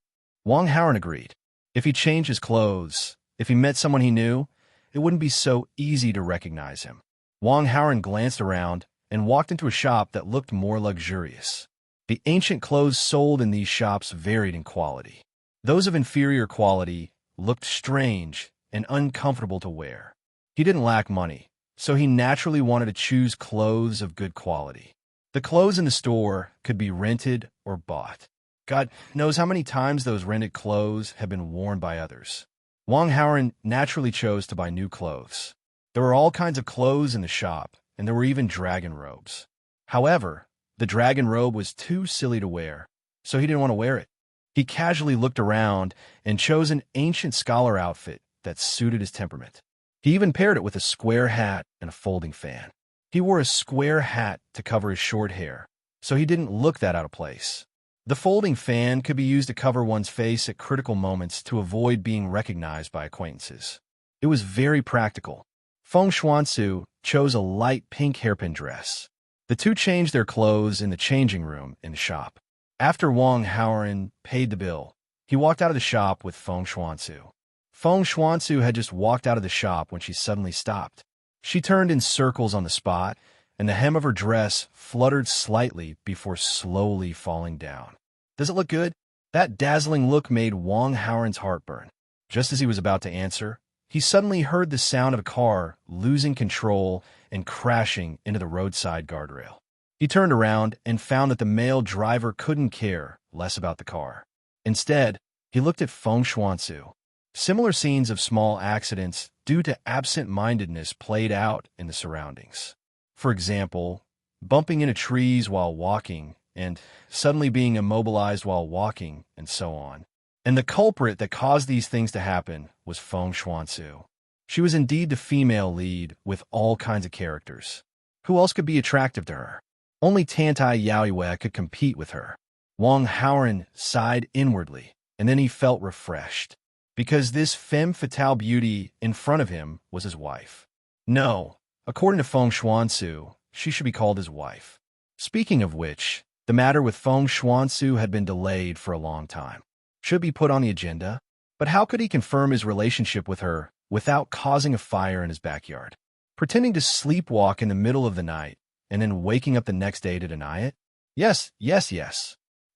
Wang Haoren agreed. If he changed his clothes, if he met someone he knew, it wouldn't be so easy to recognize him. Wang Haoren glanced around and walked into a shop that looked more luxurious. The ancient clothes sold in these shops varied in quality. Those of inferior quality looked strange and uncomfortable to wear. He didn't lack money, so he naturally wanted to choose clothes of good quality. The clothes in the store could be rented or bought. God knows how many times those rented clothes have been worn by others. Wang Haoren naturally chose to buy new clothes. There were all kinds of clothes in the shop, and there were even dragon robes. However, the dragon robe was too silly to wear, so he didn't want to wear it. He casually looked around and chose an ancient scholar outfit that suited his temperament. He even paired it with a square hat and a folding fan. He wore a square hat to cover his short hair, so he didn't look that out of place. The folding fan could be used to cover one's face at critical moments to avoid being recognized by acquaintances. It was very practical. Feng Xuansu chose a light pink hairpin dress. The two changed their clothes in the changing room in the shop. After Wang Haoren paid the bill, he walked out of the shop with Feng Xuansu. Feng Xuansu had just walked out of the shop when she suddenly stopped. She turned in circles on the spot, and the hem of her dress fluttered slightly before slowly falling down. Does it look good? That dazzling look made Wang Haoren's heart burn. Just as he was about to answer, he suddenly heard the sound of a car losing control and crashing into the roadside guardrail. He turned around and found that the male driver couldn't care less about the car. Instead, he looked at Feng Xuansu. Similar scenes of small accidents due to absent-mindedness played out in the surroundings. For example, bumping into trees while walking and suddenly being immobilized while walking, and so on. And the culprit that caused these things to happen was Feng Xuansu. She was indeed the female lead with all kinds of characters. Who else could be attractive to her? Only Tantai Yaoyue could compete with her. Wang Haoren sighed inwardly, and then he felt refreshed, because this femme fatale beauty in front of him was his wife. No, according to Feng Xuansu, she should be called his wife. Speaking of which, the matter with Feng Xuansu had been delayed for a long time. Should be put on the agenda, but how could he confirm his relationship with her without causing a fire in his backyard? Pretending to sleepwalk in the middle of the night and then waking up the next day to deny it? Yes.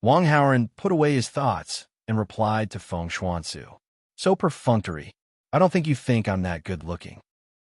Wang Haoren put away his thoughts and replied to Feng Xuansu. So perfunctory. I don't think you think I'm that good-looking.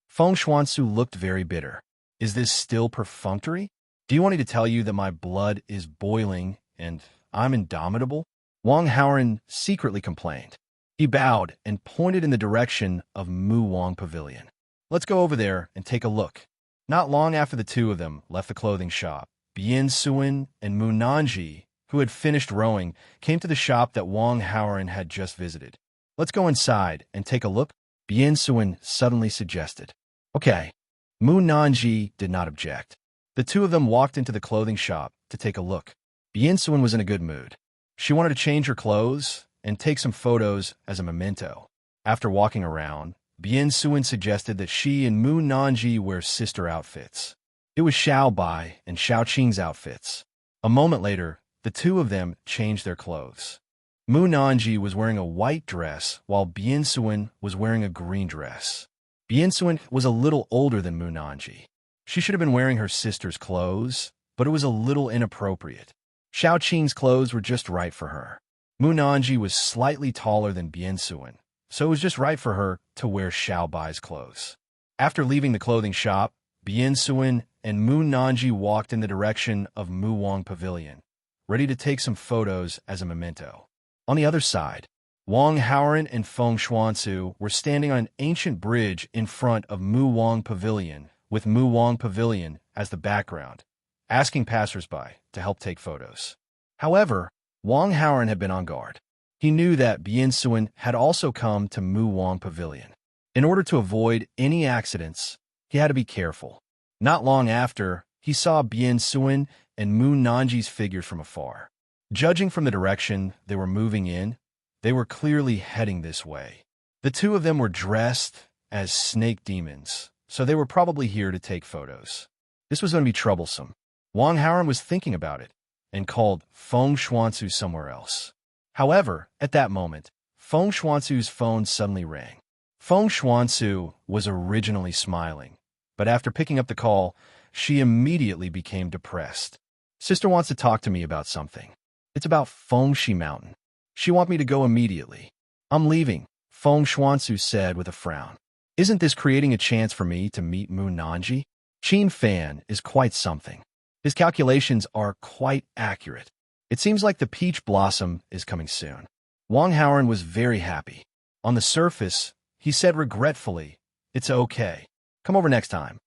Feng Xuansu looked very bitter. Is this still perfunctory? Do you want me to tell you that my blood is boiling and I'm indomitable? Wang Haoren secretly complained. He bowed and pointed in the direction of Mu Wang Pavilion. Let's go over there and take a look. Not long after the two of them left the clothing shop, Bian Suin and Mu Nanji, who had finished rowing, came to the shop that Wang Haoren had just visited. Let's go inside and take a look, Bian Suin suddenly suggested. Okay. Mu Nanji did not object. The two of them walked into the clothing shop to take a look. Bian Suin was in a good mood. She wanted to change her clothes and take some photos as a memento. After walking around, Bian Suin suggested that she and Mu Nanji wear sister outfits. It was Xiao Bai and Xiao Qing's outfits. A moment later, the two of them changed their clothes. Mu Nanji was wearing a white dress while Bian Suin was wearing a green dress. Bian Suin was a little older than Mu Nanji. She should have been wearing her sister's clothes, but it was a little inappropriate. Xiao Qing's clothes were just right for her. Mu Nanji was slightly taller than Bian Suin, so it was just right for her to wear Xiao Bai's clothes. After leaving the clothing shop, Bian Suin and Mu Nanji walked in the direction of Mu Wang Pavilion, ready to take some photos as a memento. On the other side, Wang Haoren and Feng Xuansu were standing on an ancient bridge in front of Mu Wang Pavilion, with Mu Wang Pavilion as the background, asking passersby to help take photos. However, Wang Haoren had been on guard. He knew that Bian Suin had also come to Mu Wang Pavilion. In order to avoid any accidents, he had to be careful. Not long after, he saw Bian Suin and Mu Nanji's figures from afar. Judging from the direction they were moving in, they were clearly heading this way. The two of them were dressed as snake demons, so they were probably here to take photos. This was going to be troublesome. Wang Haoren was thinking about it and called Feng Xuanzu somewhere else. However, at that moment, Feng Xuanzu's phone suddenly rang. Feng Xuanzu was originally smiling, but after picking up the call, she immediately became depressed. Sister wants to talk to me about something. It's about Fengshi Mountain. She wants me to go immediately. I'm leaving, Feng Xuanzu said with a frown. Isn't this creating a chance for me to meet Mu Nanji? Qin Fan is quite something. His calculations are quite accurate. It seems like the peach blossom is coming soon. Wang Haoren was very happy. On the surface, he said regretfully, "It's okay. Come over next time."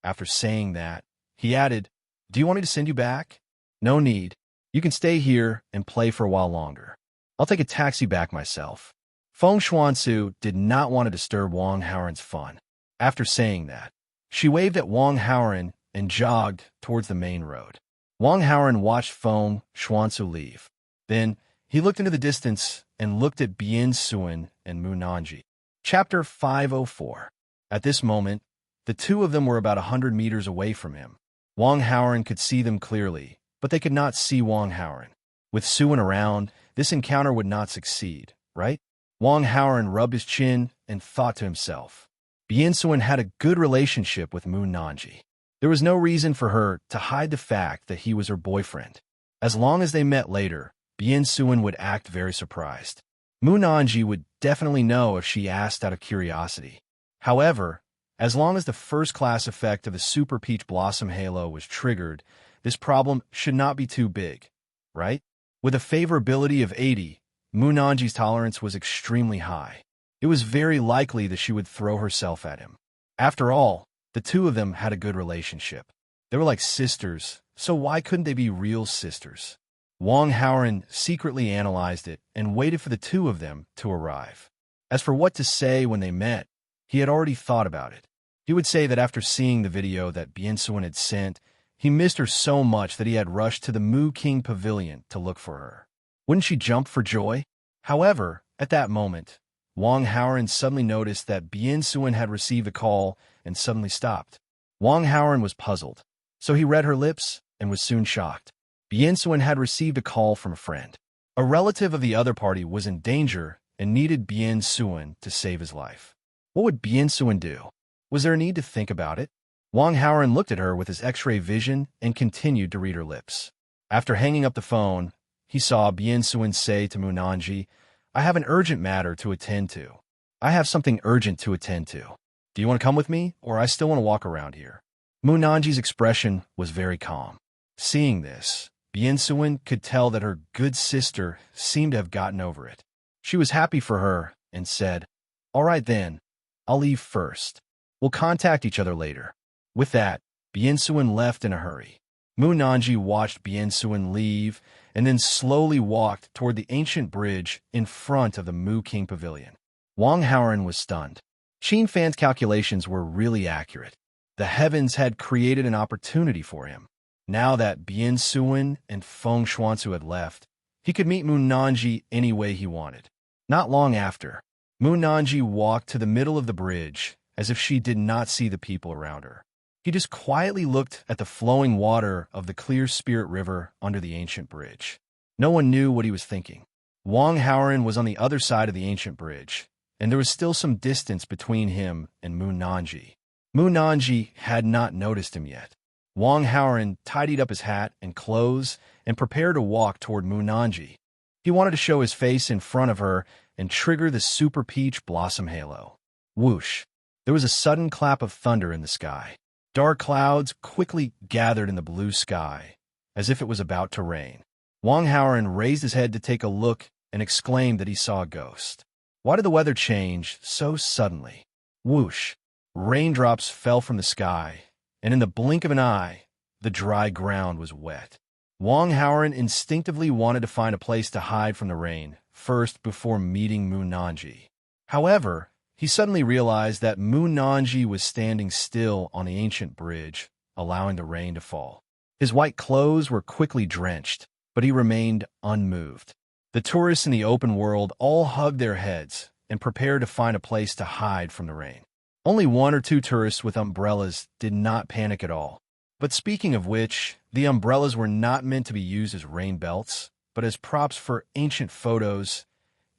After saying that, he added, "Do you want me to send you back?" "No need. You can stay here and play for a while longer. I'll take a taxi back myself." Feng Xuanzu did not want to disturb Wang Haoren's fun. After saying that, she waved at Wang Haoren and jogged towards the main road. Wang Haoren watched Feng Xuanzu leave. Then, he looked into the distance and looked at Bian Suen and Mu Nanji. Chapter 504. At this moment, the two of them were about 100 meters away from him. Wang Haoren could see them clearly, but they could not see Wang Haoren. With Suen around, this encounter would not succeed, right? Wang Haoren rubbed his chin and thought to himself. Bian Suen had a good relationship with Mu Nanji. There was no reason for her to hide the fact that he was her boyfriend. As long as they met later, Bian Suen would act very surprised. Mu Nanji would definitely know if she asked out of curiosity. However, as long as the first-class effect of the Super Peach Blossom Halo was triggered, this problem should not be too big, right? With a favorability of 80, Mu Nanji's tolerance was extremely high. It was very likely that she would throw herself at him. After all, the two of them had a good relationship. They were like sisters, so why couldn't they be real sisters? Wang Haoren secretly analyzed it and waited for the two of them to arrive. As for what to say when they met, he had already thought about it. He would say that after seeing the video that Bian Suen had sent, he missed her so much that he had rushed to the Mu King Pavilion to look for her. Wouldn't she jump for joy? However, at that moment, Wang Haoren suddenly noticed that Bian Suen had received a call and suddenly stopped. Wang Haoren was puzzled, so he read her lips and was soon shocked. Bian Suen had received a call from a friend. A relative of the other party was in danger and needed Bian Suen to save his life. What would Bian Suen do? Was there a need to think about it? Wang Haoren looked at her with his X-ray vision and continued to read her lips. After hanging up the phone, he saw Bian Suen say to Mu Nanji, "I have an urgent matter to attend to. I have something urgent to attend to. Do you want to come with me, or I still want to walk around here?" Mu Nanji's expression was very calm. Seeing this, Bian Suen could tell that her good sister seemed to have gotten over it. She was happy for her and said, "All right then, I'll leave first. We'll contact each other later." With that, Bian Suen left in a hurry. Mu Nanji watched Bian Suen leave and then slowly walked toward the ancient bridge in front of the Mu King Pavilion. Wang Haoren was stunned. Qin Fan's calculations were really accurate. The heavens had created an opportunity for him. Now that Bian Suen and Feng Xuanzu had left, he could meet Mu Nanji any way he wanted. Not long after, Mu Nanji walked to the middle of the bridge as if she did not see the people around her. He just quietly looked at the flowing water of the clear Spirit River under the ancient bridge. No one knew what he was thinking. Wang Haoren was on the other side of the ancient bridge, and there was still some distance between him and Mu Nanji. Mu Nanji had not noticed him yet. Wang Haoren tidied up his hat and clothes and prepared to walk toward Mu Nanji. He wanted to show his face in front of her and trigger the Super Peach Blossom Halo. Whoosh! There was a sudden clap of thunder in the sky. Dark clouds quickly gathered in the blue sky, as if it was about to rain. Wang Haoren raised his head to take a look and exclaimed that he saw a ghost. Why did the weather change so suddenly? Whoosh! Raindrops fell from the sky, and in the blink of an eye, the dry ground was wet. Wang Haoren instinctively wanted to find a place to hide from the rain first before meeting Mu Nanji. However, he suddenly realized that Mu Nanji was standing still on the ancient bridge, allowing the rain to fall. His white clothes were quickly drenched, but he remained unmoved. The tourists in the open world all hugged their heads and prepared to find a place to hide from the rain. Only one or two tourists with umbrellas did not panic at all. But speaking of which, the umbrellas were not meant to be used as rain belts, but as props for ancient photos,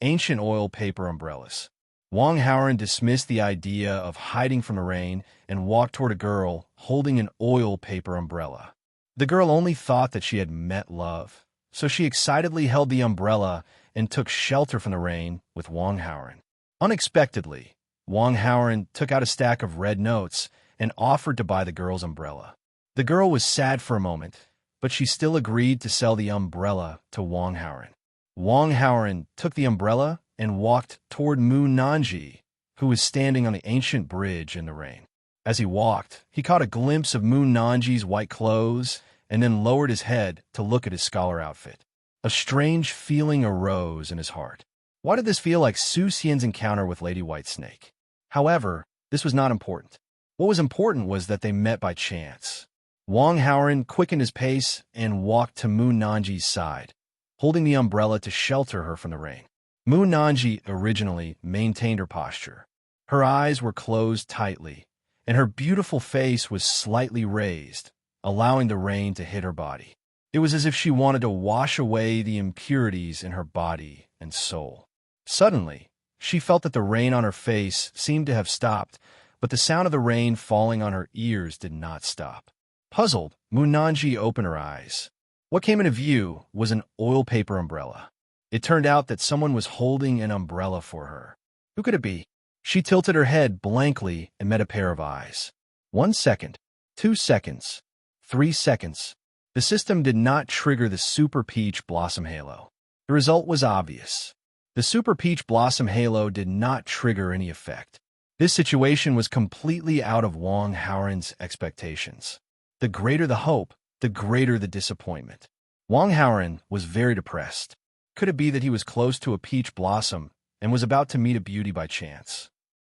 ancient oil paper umbrellas. Wang Howren dismissed the idea of hiding from the rain and walked toward a girl holding an oil paper umbrella. The girl only thought that she had met love, so she excitedly held the umbrella and took shelter from the rain with Wang Howren. Unexpectedly, Wang Howren took out a stack of red notes and offered to buy the girl's umbrella. The girl was sad for a moment, but she still agreed to sell the umbrella to Wang Howren. Wang Howren took the umbrella and walked toward Mu Nanji, who was standing on the ancient bridge in the rain. As he walked, he caught a glimpse of Mu Nanji's white clothes and then lowered his head to look at his scholar outfit. A strange feeling arose in his heart. Why did this feel like Su Xian's encounter with Lady Whitesnake? However, this was not important. What was important was that they met by chance. Wang Howren quickened his pace and walked to Mu Nanji's side, holding the umbrella to shelter her from the rain. Mu Nanji originally maintained her posture. Her eyes were closed tightly, and her beautiful face was slightly raised, allowing the rain to hit her body. It was as if she wanted to wash away the impurities in her body and soul. Suddenly, she felt that the rain on her face seemed to have stopped, but the sound of the rain falling on her ears did not stop. Puzzled, Mu Nanji opened her eyes. What came into view was an oil paper umbrella. It turned out that someone was holding an umbrella for her. Who could it be? She tilted her head blankly and met a pair of eyes. 1 second, 2 seconds, 3 seconds. The system did not trigger the Super Peach Blossom Halo. The result was obvious. The Super Peach Blossom Halo did not trigger any effect. This situation was completely out of Wang Howren's expectations. The greater the hope, the greater the disappointment. Wang Howren was very depressed. Could it be that he was close to a peach blossom and was about to meet a beauty by chance?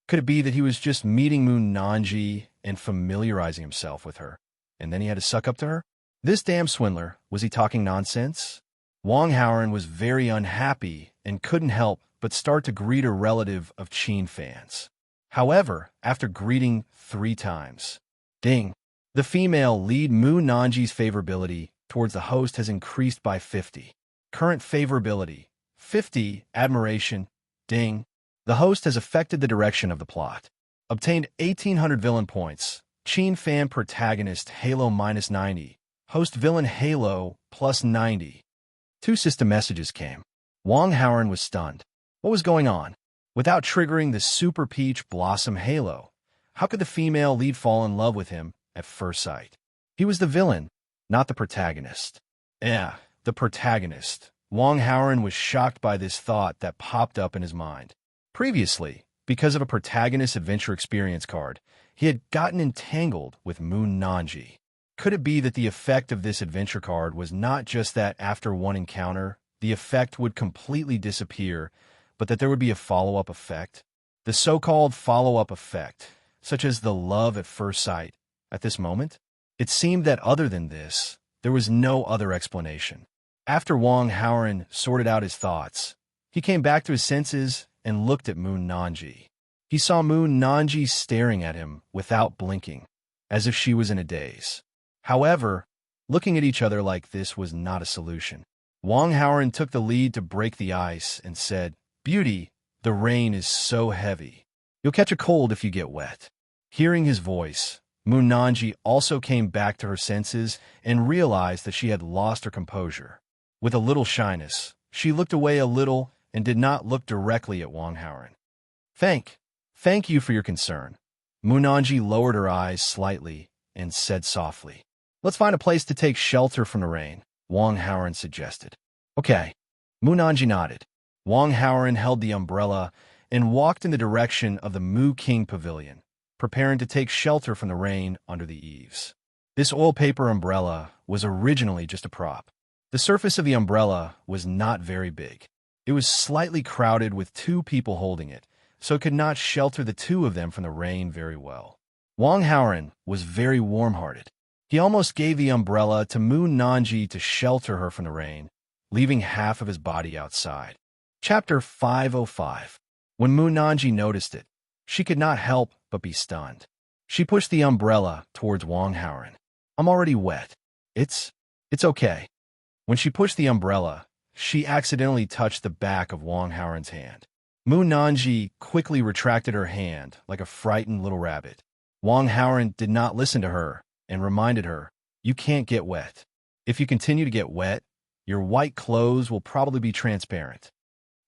Could it be that he was just meeting Mu Nanji and familiarizing himself with her, and then he had to suck up to her? This damn swindler, was he talking nonsense? Wang Howren was very unhappy and couldn't help but start to greet a relative of Qin fans. However, after greeting 3 times, ding, the female lead Mu Nanji's favorability towards the host has increased by 50. Current favorability, 50, admiration, ding. The host has affected the direction of the plot. Obtained 1,800 villain points. Qin fan protagonist Halo -90. Host villain Halo +90. 2 system messages came. Wang Howren was stunned. What was going on? Without triggering the Super Peach Blossom Halo, how could the female lead fall in love with him at first sight? He was the villain, not the protagonist. The protagonist. Wang Howren was shocked by this thought that popped up in his mind. Previously, because of a protagonist adventure experience card, he had gotten entangled with Mu Nanji. Could it be that the effect of this adventure card was not just that after one encounter, the effect would completely disappear, but that there would be a follow-up effect? The so-called follow-up effect, such as the love at first sight. At this moment, it seemed that other than this, there was no other explanation. After Wang Howren sorted out his thoughts, he came back to his senses and looked at Mu Nanji. He saw Mu Nanji staring at him without blinking, as if she was in a daze. However, looking at each other like this was not a solution. Wang Howren took the lead to break the ice and said, "Beauty, the rain is so heavy. You'll catch a cold if you get wet." Hearing his voice, Mu Nanji also came back to her senses and realized that she had lost her composure. With a little shyness, she looked away a little and did not look directly at Wang Howren. Thank you for your concern." Mu Nanji lowered her eyes slightly and said softly, "Let's find a place to take shelter from the rain," Wang Howren suggested. "Okay." Mu Nanji nodded. Wang Howren held the umbrella and walked in the direction of the Mu King Pavilion, preparing to take shelter from the rain under the eaves. This oil paper umbrella was originally just a prop. The surface of the umbrella was not very big. It was slightly crowded with 2 people holding it, so it could not shelter the 2 of them from the rain very well. Wang Howren was very warm-hearted. He almost gave the umbrella to Mu Nanji to shelter her from the rain, leaving half of his body outside. Chapter 505. When Mu Nanji noticed it, she could not help but be stunned. She pushed the umbrella towards Wang Howren. I'm already wet. It's, it's okay. When she pushed the umbrella, she accidentally touched the back of Wang Haoren's hand. Mu Nanji quickly retracted her hand like a frightened little rabbit. Wang Haoren did not listen to her and reminded her, "You can't get wet. If you continue to get wet, your white clothes will probably be transparent."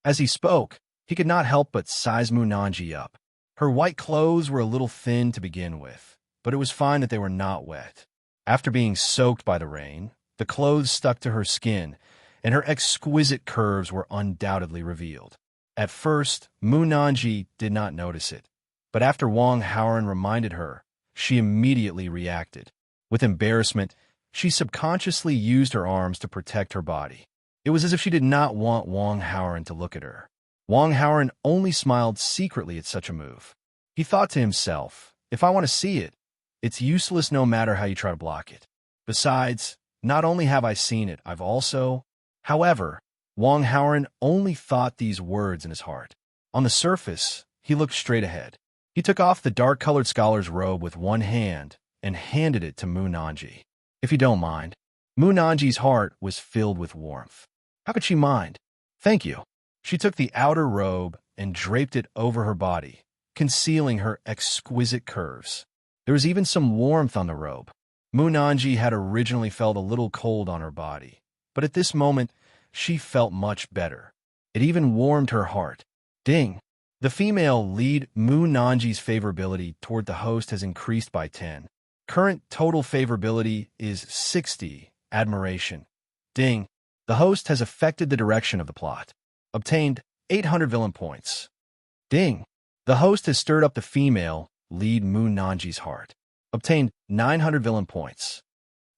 As he spoke, he could not help but size Mu Nanji up. Her white clothes were a little thin to begin with, but it was fine that they were not wet. After being soaked by the rain, the clothes stuck to her skin, and her exquisite curves were undoubtedly revealed. At first, Mu Nanji did not notice it, but after Wang Haoren reminded her, she immediately reacted. With embarrassment, she subconsciously used her arms to protect her body. It was as if she did not want Wang Haoren to look at her. Wang Haoren only smiled secretly at such a move. He thought to himself, "If I want to see it, it's useless no matter how you try to block it. Besides, not only have I seen it, I've also—" However, Wang Haoren only thought these words in his heart. On the surface, he looked straight ahead. He took off the dark-colored scholar's robe with one hand and handed it to Mu Nanji. "If you don't mind." Mu Nanji's heart was filled with warmth. How could she mind? "Thank you." She took the outer robe and draped it over her body, concealing her exquisite curves. There was even some warmth on the robe. Mu Nanji had originally felt a little cold on her body, but at this moment, she felt much better. It even warmed her heart. Ding! The female lead Mu Nanji's favorability toward the host has increased by 10. Current total favorability is 60. Admiration. Ding! The host has affected the direction of the plot. Obtained 800 villain points. Ding! The host has stirred up the female lead Mu Nanji's heart. Obtained 900 villain points.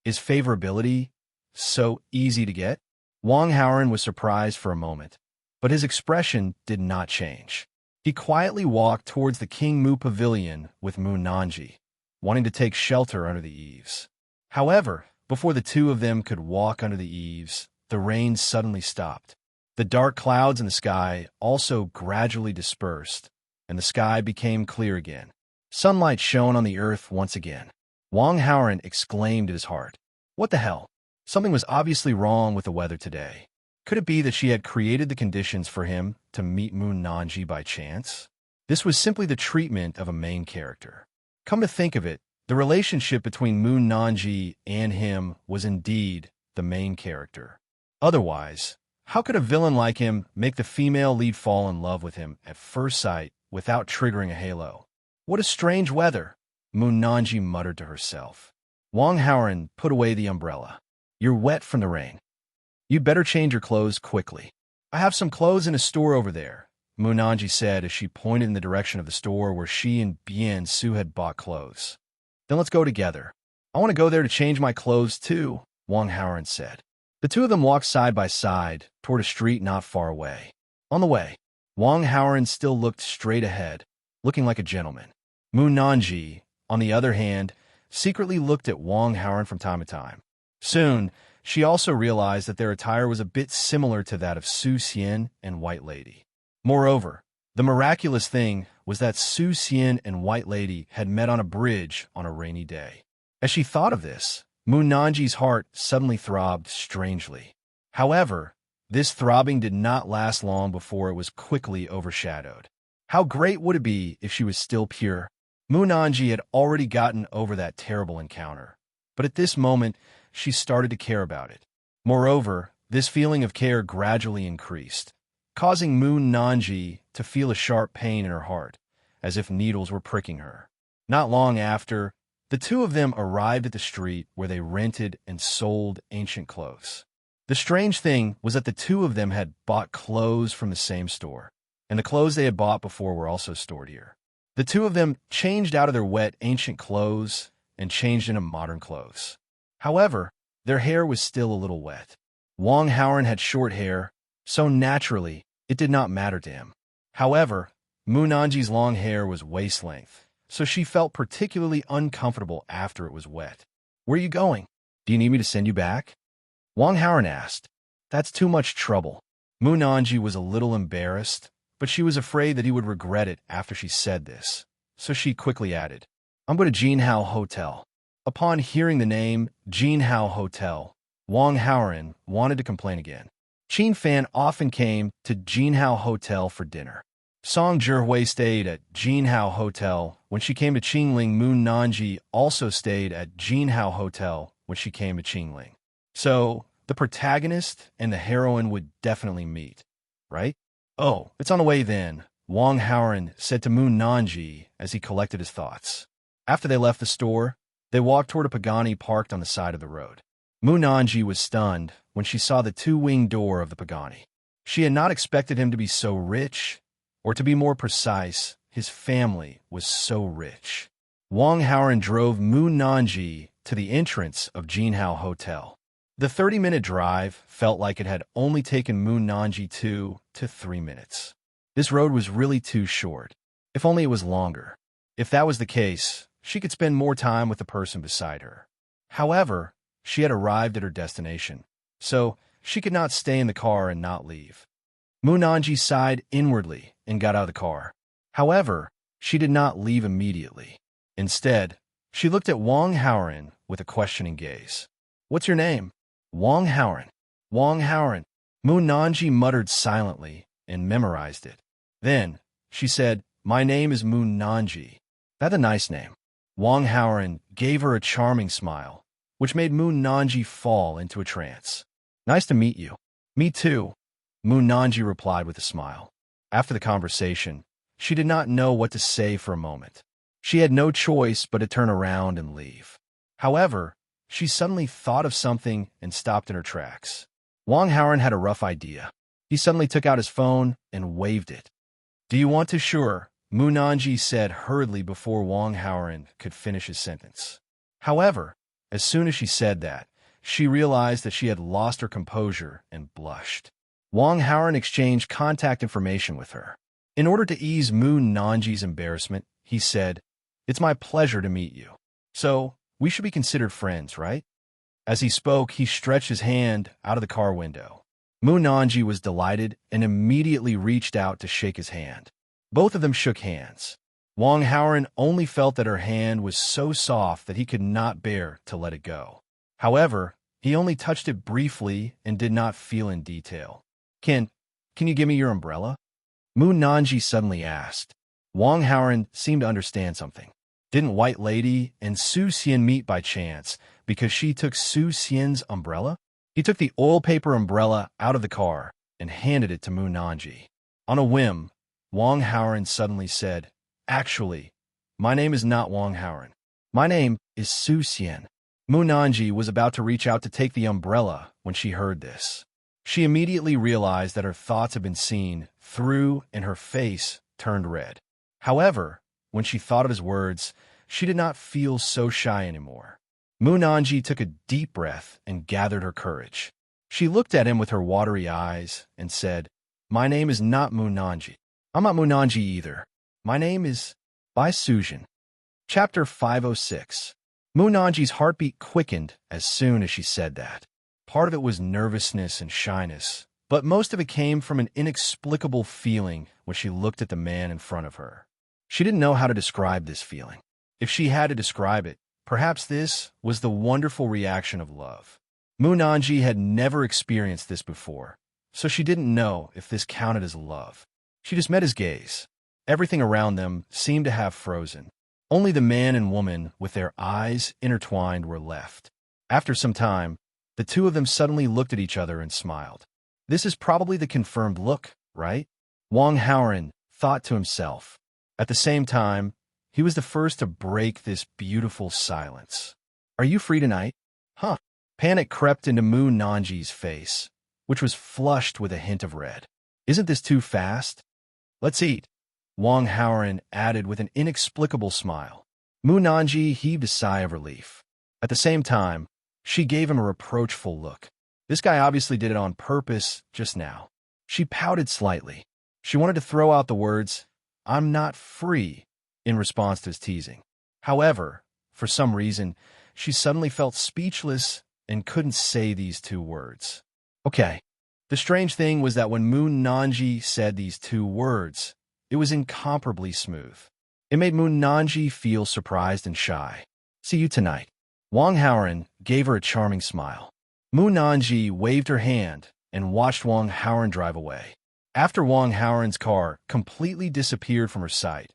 Is favorability so easy to get? Wang Haoren was surprised for a moment, but his expression did not change. He quietly walked towards the King Mu Pavilion with Mu Nanji, wanting to take shelter under the eaves. However, before the two of them could walk under the eaves, the rain suddenly stopped. The dark clouds in the sky also gradually dispersed, and the sky became clear again. Sunlight shone on the earth once again. Wang Haoren exclaimed in his heart, "What the hell?" Something was obviously wrong with the weather today. Could it be that she had created the conditions for him to meet Mu Nanji by chance? This was simply the treatment of a main character. Come to think of it, the relationship between Mu Nanji and him was indeed the main character. Otherwise, how could a villain like him make the female lead fall in love with him at first sight without triggering a halo? What a strange weather, Mu Nanji muttered to herself. Wang Haoren put away the umbrella. "You're wet from the rain. You'd better change your clothes quickly." "I have some clothes in a store over there," Mu Nanji said as she pointed in the direction of the store where she and Bien Su had bought clothes. "Then let's go together." "I want to go there to change my clothes too," Wang Haoren said. The two of them walked side by side toward a street not far away. On the way, Wang Haoren still looked straight ahead, looking like a gentleman. Mu Nanji, on the other hand, secretly looked at Wang Haoren from time to time. Soon, she also realized that their attire was a bit similar to that of Su Xian and White Lady. Moreover, the miraculous thing was that Su Xian and White Lady had met on a bridge on a rainy day. As she thought of this, Mu Nanji's heart suddenly throbbed strangely. However, this throbbing did not last long before it was quickly overshadowed. How great would it be if she was still pure? Mu Nanji had already gotten over that terrible encounter, but at this moment, she started to care about it. Moreover, this feeling of care gradually increased, causing Mu Nanji to feel a sharp pain in her heart, as if needles were pricking her. Not long after, the two of them arrived at the street where they rented and sold ancient clothes. The strange thing was that the two of them had bought clothes from the same store, and the clothes they had bought before were also stored here. The two of them changed out of their wet ancient clothes and changed into modern clothes. However, their hair was still a little wet. Wang Haoren had short hair, so naturally, it did not matter to him. However, Mu Nanji's long hair was waist length, so she felt particularly uncomfortable after it was wet. "Where are you going? Do you need me to send you back?" Wang Haoren asked. "That's too much trouble." Mu Nanji was a little embarrassed, but she was afraid that he would regret it after she said this, so she quickly added, "I'm going to Jinhao Hotel." Upon hearing the name Jinhao Hotel, Wang Haoran wanted to complain again. Qin Fan often came to Jinhao Hotel for dinner. Song Zhihui stayed at Jinhao Hotel when she came to Qingling. Moon Nanji also stayed at Jinhao Hotel when she came to Qingling. So, the protagonist and the heroine would definitely meet, right? Oh, it's on the way then, Wang Haoran said to Moon Nanji as he collected his thoughts. After they left the store, they walked toward a Pagani parked on the side of the road. Moon Nanji was stunned when she saw the two-wing door of the Pagani. She had not expected him to be so rich, or to be more precise, his family was so rich. Wang Haoran drove Moon Nanji to the entrance of Jinhao Hotel. The 30-minute drive felt like it had only taken Moon Nanji 2 to 3 minutes. This road was really too short. If only it was longer. If that was the case, she could spend more time with the person beside her. However, she had arrived at her destination, so she could not stay in the car and not leave. Moon Nanji sighed inwardly and got out of the car. However, she did not leave immediately. Instead, she looked at Wang Haoran with a questioning gaze. "What's your name?" "Wang Haoran." "Wang Haoran." Moon Nanji muttered silently and memorized it. Then, she said, "My name is Moon Nanji." "That's a nice name." Wang Haoran gave her a charming smile, which made Moon Nanji fall into a trance. "Nice to meet you." "Me too," Moon Nanji replied with a smile. After the conversation, she did not know what to say for a moment. She had no choice but to turn around and leave. However, she suddenly thought of something and stopped in her tracks. Wang Haoran had a rough idea. He suddenly took out his phone and waved it. "Do you want to?" "Sure," Moon Nanji said hurriedly before Wang Haoran could finish his sentence. However, as soon as she said that, she realized that she had lost her composure and blushed. Wang Haoran exchanged contact information with her. In order to ease Moon Nanji's embarrassment, he said, "It's my pleasure to meet you. So, we should be considered friends, right?" As he spoke, he stretched his hand out of the car window. Moon Nanji was delighted and immediately reached out to shake his hand. Both of them shook hands. Wang Haoran only felt that her hand was so soft that he could not bear to let it go. However, he only touched it briefly and did not feel in detail. Can you give me your umbrella?" Moon Nanji suddenly asked. Wang Haoran seemed to understand something. Didn't White Lady and Su Xian meet by chance because she took Su Xian's umbrella? He took the oil paper umbrella out of the car and handed it to Moon Nanji. On a whim, Wang Haoran suddenly said, "Actually, my name is not Wang Haoran. My name is Su Xian." Moon Nanji was about to reach out to take the umbrella when she heard this. She immediately realized that her thoughts had been seen through and her face turned red. However, when she thought of his words, she did not feel so shy anymore. Moon Nanji took a deep breath and gathered her courage. She looked at him with her watery eyes and said, "My name is not Moon Nanji. I'm not Moon Nanji either. My name is Bai Sujin." Chapter 506. Moon Nanji's heartbeat quickened as soon as she said that. Part of it was nervousness and shyness, but most of it came from an inexplicable feeling when she looked at the man in front of her. She didn't know how to describe this feeling. If she had to describe it, perhaps this was the wonderful reaction of love. Moon Nanji had never experienced this before, so she didn't know if this counted as love. She just met his gaze. Everything around them seemed to have frozen. Only the man and woman with their eyes intertwined were left. After some time, the two of them suddenly looked at each other and smiled. This is probably the confirmed look, right? Wang Haoran thought to himself. At the same time, he was the first to break this beautiful silence. "Are you free tonight?" "Huh." Panic crept into Moon Nanji's face, which was flushed with a hint of red. "Isn't this too fast?" "Let's eat," Wang Haoran added with an inexplicable smile. Moon Nanji heaved a sigh of relief. At the same time, she gave him a reproachful look. This guy obviously did it on purpose just now. She pouted slightly. She wanted to throw out the words, "I'm not free," in response to his teasing. However, for some reason, she suddenly felt speechless and couldn't say these two words. Okay. The strange thing was that when Moon Nanji said these two words, it was incomparably smooth. It made Moon Nanji feel surprised and shy. "See you tonight." Wang Haoran gave her a charming smile. Mu Nanji waved her hand and watched Wang Haoran drive away. After Wang Haoran's car completely disappeared from her sight,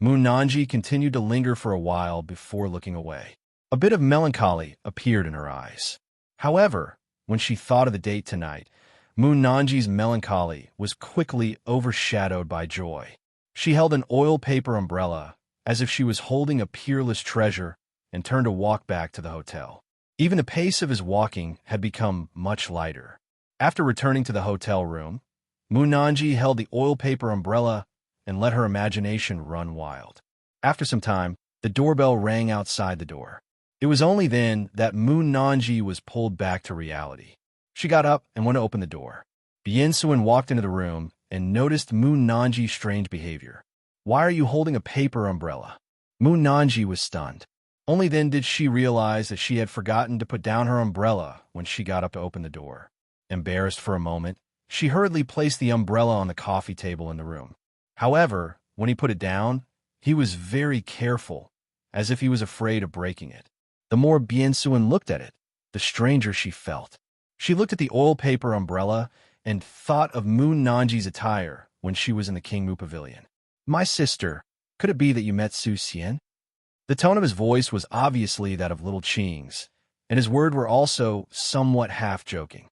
Mu Nanji continued to linger for a while before looking away. A bit of melancholy appeared in her eyes. However, when she thought of the date tonight, Mu Nanji's melancholy was quickly overshadowed by joy. She held an oil paper umbrella as if she was holding a peerless treasure and turned to walk back to the hotel. Even the pace of his walking had become much lighter. After returning to the hotel room, Mu Nanji held the oil paper umbrella and let her imagination run wild. After some time, the doorbell rang outside the door. It was only then that Mu Nanji was pulled back to reality. She got up and went to open the door. Bien Suen walked into the room and noticed Mu Nanji's strange behavior. "Why are you holding a paper umbrella?" Mu Nanji was stunned. Only then did she realize that she had forgotten to put down her umbrella when she got up to open the door. Embarrassed for a moment, she hurriedly placed the umbrella on the coffee table in the room. However, when he put it down, he was very careful, as if he was afraid of breaking it. The more Bien Suen looked at it, the stranger she felt. She looked at the oil paper umbrella and thought of Mu Nanji's attire when she was in the King Mu Pavilion. "My sister, could it be that you met Su Xian?" The tone of his voice was obviously that of little Qing's, and his words were also somewhat half-joking.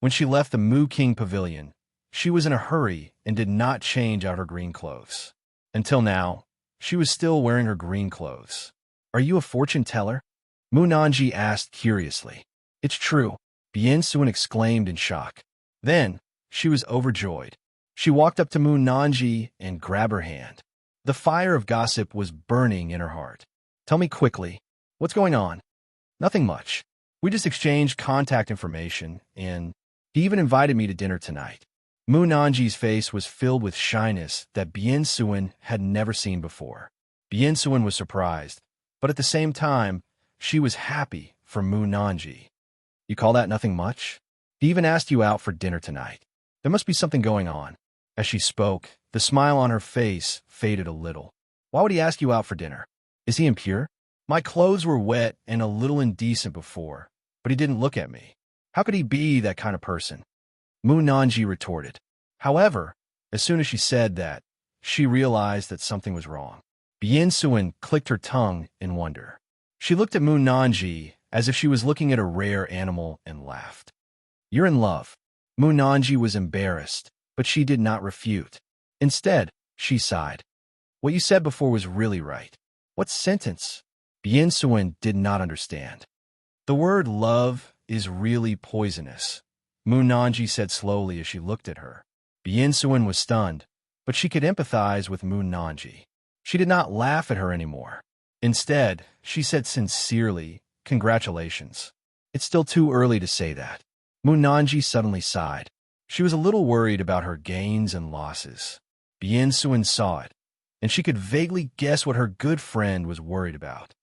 When she left the Mu King Pavilion, she was in a hurry and did not change out her green clothes. Until now, she was still wearing her green clothes. "Are you a fortune teller?" Mu Nanji asked curiously. "It's true," Bien Suen exclaimed in shock. Then, she was overjoyed. She walked up to Mu Nanji and grabbed her hand. The fire of gossip was burning in her heart. "Tell me quickly, what's going on?" "Nothing much. We just exchanged contact information, and he even invited me to dinner tonight." Mu Nanji's face was filled with shyness that Bien Suen had never seen before. Bien Suen was surprised, but at the same time, she was happy for Mu Nanji. "You call that nothing much? He even asked you out for dinner tonight. There must be something going on." As she spoke, the smile on her face faded a little. "Why would he ask you out for dinner? Is he impure? My clothes were wet and a little indecent before, but he didn't look at me. How could he be that kind of person?" Mu Nanji retorted. However, as soon as she said that, she realized that something was wrong. Bien Suen clicked her tongue in wonder. She looked at Mu Nanji as if she was looking at a rare animal and laughed. "You're in love." Mu Nanji was embarrassed, but she did not refute. Instead, she sighed. "What you said before was really right." "What sentence?" Bien Suen did not understand. "The word love is really poisonous," Mu Nanji said slowly as she looked at her. Bien Suen was stunned, but she could empathize with Mu Nanji. She did not laugh at her anymore. Instead, she said sincerely, "Congratulations." "It's still too early to say that." Mu Nanji suddenly sighed. She was a little worried about her gains and losses. Bien Suen saw it, and she could vaguely guess what her good friend was worried about.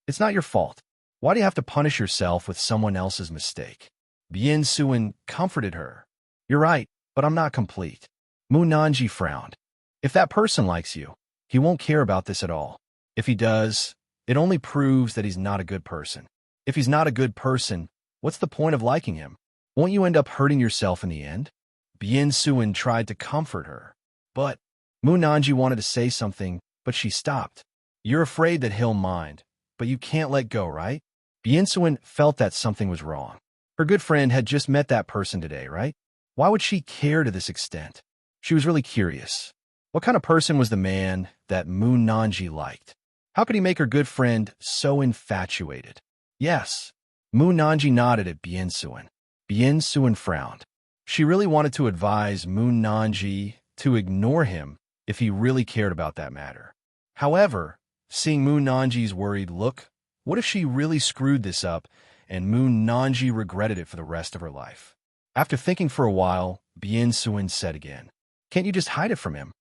"It's not your fault. Why do you have to punish yourself with someone else's mistake?" Bien Suen comforted her. "You're right, but I'm not complete." Mu Nanji frowned. "If that person likes you, he won't care about this at all. If he does, it only proves that he's not a good person. If he's not a good person, what's the point of liking him? Won't you end up hurting yourself in the end?" Bien Suen tried to comfort her, but Mu Nanji wanted to say something, but she stopped. "You're afraid that he'll mind, but you can't let go, right?" Bien Suen felt that something was wrong. Her good friend had just met that person today, right? Why would she care to this extent? She was really curious. What kind of person was the man that Mu Nanji liked? How could he make her good friend so infatuated? "Yes." Mu Nanji nodded at Bien Suen. Bien Suen frowned. She really wanted to advise Mu Nanji to ignore him if he really cared about that matter. However, seeing Mu Nanji's worried look, what if she really screwed this up and Mu Nanji regretted it for the rest of her life? After thinking for a while, Bien Suen said again, "Can't you just hide it from him?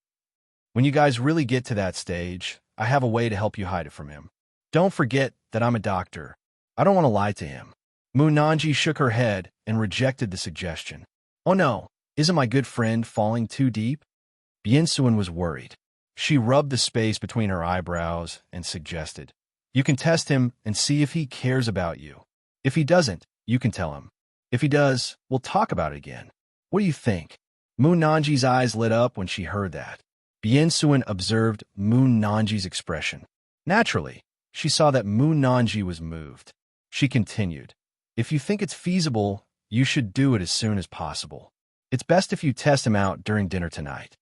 When you guys really get to that stage, I have a way to help you hide it from him. Don't forget that I'm a doctor. I don't want to lie to him." Mu Nanji shook her head and rejected the suggestion. "Oh no, isn't my good friend falling too deep?" Bien Suen was worried. She rubbed the space between her eyebrows and suggested, You can test him and see if he cares about you. If he doesn't, you can tell him. If he does, we'll talk about it again. What do you think? Moon Nanji's eyes lit up when she heard that. Bien Suin observed Moon Nanji's expression. Naturally, she saw that Moon Nanji was moved. She continued, if you think it's feasible, you should do it as soon as possible. It's best if you test him out during dinner tonight.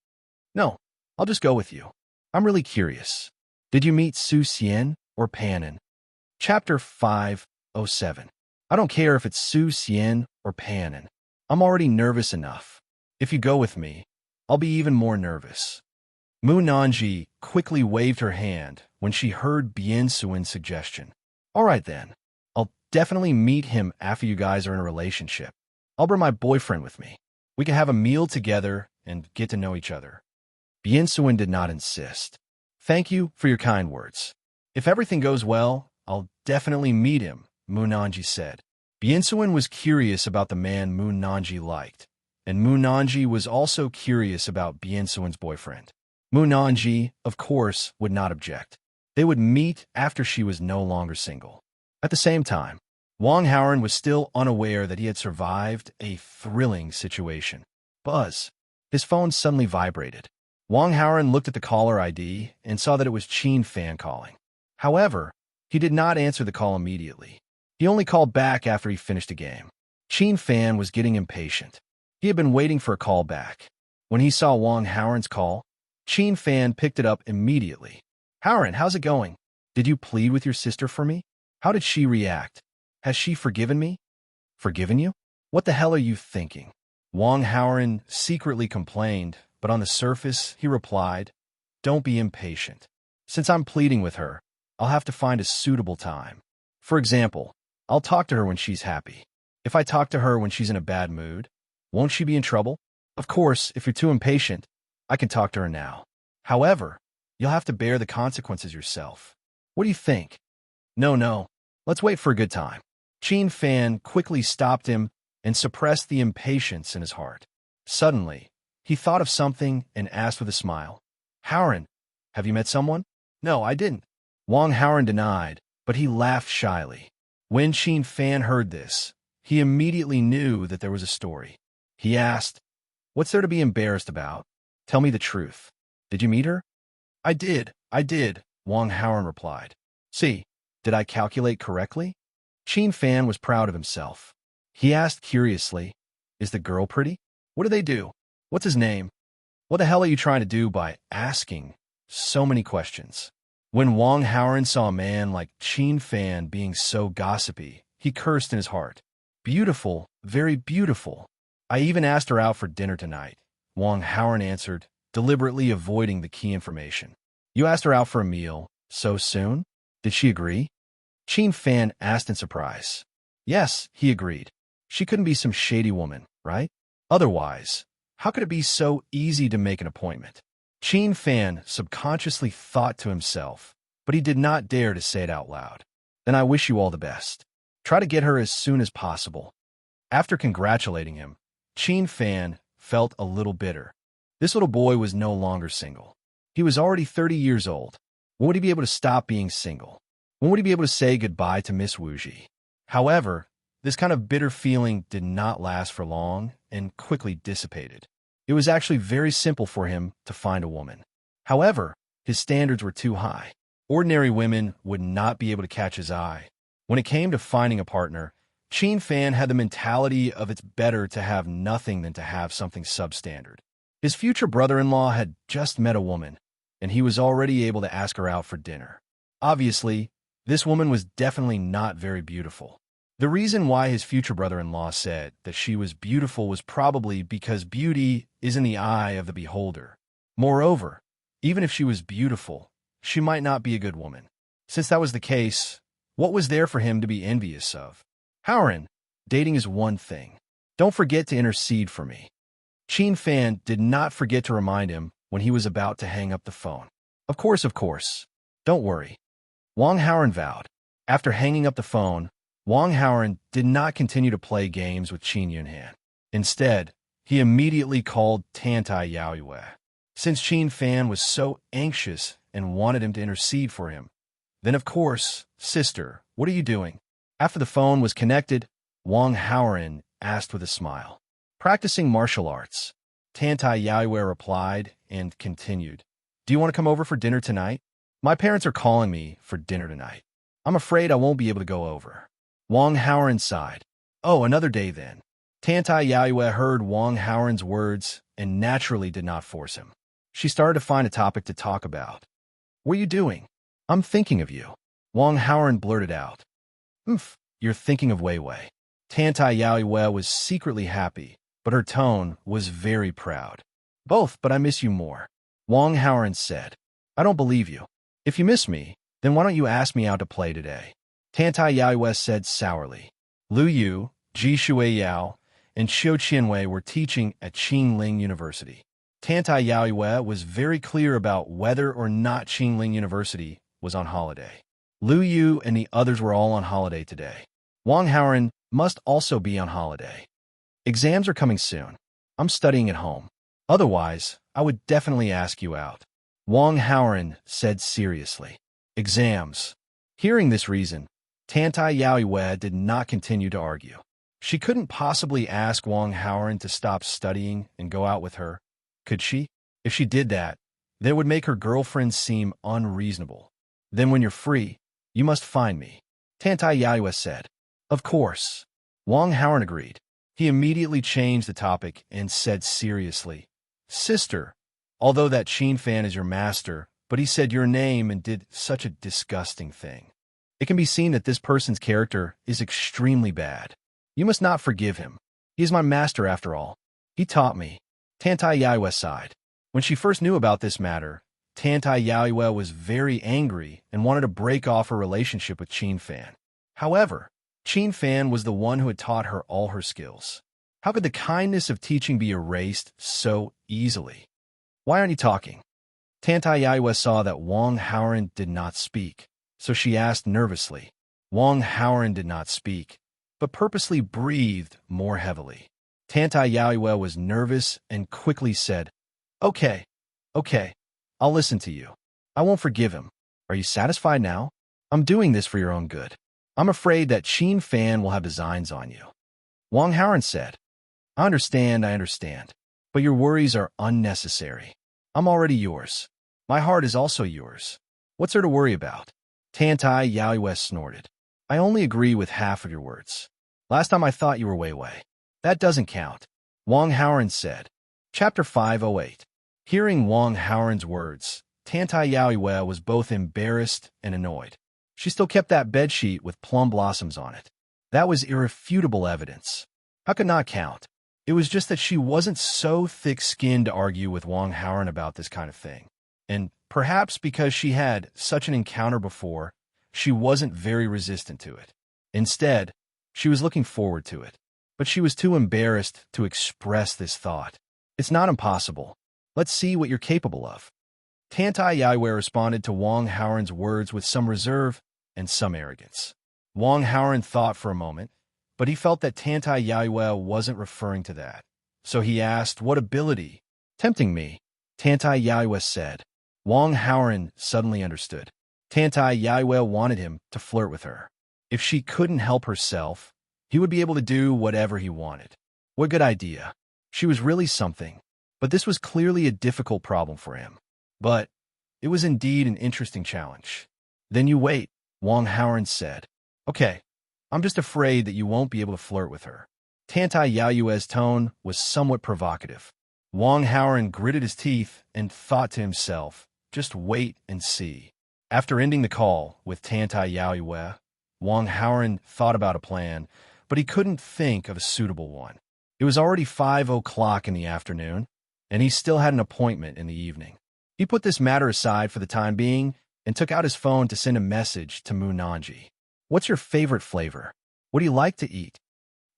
No, I'll just go with you. I'm really curious. Did you meet Su Xian or Panin? Chapter 507. I don't care if it's Su Xian or Panin. I'm already nervous enough. If you go with me, I'll be even more nervous. Moon Nanji quickly waved her hand when she heard Bien Suin's suggestion. All right then, I'll definitely meet him after you guys are in a relationship. I'll bring my boyfriend with me. We can have a meal together and get to know each other. Bien Suin did not insist. Thank you for your kind words. If everything goes well, I'll definitely meet him, Moon Nanji said. Bien Suin was curious about the man Moon Nanji liked, and Moon Nanji was also curious about Bien Suin's boyfriend. Moon Nanji, of course, would not object. They would meet after she was no longer single. At the same time, Wang Haoren was still unaware that he had survived a thrilling situation. Buzz. His phone suddenly vibrated. Wang Haoren looked at the caller ID and saw that it was Qin Fan calling. However, he did not answer the call immediately. He only called back after he finished a game. Qin Fan was getting impatient. He had been waiting for a call back. When he saw Wang Haoren's call, Qin Fan picked it up immediately. Haoren, how's it going? Did you plead with your sister for me? How did she react? Has she forgiven me? Forgiven you? What the hell are you thinking? Wang Haoren secretly complained, but on the surface, he replied, don't be impatient. Since I'm pleading with her, I'll have to find a suitable time. For example, I'll talk to her when she's happy. If I talk to her when she's in a bad mood, won't she be in trouble? Of course, if you're too impatient, I can talk to her now. However, you'll have to bear the consequences yourself. What do you think? No, let's wait for a good time. Qin Fan quickly stopped him and suppressed the impatience in his heart. Suddenly, he thought of something and asked with a smile, Haoren, have you met someone? No, I didn't. Wang Haoren denied, but he laughed shyly. When Qin Fan heard this, he immediately knew that there was a story. He asked, what's there to be embarrassed about? Tell me the truth. Did you meet her? I did, Wang Haoren replied. See, did I calculate correctly? Qin Fan was proud of himself. He asked curiously, is the girl pretty? What do they do? What's his name? What the hell are you trying to do by asking so many questions? When Wang Haoren saw a man like Qin Fan being so gossipy, he cursed in his heart. Beautiful, very beautiful. I even asked her out for dinner tonight, Wang Haoren answered, deliberately avoiding the key information. You asked her out for a meal so soon? Did she agree? Qin Fan asked in surprise. Yes, he agreed. She couldn't be some shady woman, right? Otherwise, how could it be so easy to make an appointment? Qin Fan subconsciously thought to himself, but he did not dare to say it out loud. Then I wish you all the best. Try to get her as soon as possible. After congratulating him, Qin Fan felt a little bitter. This little boy was no longer single. He was already 30 years old. When would he be able to stop being single? When would he be able to say goodbye to Miss Wuji? However, this kind of bitter feeling did not last for long and quickly dissipated. It was actually very simple for him to find a woman. However, his standards were too high. Ordinary women would not be able to catch his eye. When it came to finding a partner, Qin Fan had the mentality of it's better to have nothing than to have something substandard. His future brother-in-law had just met a woman, and he was already able to ask her out for dinner. Obviously, this woman was definitely not very beautiful. The reason why his future brother-in-law said that she was beautiful was probably because beauty is in the eye of the beholder. Moreover, even if she was beautiful, she might not be a good woman. Since that was the case, what was there for him to be envious of? Haoren, dating is one thing. Don't forget to intercede for me. Qin Fan did not forget to remind him when he was about to hang up the phone. Of course. Don't worry. Wang Haoren vowed. After hanging up the phone, Wang Haoren did not continue to play games with Qin Yunhan. Instead, he immediately called Tantai Yaoyue. Since Qin Fan was so anxious and wanted him to intercede for him, Then, of course, sister, what are you doing? After the phone was connected, Wang Haoran asked with a smile. Practicing martial arts. Tantai Yaoyue replied and continued. Do you want to come over for dinner tonight? My parents are calling me for dinner tonight. I'm afraid I won't be able to go over. Wang Haoran sighed. Oh, another day then. Tantai Yaoyue heard Wang Haoran's words and naturally did not force him. She started to find a topic to talk about. What are you doing? I'm thinking of you. Wang Haoran blurted out. You're thinking of Wei Wei. Tantai Yaoyue was secretly happy, but her tone was very proud. Both, but I miss you more. Wang Haoran said. I don't believe you. If you miss me, then why don't you ask me out to play today? Tantai Yaoyue said sourly. Lu Yu, Ji Shuiyao, and Xiu Qianwei were teaching at Qingling University. Tantai Yaoyue was very clear about whether or not Qingling University was on holiday. Lu Yu and the others were all on holiday today. Wang Haoran must also be on holiday. Exams are coming soon. I'm studying at home. Otherwise, I would definitely ask you out. Wang Haoran said seriously. Exams. Hearing this reason, Tantai Yaoyue did not continue to argue. She couldn't possibly ask Wang Haoran to stop studying and go out with her, could she? If she did that, that would make her girlfriend seem unreasonable. Then when you're free, you must find me. Tantai Yaoyue said. Of course. Wang Haoran agreed. He immediately changed the topic and said seriously, Sister, although that Qin fan is your master, but he said your name and did such a disgusting thing. It can be seen that this person's character is extremely bad. You must not forgive him. He is my master after all. He taught me. Tantai Yaoyue sighed. When she first knew about this matter, Tantai Yaoyue was very angry and wanted to break off her relationship with Qin Fan. However, Qin Fan was the one who had taught her all her skills. How could the kindness of teaching be erased so easily? Why aren't you talking? Tantai Yaoyue saw that Wang Haoran did not speak, so she asked nervously. Wang Haoran did not speak, but purposely breathed more heavily. Tantai Yaoyue was nervous and quickly said, Okay, I'll listen to you. I won't forgive him. Are you satisfied now? I'm doing this for your own good. I'm afraid that Qin Fan will have designs on you. Wang Haoran said, I understand, but your worries are unnecessary. I'm already yours. My heart is also yours. What's there to worry about? Tantai Yaoyue snorted. I only agree with half of your words. Last time I thought you were Wei Wei. That doesn't count. Wang Haoran said. Chapter 508. Hearing Wang Haoran's words, Tantai Yaoyue was both embarrassed and annoyed. She still kept that bedsheet with plum blossoms on it. That was irrefutable evidence. How could not count? It was just that she wasn't so thick-skinned to argue with Wang Haoran about this kind of thing. And perhaps because she had such an encounter before, she wasn't very resistant to it. Instead, she was looking forward to it. But she was too embarrassed to express this thought. It's not impossible. Let's see what you're capable of. Tantai Yaoyue responded to Wang Haoran's words with some reserve and some arrogance. Wang Haoran thought for a moment, but he felt that Tantai Yaoyue wasn't referring to that. So he asked, What ability? Tempting me, Tantai Yaoyue said. Wang Haoran suddenly understood. Tantai Yaoyue wanted him to flirt with her. If she couldn't help herself, he would be able to do whatever he wanted. What a good idea. She was really something, but this was clearly a difficult problem for him. But it was indeed an interesting challenge. Then you wait, Wang Haoran said. Okay, I'm just afraid that you won't be able to flirt with her. Tantai Yaoyue's tone was somewhat provocative. Wang Haoran gritted his teeth and thought to himself, just wait and see. After ending the call with Tantai Yaoyue, Wang Haoran thought about a plan, but he couldn't think of a suitable one. It was already 5 o'clock in the afternoon, and he still had an appointment in the evening. He put this matter aside for the time being and took out his phone to send a message to Mu Nanji. What's your favorite flavor? What do you like to eat?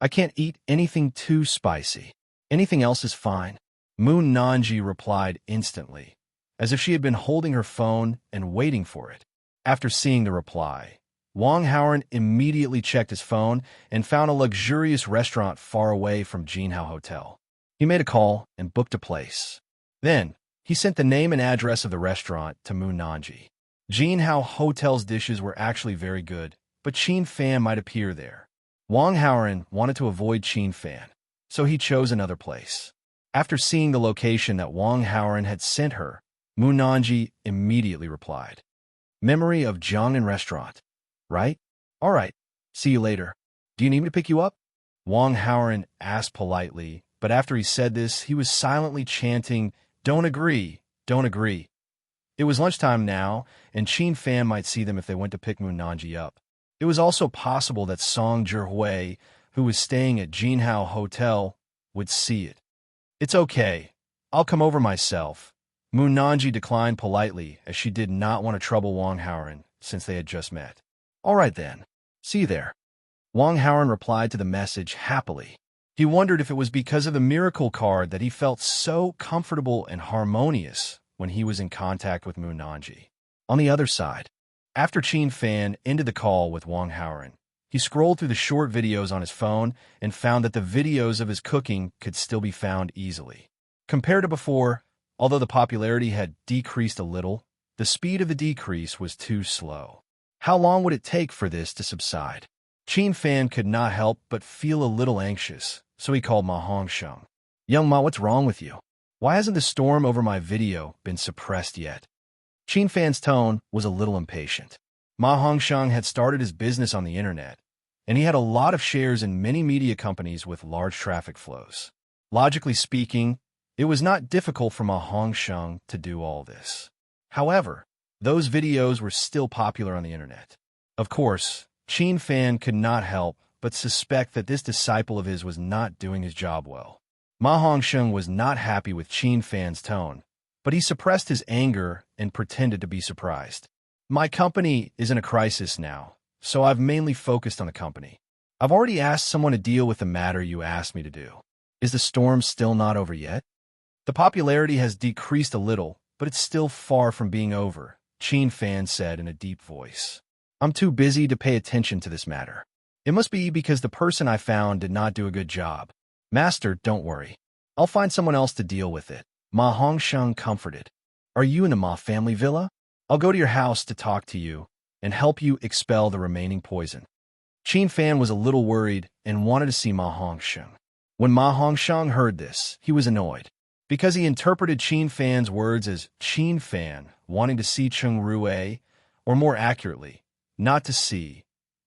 I can't eat anything too spicy. Anything else is fine. Mu Nanji replied instantly, as if she had been holding her phone and waiting for it. After seeing the reply, Wang Haoran immediately checked his phone and found a luxurious restaurant far away from Jinhao Hotel. He made a call and booked a place. Then, he sent the name and address of the restaurant to Mu Nanji. Jin Hao Hotel's dishes were actually very good, but Qin Fan might appear there. Wang Haoren wanted to avoid Qin Fan, so he chose another place. After seeing the location that Wang Haoren had sent her, Mu Nanji immediately replied, "Memory of Jiangnan restaurant, right? All right, see you later. Do you need me to pick you up?" Wang Haoren asked politely, but after he said this, he was silently chanting, "Don't agree, don't agree." It was lunchtime now, and Qin Fan might see them if they went to pick Mu Nanji up. It was also possible that Song Zhihui, who was staying at Jinhao Hotel, would see it. "It's okay. I'll come over myself." Mu Nanji declined politely, as she did not want to trouble Wang Haoren since they had just met. "All right then. See you there." Wang Haoren replied to the message happily. He wondered if it was because of the miracle card that he felt so comfortable and harmonious when he was in contact with Mu Nanji. On the other side, after Qin Fan ended the call with Wang Haoren, he scrolled through the short videos on his phone and found that the videos of his cooking could still be found easily. Compared to before, although the popularity had decreased a little, the speed of the decrease was too slow. How long would it take for this to subside? Qin Fan could not help but feel a little anxious, so he called Ma Hongsheng. "Young Ma, what's wrong with you? Why hasn't the storm over my video been suppressed yet?" Qin Fan's tone was a little impatient. Ma Hongsheng had started his business on the internet, and he had a lot of shares in many media companies with large traffic flows. Logically speaking, it was not difficult for Ma Hongsheng to do all this. However, those videos were still popular on the internet. Of course, Qin Fan could not help but suspect that this disciple of his was not doing his job well. Ma Hongsheng was not happy with Qin Fan's tone, but he suppressed his anger and pretended to be surprised. "My company is in a crisis now, so I've mainly focused on the company. I've already asked someone to deal with the matter you asked me to do. Is the storm still not over yet?" "The popularity has decreased a little, but it's still far from being over," Qin Fan said in a deep voice. "I'm too busy to pay attention to this matter. It must be because the person I found did not do a good job. Master, don't worry. I'll find someone else to deal with it." Ma Hongsheng comforted. "Are you in the Ma family villa? I'll go to your house to talk to you and help you expel the remaining poison." Qin Fan was a little worried and wanted to see Ma Hongsheng. When Ma Hongsheng heard this, he was annoyed, because he interpreted Qin Fan's words as Qin Fan wanting to see Cheng Rue, or more accurately, not to see,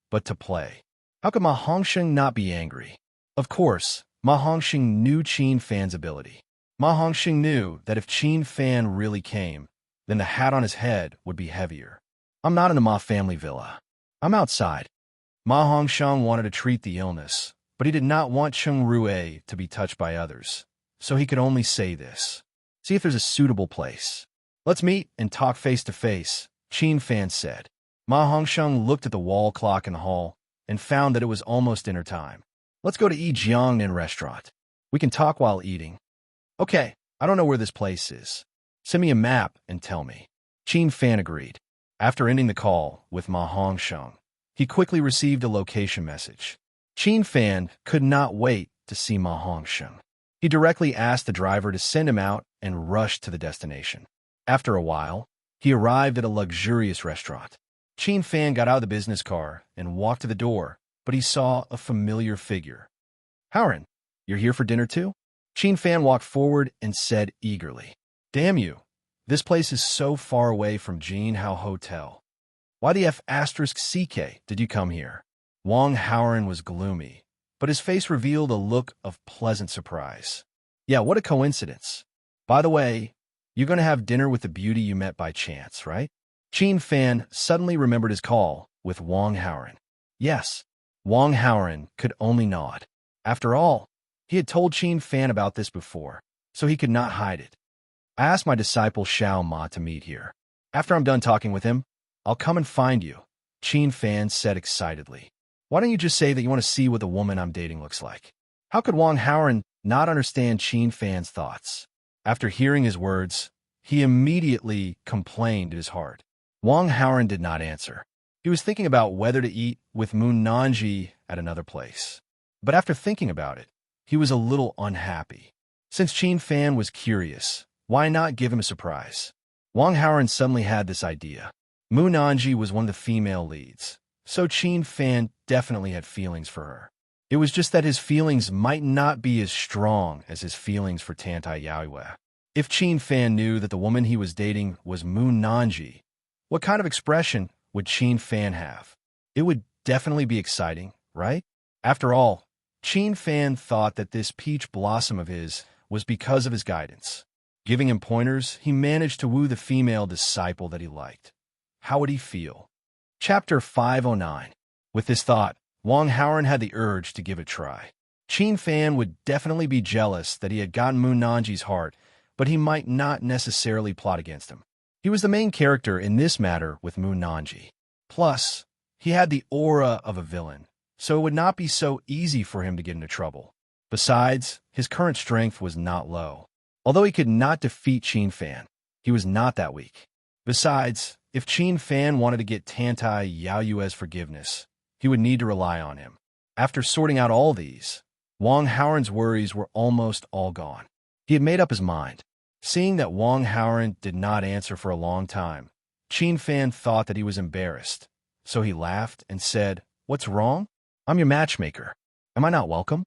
but to play. How could Ma Hongsheng not be angry? Of course, Ma Hongsheng knew Qin Fan's ability. Ma Hongsheng knew that if Qin Fan really came, then the hat on his head would be heavier. "I'm not in the Ma family villa. I'm outside." Ma Hongsheng wanted to treat the illness, but he did not want Cheng Rue to be touched by others, so he could only say this. "See if there's a suitable place. Let's meet and talk face to face," Qin Fan said. Ma Hongsheng looked at the wall clock in the hall and found that it was almost dinner time. "Let's go to Yi Jiangnan restaurant. We can talk while eating." "Okay, I don't know where this place is. Send me a map and tell me." Qin Fan agreed. After ending the call with Ma Hongsheng, he quickly received a location message. Qin Fan could not wait to see Ma Hongsheng. He directly asked the driver to send him out and rushed to the destination. After a while, he arrived at a luxurious restaurant. Qin Fan got out of the business car and walked to the door, but he saw a familiar figure. "Haoren, you're here for dinner too?" Qin Fan walked forward and said eagerly, "Damn you, this place is so far away from Jinhao Hotel. Why the F***CK did you come here?" Wang Haoren was gloomy, but his face revealed a look of pleasant surprise. "Yeah, what a coincidence. By the way, you're going to have dinner with the beauty you met by chance, right?" Qin Fan suddenly remembered his call with Wang Haoren. Yes, Wang Haoren could only nod. After all, he had told Qin Fan about this before, so he could not hide it. "I asked my disciple Xiao Ma to meet here. After I'm done talking with him, I'll come and find you," Qin Fan said excitedly. "Why don't you just say that you want to see what the woman I'm dating looks like?" How could Wang Haoren not understand Qin Fan's thoughts? After hearing his words, he immediately complained in his heart. Wang Haoren did not answer. He was thinking about whether to eat with Mu Nanji at another place. But after thinking about it, he was a little unhappy. Since Qin Fan was curious, why not give him a surprise? Wang Haoren suddenly had this idea. Mu Nanji was one of the female leads, so Qin Fan definitely had feelings for her. It was just that his feelings might not be as strong as his feelings for Tantai Yaoyue. If Qin Fan knew that the woman he was dating was Mu Nanji, what kind of expression would Qin Fan have? It would definitely be exciting, right? After all, Qin Fan thought that this peach blossom of his was because of his guidance. Giving him pointers, he managed to woo the female disciple that he liked. How would he feel? Chapter 509. With this thought, Wang Haoran had the urge to give it a try. Qin Fan would definitely be jealous that he had gotten Mu Nanji's heart, but he might not necessarily plot against him. He was the main character in this matter with Mu Nanji. Plus, he had the aura of a villain, so it would not be so easy for him to get into trouble. Besides, his current strength was not low. Although he could not defeat Qin Fan, he was not that weak. Besides, if Qin Fan wanted to get Tantai Yaoyue's forgiveness, he would need to rely on him. After sorting out all these, Wang Haoran's worries were almost all gone. He had made up his mind. Seeing that Wang Haoran did not answer for a long time, Qin Fan thought that he was embarrassed, so he laughed and said, "What's wrong? I'm your matchmaker. Am I not welcome?"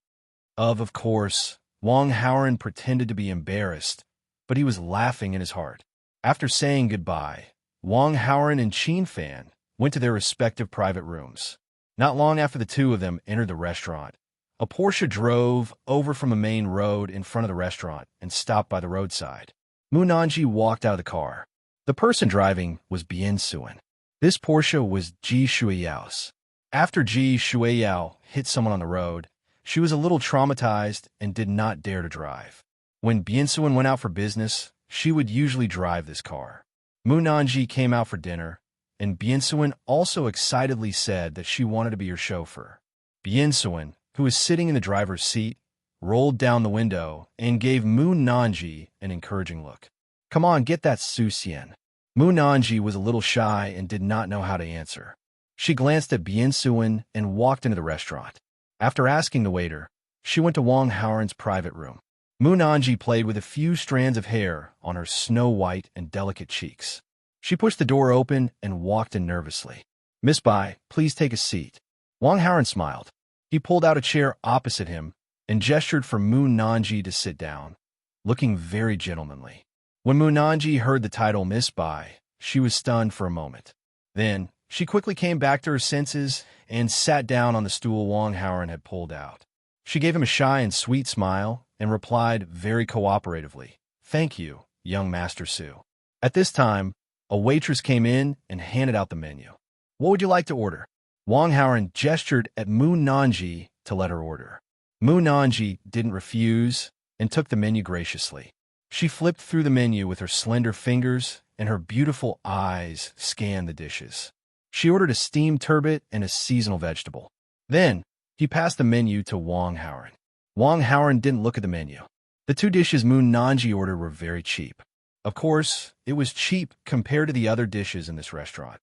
Of course, Wang Haoran pretended to be embarrassed, but he was laughing in his heart. After saying goodbye, Wang Haoran and Qin Fan went to their respective private rooms. Not long after the two of them entered the restaurant, a Porsche drove over from a main road in front of the restaurant and stopped by the roadside. Mu Nanji walked out of the car. The person driving was Bian Suan. This Porsche was Ji Shuiyao's. After Ji Shuiyao hit someone on the road, she was a little traumatized and did not dare to drive. When Bian Suan went out for business, she would usually drive this car. Mu Nanji came out for dinner, and Bian Suan also excitedly said that she wanted to be her chauffeur. Bian Suan, who was sitting in the driver's seat, rolled down the window and gave Mu Nanji an encouraging look. "Come on, get that Susian." Mu Nanji was a little shy and did not know how to answer. She glanced at Bian Suan and walked into the restaurant. After asking the waiter, she went to Wang Haoran's private room. Mu Nanji played with a few strands of hair on her snow-white and delicate cheeks. She pushed the door open and walked in nervously. "Miss Bai, please take a seat." Wang Haoran smiled. He pulled out a chair opposite him and gestured for Mu Nanji to sit down, looking very gentlemanly. When Mu Nanji heard the title Miss Bai, she was stunned for a moment. Then, she quickly came back to her senses and sat down on the stool Wang Haoran had pulled out. She gave him a shy and sweet smile and replied very cooperatively, "Thank you, young Master Su." At this time, a waitress came in and handed out the menu. "What would you like to order?" Wang Haoran gestured at Mu Nanji to let her order. Mu Nanji didn't refuse and took the menu graciously. She flipped through the menu with her slender fingers, and her beautiful eyes scanned the dishes. She ordered a steamed turbot and a seasonal vegetable. Then, he passed the menu to Wang Haoran. Wang Haoran didn't look at the menu. The two dishes Mu Nanji ordered were very cheap. Of course, it was cheap compared to the other dishes in this restaurant.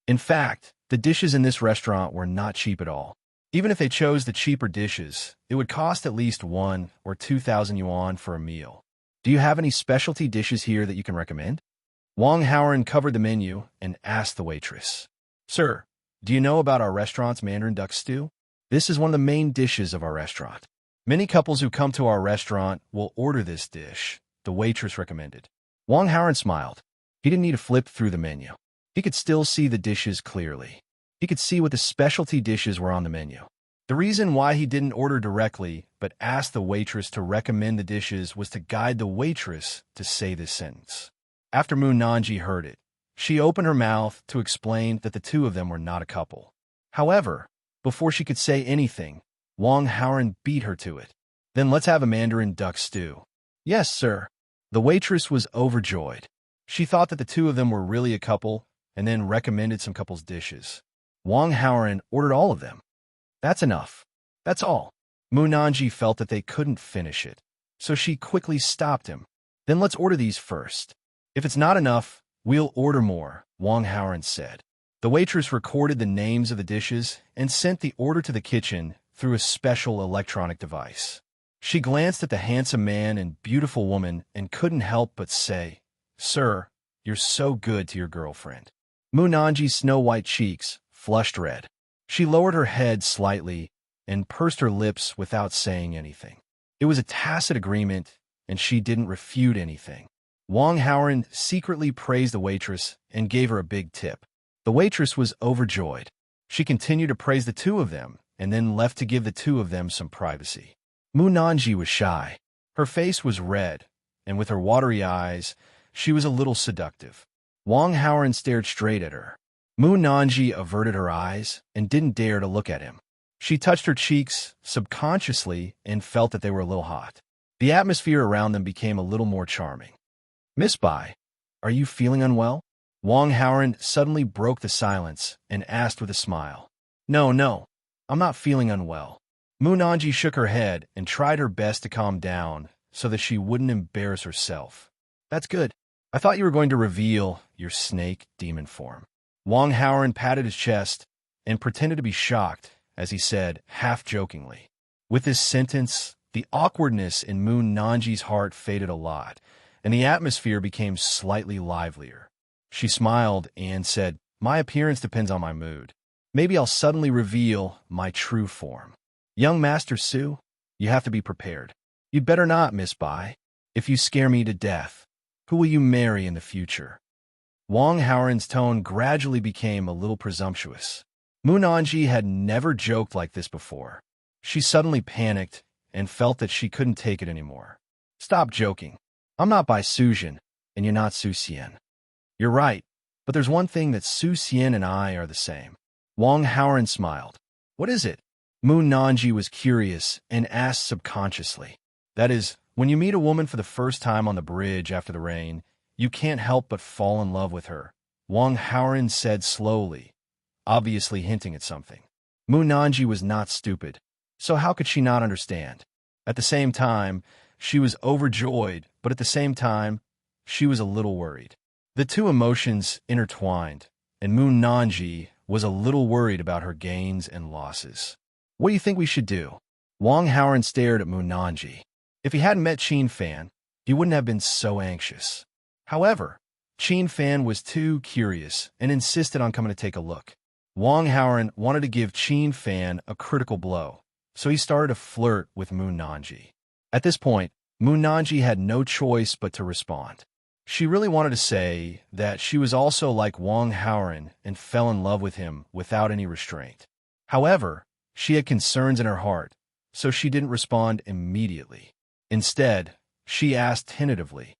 In fact, the dishes in this restaurant were not cheap at all. Even if they chose the cheaper dishes, it would cost at least 1,000 or 2,000 yuan for a meal. "Do you have any specialty dishes here that you can recommend?" Wang Haoran covered the menu and asked the waitress. "Sir, do you know about our restaurant's Mandarin duck stew? This is one of the main dishes of our restaurant. Many couples who come to our restaurant will order this dish," the waitress recommended. Wang Haoran smiled. He didn't need to flip through the menu. He could still see the dishes clearly. He could see what the specialty dishes were on the menu. The reason why he didn't order directly but asked the waitress to recommend the dishes was to guide the waitress to say this sentence. After Mu Nanji heard it, she opened her mouth to explain that the two of them were not a couple. However, before she could say anything, Wang Haoran beat her to it. "Then let's have a Mandarin duck stew." "Yes, sir." The waitress was overjoyed. She thought that the two of them were really a couple and then recommended some couples' dishes. Wang Haoran ordered all of them. "That's enough. That's all." Mu Nanji felt that they couldn't finish it, so she quickly stopped him. "Then let's order these first. If it's not enough, we'll order more," Wang Haoran said. The waitress recorded the names of the dishes and sent the order to the kitchen through a special electronic device. She glanced at the handsome man and beautiful woman and couldn't help but say, "Sir, you're so good to your girlfriend." Mu Nanji's snow-white cheeks flushed red. She lowered her head slightly and pursed her lips without saying anything. It was a tacit agreement, and she didn't refute anything. Wang Haoran secretly praised the waitress and gave her a big tip. The waitress was overjoyed. She continued to praise the two of them and then left to give the two of them some privacy. Mu Nanji was shy. Her face was red, and with her watery eyes, she was a little seductive. Wang Haoran stared straight at her. Mu Nanji averted her eyes and didn't dare to look at him. She touched her cheeks subconsciously and felt that they were a little hot. The atmosphere around them became a little more charming. "Miss Bai, are you feeling unwell?" Wang Haoran suddenly broke the silence and asked with a smile. No, I'm not feeling unwell." Mu Nanji shook her head and tried her best to calm down so that she wouldn't embarrass herself. "That's good. I thought you were going to reveal your snake demon form." Wang Haoran patted his chest and pretended to be shocked as he said, half-jokingly. With this sentence, the awkwardness in Mu Nanji's heart faded a lot, and the atmosphere became slightly livelier. She smiled and said, "My appearance depends on my mood. Maybe I'll suddenly reveal my true form. Young Master Su, you have to be prepared. You'd better not, Miss Bai. If you scare me to death, who will you marry in the future?" Wang Haoran's tone gradually became a little presumptuous. Mu Nanji had never joked like this before. She suddenly panicked and felt that she couldn't take it anymore. "Stop joking. I'm not Bai Suzhen, and you're not Su Xian." "You're right, but there's one thing that Su Xian and I are the same." Wang Haoran smiled. "What is it?" Mu Nanji was curious and asked subconsciously. "That is, when you meet a woman for the first time on the bridge after the rain, you can't help but fall in love with her," Wang Haoran said slowly, obviously hinting at something. Mu Nanji was not stupid, so how could she not understand? At the same time, she was overjoyed, but at the same time, she was a little worried. The two emotions intertwined, and Mu Nanji was a little worried about her gains and losses. "What do you think we should do?" Wang Haoran stared at Mu Nanji. If he hadn't met Qin Fan, he wouldn't have been so anxious. However, Qin Fan was too curious and insisted on coming to take a look. Wang Haoran wanted to give Qin Fan a critical blow, so he started to flirt with Mu Nanji. At this point, Mu Nanji had no choice but to respond. She really wanted to say that she was also like Wang Haoran and fell in love with him without any restraint. However, she had concerns in her heart, so she didn't respond immediately. Instead, she asked tentatively,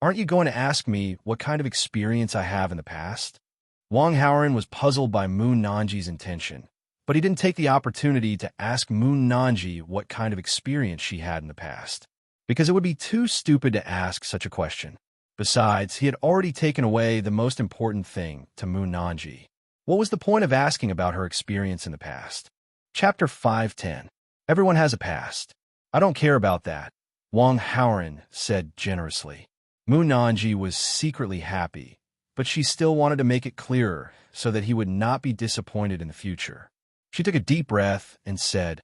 "Aren't you going to ask me what kind of experience I have in the past?" Wang Haoran was puzzled by Mu Nanji's intention, but he didn't take the opportunity to ask Mu Nanji what kind of experience she had in the past, because it would be too stupid to ask such a question. Besides, he had already taken away the most important thing to Mu Nanji. What was the point of asking about her experience in the past? Chapter 510. Everyone has a past. "I don't care about that," Wang Haoran said generously. Mu Nanji was secretly happy, but she still wanted to make it clearer so that he would not be disappointed in the future. She took a deep breath and said,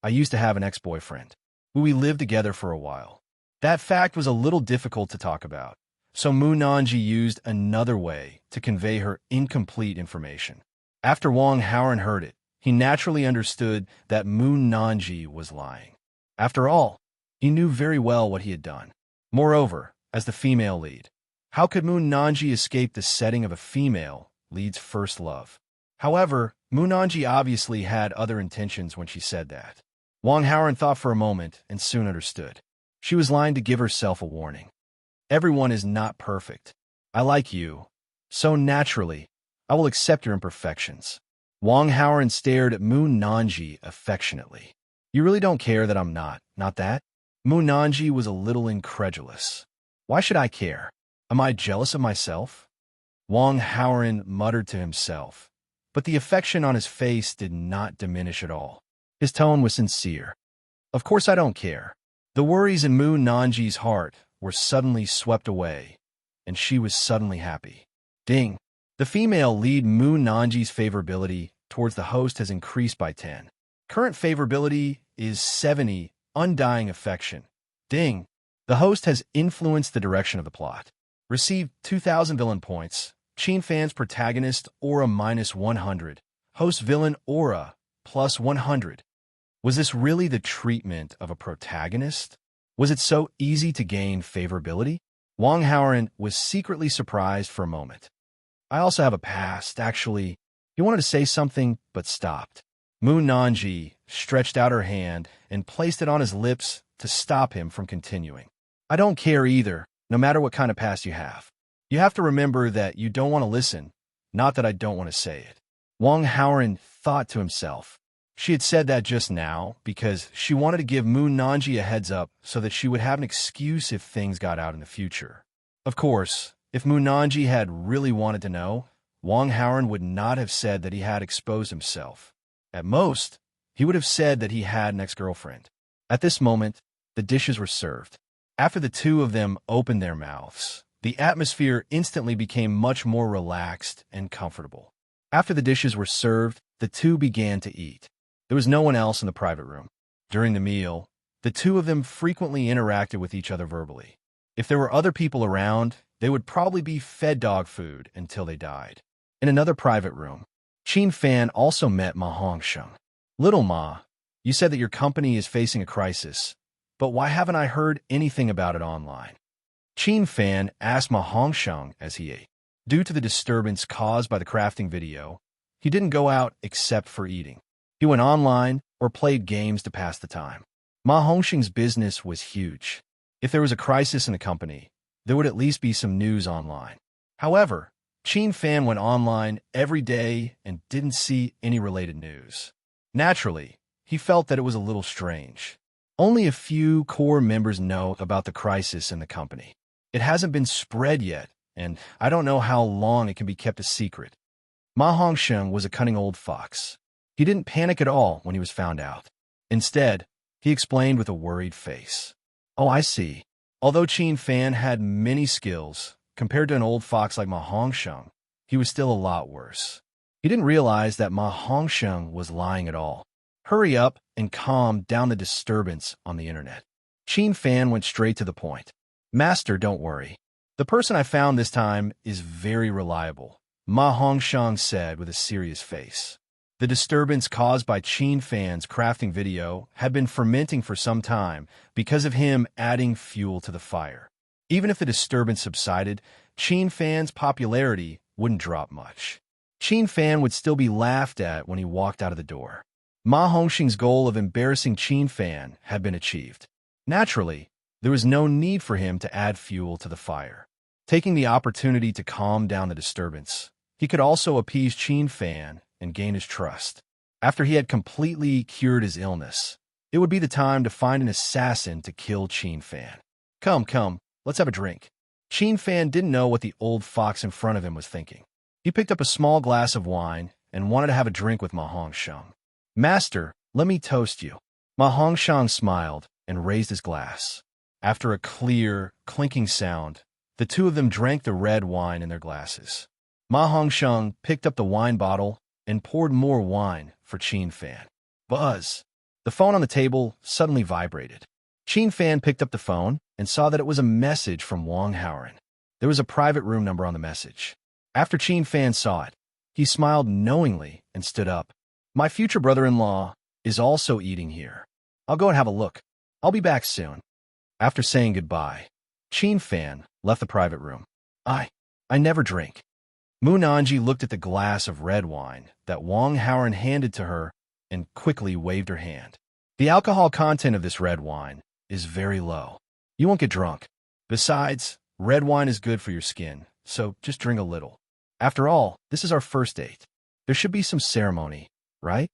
"I used to have an ex-boyfriend. We lived together for a while." That fact was a little difficult to talk about, so Mu Nanji used another way to convey her incomplete information. After Wang Haoran heard it, he naturally understood that Mu Nanji was lying. After all, he knew very well what he had done. Moreover, as the female lead, how could Mu Nanji escape the setting of a female lead's first love? However, Mu Nanji obviously had other intentions when she said that. Wang Haoran thought for a moment and soon understood. She was lying to give herself a warning. Everyone is not perfect. I like you, so naturally, I will accept your imperfections. Wang Haoran stared at Mu Nanji affectionately. You really don't care that I'm not that? Mu Nanji was a little incredulous. Why should I care? Am I jealous of myself? Wang Haoran muttered to himself, but the affection on his face did not diminish at all. His tone was sincere. Of course I don't care. The worries in Mu Nanji's heart were suddenly swept away, and she was suddenly happy. Ding! The female lead Mu Nanji's favorability towards the host has increased by 10. Current favorability is 70, undying affection. Ding! The host has influenced the direction of the plot. Received 2,000 villain points, Qin Fan's protagonist aura -100, host villain aura +100. Was this really the treatment of a protagonist? Was it so easy to gain favorability? Wang Haoren was secretly surprised for a moment. I also have a past, actually. He wanted to say something, but stopped. Mu Nanji stretched out her hand and placed it on his lips to stop him from continuing. I don't care either, no matter what kind of past you have. You have to remember that you don't want to listen, not that I don't want to say it. Wang Haoren thought to himself. She had said that just now because she wanted to give Mu Nanji a heads up so that she would have an excuse if things got out in the future. Of course, if Mu Nanji had really wanted to know, Wang Haoren would not have said that he had exposed himself. At most, he would have said that he had an ex-girlfriend. At this moment, the dishes were served. After the two of them opened their mouths, the atmosphere instantly became much more relaxed and comfortable. After the dishes were served, the two began to eat. There was no one else in the private room. During the meal, the two of them frequently interacted with each other verbally. If there were other people around, they would probably be fed dog food until they died. In another private room, Qin Fan also met Ma Hongsheng. Little Ma, you said that your company is facing a crisis, but why haven't I heard anything about it online? Qin Fan asked Ma Hongsheng as he ate. Due to the disturbance caused by the crafting video, he didn't go out except for eating. He went online or played games to pass the time. Ma Hongsheng's business was huge. If there was a crisis in the company, there would at least be some news online. However, Qin Fan went online every day and didn't see any related news. Naturally, he felt that it was a little strange. Only a few core members know about the crisis in the company. It hasn't been spread yet, and I don't know how long it can be kept a secret. Ma Hongsheng was a cunning old fox. He didn't panic at all when he was found out. Instead, he explained with a worried face. Oh, I see. Although Qin Fan had many skills, compared to an old fox like Ma Hongsheng, he was still a lot worse. He didn't realize that Ma Hongsheng was lying at all. Hurry up and calm down the disturbance on the internet. Qin Fan went straight to the point. Master, don't worry. The person I found this time is very reliable, Ma Hongsheng said with a serious face. The disturbance caused by Qin Fan's crafting video had been fermenting for some time because of him adding fuel to the fire. Even if the disturbance subsided, Qin Fan's popularity wouldn't drop much. Qin Fan would still be laughed at when he walked out of the door. Ma Hongsheng's goal of embarrassing Qin Fan had been achieved. Naturally, there was no need for him to add fuel to the fire. Taking the opportunity to calm down the disturbance, he could also appease Qin Fan and gain his trust. After he had completely cured his illness, it would be the time to find an assassin to kill Qin Fan. Come, let's have a drink. Qin Fan didn't know what the old fox in front of him was thinking. He picked up a small glass of wine and wanted to have a drink with Ma Hongsheng. Master, let me toast you. Ma Hongsheng smiled and raised his glass. After a clear, clinking sound, the two of them drank the red wine in their glasses. Ma Hongsheng picked up the wine bottle and poured more wine for Qin Fan. Buzz! The phone on the table suddenly vibrated. Qin Fan picked up the phone and saw that it was a message from Wang Haoren. There was a private room number on the message. After Qin Fan saw it, he smiled knowingly and stood up. My future brother-in-law is also eating here. I'll go and have a look. I'll be back soon. After saying goodbye, Qin Fan left the private room. I never drink. Mu Nanji looked at the glass of red wine that Wang Haoren handed to her and quickly waved her hand. The alcohol content of this red wine is very low. You won't get drunk. Besides, red wine is good for your skin, so just drink a little. After all, this is our first date. There should be some ceremony, right?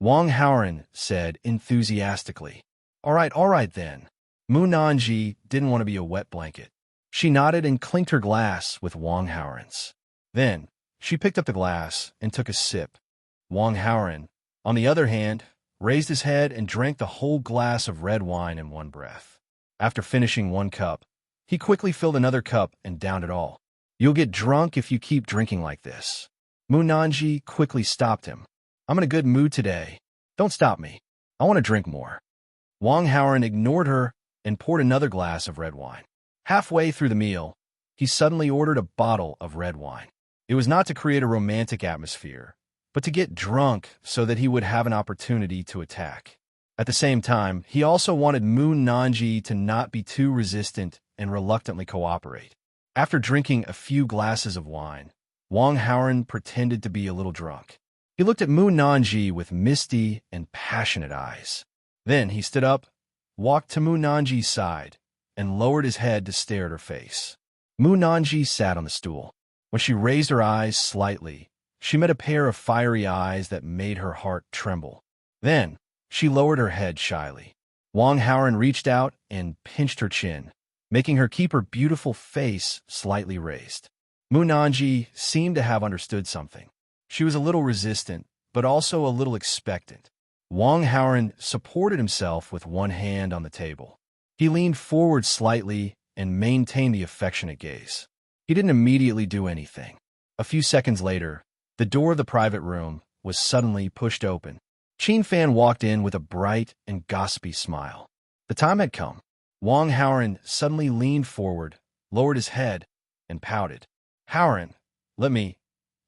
Wang Haoren said enthusiastically. All right then. Mu Nanji didn't want to be a wet blanket. She nodded and clinked her glass with Wang Haoren's. Then, she picked up the glass and took a sip. Wang Haoren, on the other hand, raised his head and drank the whole glass of red wine in one breath. After finishing one cup, he quickly filled another cup and downed it all. You'll get drunk if you keep drinking like this. Mu Nanji quickly stopped him. I'm in a good mood today. Don't stop me. I want to drink more. Wang Haoren ignored her and poured another glass of red wine. Halfway through the meal, he suddenly ordered a bottle of red wine. It was not to create a romantic atmosphere, but to get drunk so that he would have an opportunity to attack. At the same time, he also wanted Moon Nanji to not be too resistant and reluctantly cooperate. After drinking a few glasses of wine, Wang Haoran pretended to be a little drunk. He looked at Moon Nanji with misty and passionate eyes. Then he stood up, walked to Moon Nanji's side, and lowered his head to stare at her face. Moon Nanji sat on the stool. When she raised her eyes slightly, she met a pair of fiery eyes that made her heart tremble. Then, she lowered her head shyly. Wang Haoran reached out and pinched her chin, making her keep her beautiful face slightly raised. Moon Nanji seemed to have understood something. She was a little resistant, but also a little expectant. Wang Haoran supported himself with one hand on the table. He leaned forward slightly and maintained the affectionate gaze. He didn't immediately do anything. A few seconds later, the door of the private room was suddenly pushed open. Qin Fan walked in with a bright and gossipy smile. The time had come. Wang Haoran suddenly leaned forward, lowered his head, and pouted. Haoran, let me.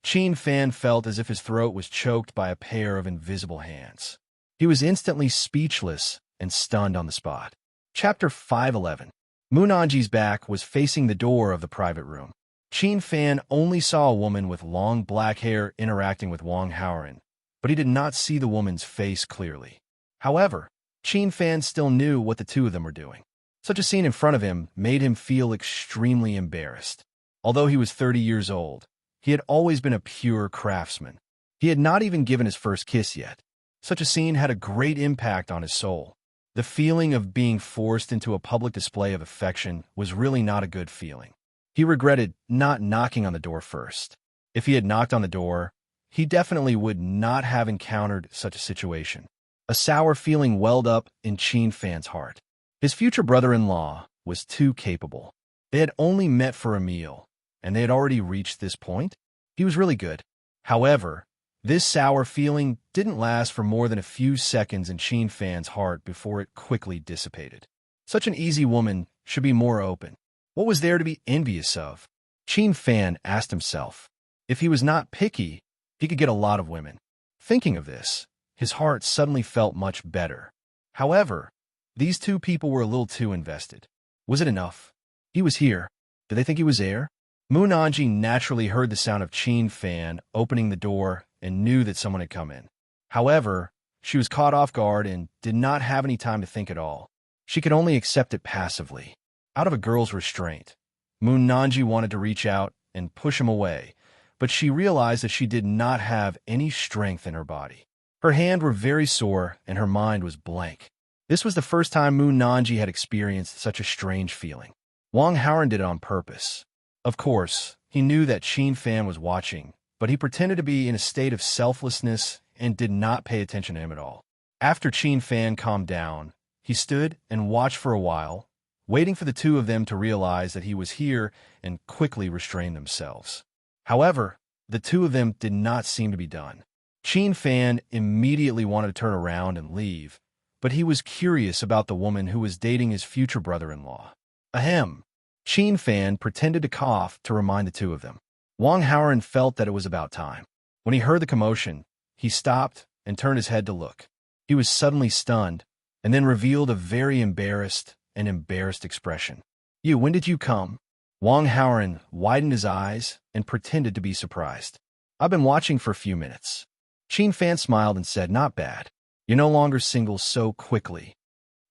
Qin Fan felt as if his throat was choked by a pair of invisible hands. He was instantly speechless and stunned on the spot. Chapter 511. Moon Nanji's back was facing the door of the private room. Qin Fan only saw a woman with long black hair interacting with Wang Haoran, but he did not see the woman's face clearly. However, Qin Fan still knew what the two of them were doing. Such a scene in front of him made him feel extremely embarrassed. Although he was 30 years old, he had always been a pure craftsman. He had not even given his first kiss yet. Such a scene had a great impact on his soul. The feeling of being forced into a public display of affection was really not a good feeling. He regretted not knocking on the door first. If he had knocked on the door, he definitely would not have encountered such a situation. A sour feeling welled up in Qin Fan's heart. His future brother-in-law was too capable. They had only met for a meal, and they had already reached this point. He was really good. However, this sour feeling didn't last for more than a few seconds in Qin Fan's heart before it quickly dissipated. Such an easy woman should be more open. What was there to be envious of? Qin Fan asked himself. If he was not picky, he could get a lot of women. Thinking of this, his heart suddenly felt much better. However, these two people were a little too invested. Was it enough? He was here. Did they think he was there? Moon Nanji naturally heard the sound of Qin Fan opening the door and knew that someone had come in. However, she was caught off guard and did not have any time to think at all. She could only accept it passively. Out of a girl's restraint, Moon Nanji wanted to reach out and push him away, but she realized that she did not have any strength in her body. Her hands were very sore and her mind was blank. This was the first time Moon Nanji had experienced such a strange feeling. Wang Haoran did it on purpose. Of course, he knew that Qin Fan was watching, but he pretended to be in a state of selflessness and did not pay attention to him at all. After Qin Fan calmed down, he stood and watched for a while, waiting for the two of them to realize that he was here and quickly restrain themselves. However, the two of them did not seem to be done. Qin Fan immediately wanted to turn around and leave, but he was curious about the woman who was dating his future brother-in-law. Ahem. Qin Fan pretended to cough to remind the two of them. Wang Haoran felt that it was about time. When he heard the commotion, he stopped and turned his head to look. He was suddenly stunned and then revealed a very embarrassed expression. You, when did you come? Wang Haoran widened his eyes and pretended to be surprised. I've been watching for a few minutes. Qin Fan smiled and said, not bad. You're no longer single so quickly.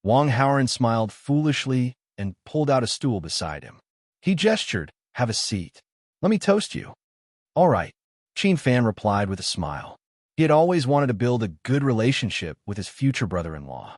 Wang Haoran smiled foolishly and pulled out a stool beside him. He gestured, have a seat. Let me toast you. All right, Qin Fan replied with a smile. He had always wanted to build a good relationship with his future brother-in-law.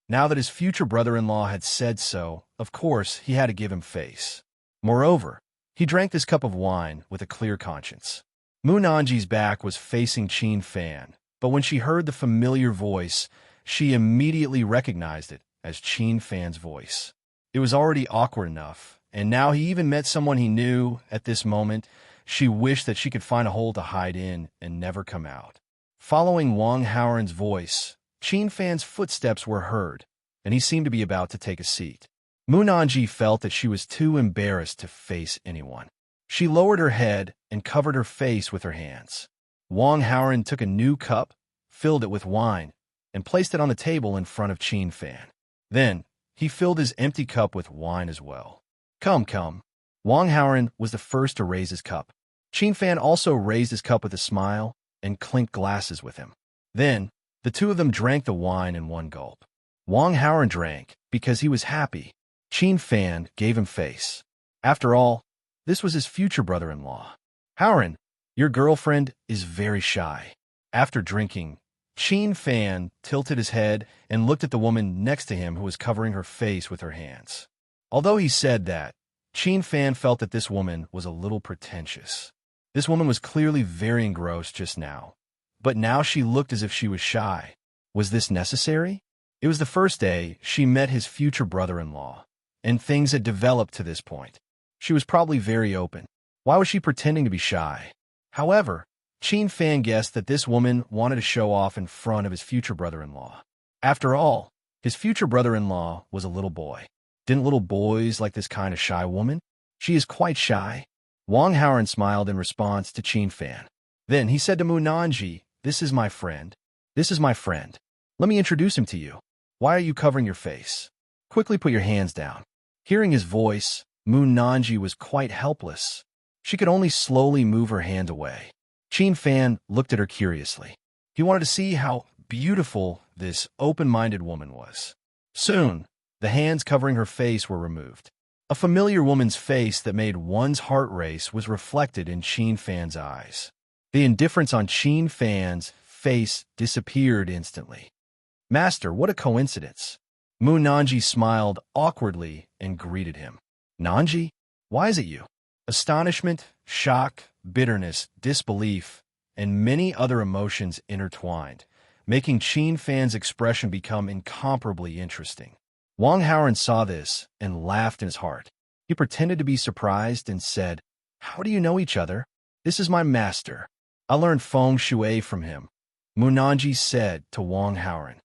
Now that his future brother-in-law had said so, of course, he had to give him face. Moreover, he drank this cup of wine with a clear conscience. Moon Nanji's back was facing Qin Fan, but when she heard the familiar voice, she immediately recognized it as Qin Fan's voice. It was already awkward enough, and now he even met someone he knew. At this moment, she wished that she could find a hole to hide in and never come out. Following Wang Haoran's voice, Qin Fan's footsteps were heard, and he seemed to be about to take a seat. Moon Nanji felt that she was too embarrassed to face anyone. She lowered her head and covered her face with her hands. Wang Haoran took a new cup, filled it with wine, and placed it on the table in front of Qin Fan. Then, he filled his empty cup with wine as well. Come, come. Wang Haoran was the first to raise his cup. Qin Fan also raised his cup with a smile and clinked glasses with him. Then, the two of them drank the wine in one gulp. Wang Haoran drank because he was happy. Qin Fan gave him face. After all, this was his future brother-in-law. Haoran, your girlfriend is very shy. After drinking, Qin Fan tilted his head and looked at the woman next to him who was covering her face with her hands. Although he said that, Qin Fan felt that this woman was a little pretentious. This woman was clearly very engrossed just now, but now she looked as if she was shy. Was this necessary? It was the first day she met his future brother-in-law, and things had developed to this point. She was probably very open. Why was she pretending to be shy? However, Qin Fan guessed that this woman wanted to show off in front of his future brother-in-law. After all, his future brother-in-law was a little boy. Didn't little boys like this kind of shy woman? She is quite shy. Wang Haoran smiled in response to Qin Fan. Then he said to Mu Nanji, "This is my friend. This is my friend. Let me introduce him to you. Why are you covering your face? Quickly put your hands down." Hearing his voice, Mu Nanji was quite helpless. She could only slowly move her hand away. Qin Fan looked at her curiously. He wanted to see how beautiful this open-minded woman was. Soon, the hands covering her face were removed. A familiar woman's face that made one's heart race was reflected in Qin Fan's eyes. The indifference on Qin Fan's face disappeared instantly. "Master, what a coincidence." Mu Nanji smiled awkwardly and greeted him. "Nanji, why is it you?" Astonishment, shock, bitterness, disbelief, and many other emotions intertwined, making Qin Fan's expression become incomparably interesting. Wang Haoran saw this and laughed in his heart. He pretended to be surprised and said, "How do you know each other?" "This is my master. I learned feng shui from him," Mu Nanji said to Wang Haoran.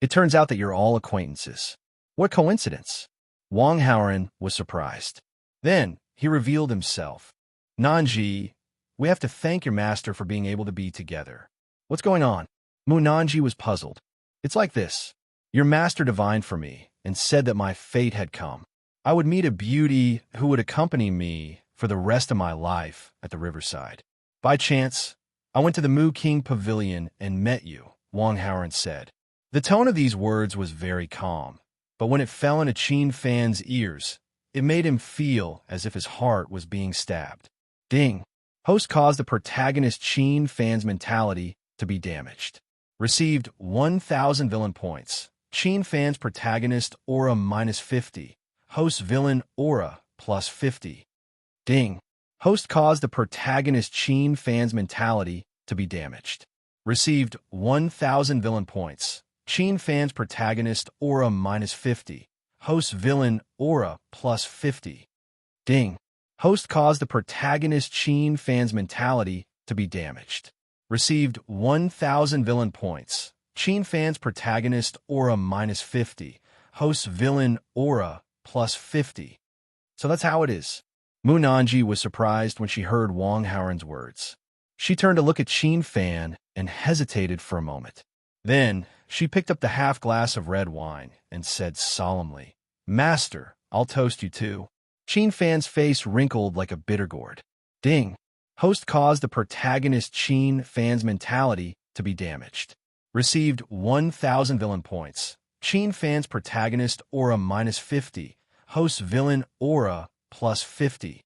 "It turns out that you're all acquaintances. What coincidence." Wang Haoran was surprised. Then he revealed himself. "Nanji, we have to thank your master for being able to be together. What's going on?" Mu Nanji was puzzled. "It's like this. Your master divined for me and said that my fate had come. I would meet a beauty who would accompany me for the rest of my life at the riverside. By chance, I went to the Mu King Pavilion and met you," Wang Haoran said. The tone of these words was very calm, but when it fell into Qin Fan's ears, it made him feel as if his heart was being stabbed. Ding! Host caused the protagonist Qin Fan's mentality to be damaged. Received 1,000 villain points. Qin Fan's protagonist aura -50. Host villain aura +50. Ding! Host caused the protagonist Qin Fan's mentality to be damaged. Received 1,000 villain points. Qin Fan's protagonist aura -50. Host villain aura +50. Ding! Host caused the protagonist Qin Fan's mentality to be damaged. Received 1,000 villain points. Qin Fan's protagonist aura -50. Host villain aura +50. So that's how it is. Mu Nanji was surprised when she heard Wang Haoran's words. She turned to look at Qin Fan and hesitated for a moment. Then she picked up the half glass of red wine and said solemnly, "Master, I'll toast you too." Qin Fan's face wrinkled like a bitter gourd. Ding! Host caused the protagonist Qin Fan's mentality to be damaged. Received 1,000 villain points. Qin Fan's protagonist aura -50. Host villain aura +50.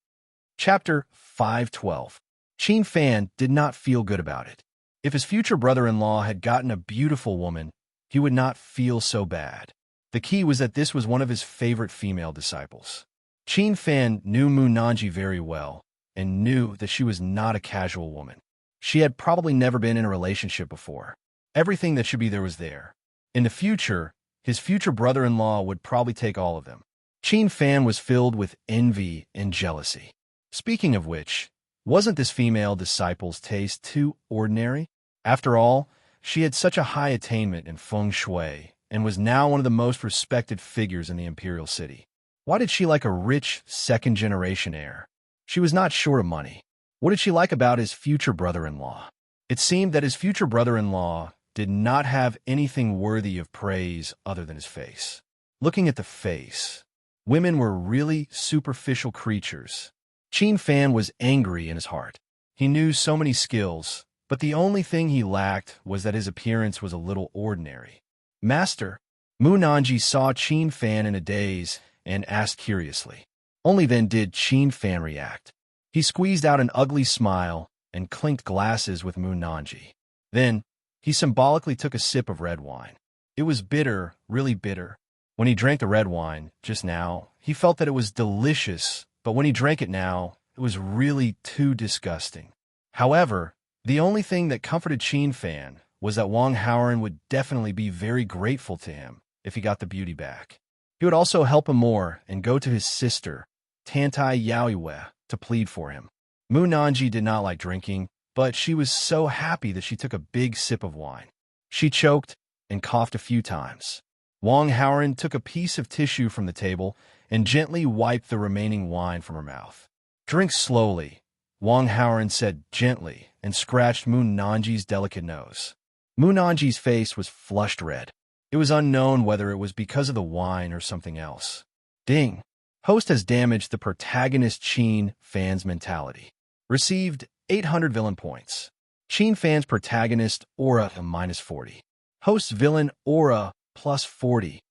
Chapter 512. Qin Fan did not feel good about it. If his future brother-in-law had gotten a beautiful woman, he would not feel so bad. The key was that this was one of his favorite female disciples. Qin Fan knew Mu Nanji very well and knew that she was not a casual woman. She had probably never been in a relationship before. Everything that should be there was there. In the future, his future brother-in-law would probably take all of them. Qin Fan was filled with envy and jealousy. Speaking of which, wasn't this female disciple's taste too ordinary? After all, she had such a high attainment in feng shui and was now one of the most respected figures in the imperial city. Why did she like a rich second-generation heir? She was not short of money. What did she like about his future brother-in-law? It seemed that his future brother-in-law did not have anything worthy of praise other than his face. Looking at the face, women were really superficial creatures. Qin Fan was angry in his heart. He knew so many skills, but the only thing he lacked was that his appearance was a little ordinary. Master, Mu Nanji saw Qin Fan in a daze and asked curiously. Only then did Qin Fan react. He squeezed out an ugly smile and clinked glasses with Mu Nanji. Then, he symbolically took a sip of red wine. It was bitter, really bitter. When he drank the red wine, just now, he felt that it was delicious, but when he drank it now, it was really too disgusting. However, the only thing that comforted Qin Fan was that Wang Haoren would definitely be very grateful to him if he got the beauty back. He would also help him more and go to his sister, Tantai Yaoyue, to plead for him. Mu Nanji did not like drinking, but she was so happy that she took a big sip of wine. She choked and coughed a few times. Wang Haoren took a piece of tissue from the table and gently wiped the remaining wine from her mouth. Drink slowly, Wang Haoren said gently and scratched Mu Nanji's delicate nose. Mu Nanji's face was flushed red. It was unknown whether it was because of the wine or something else. Ding! Host has damaged the protagonist Qin Fan's mentality. Received 800 villain points. Qin Fan's protagonist aura -40. Host's villain aura +40.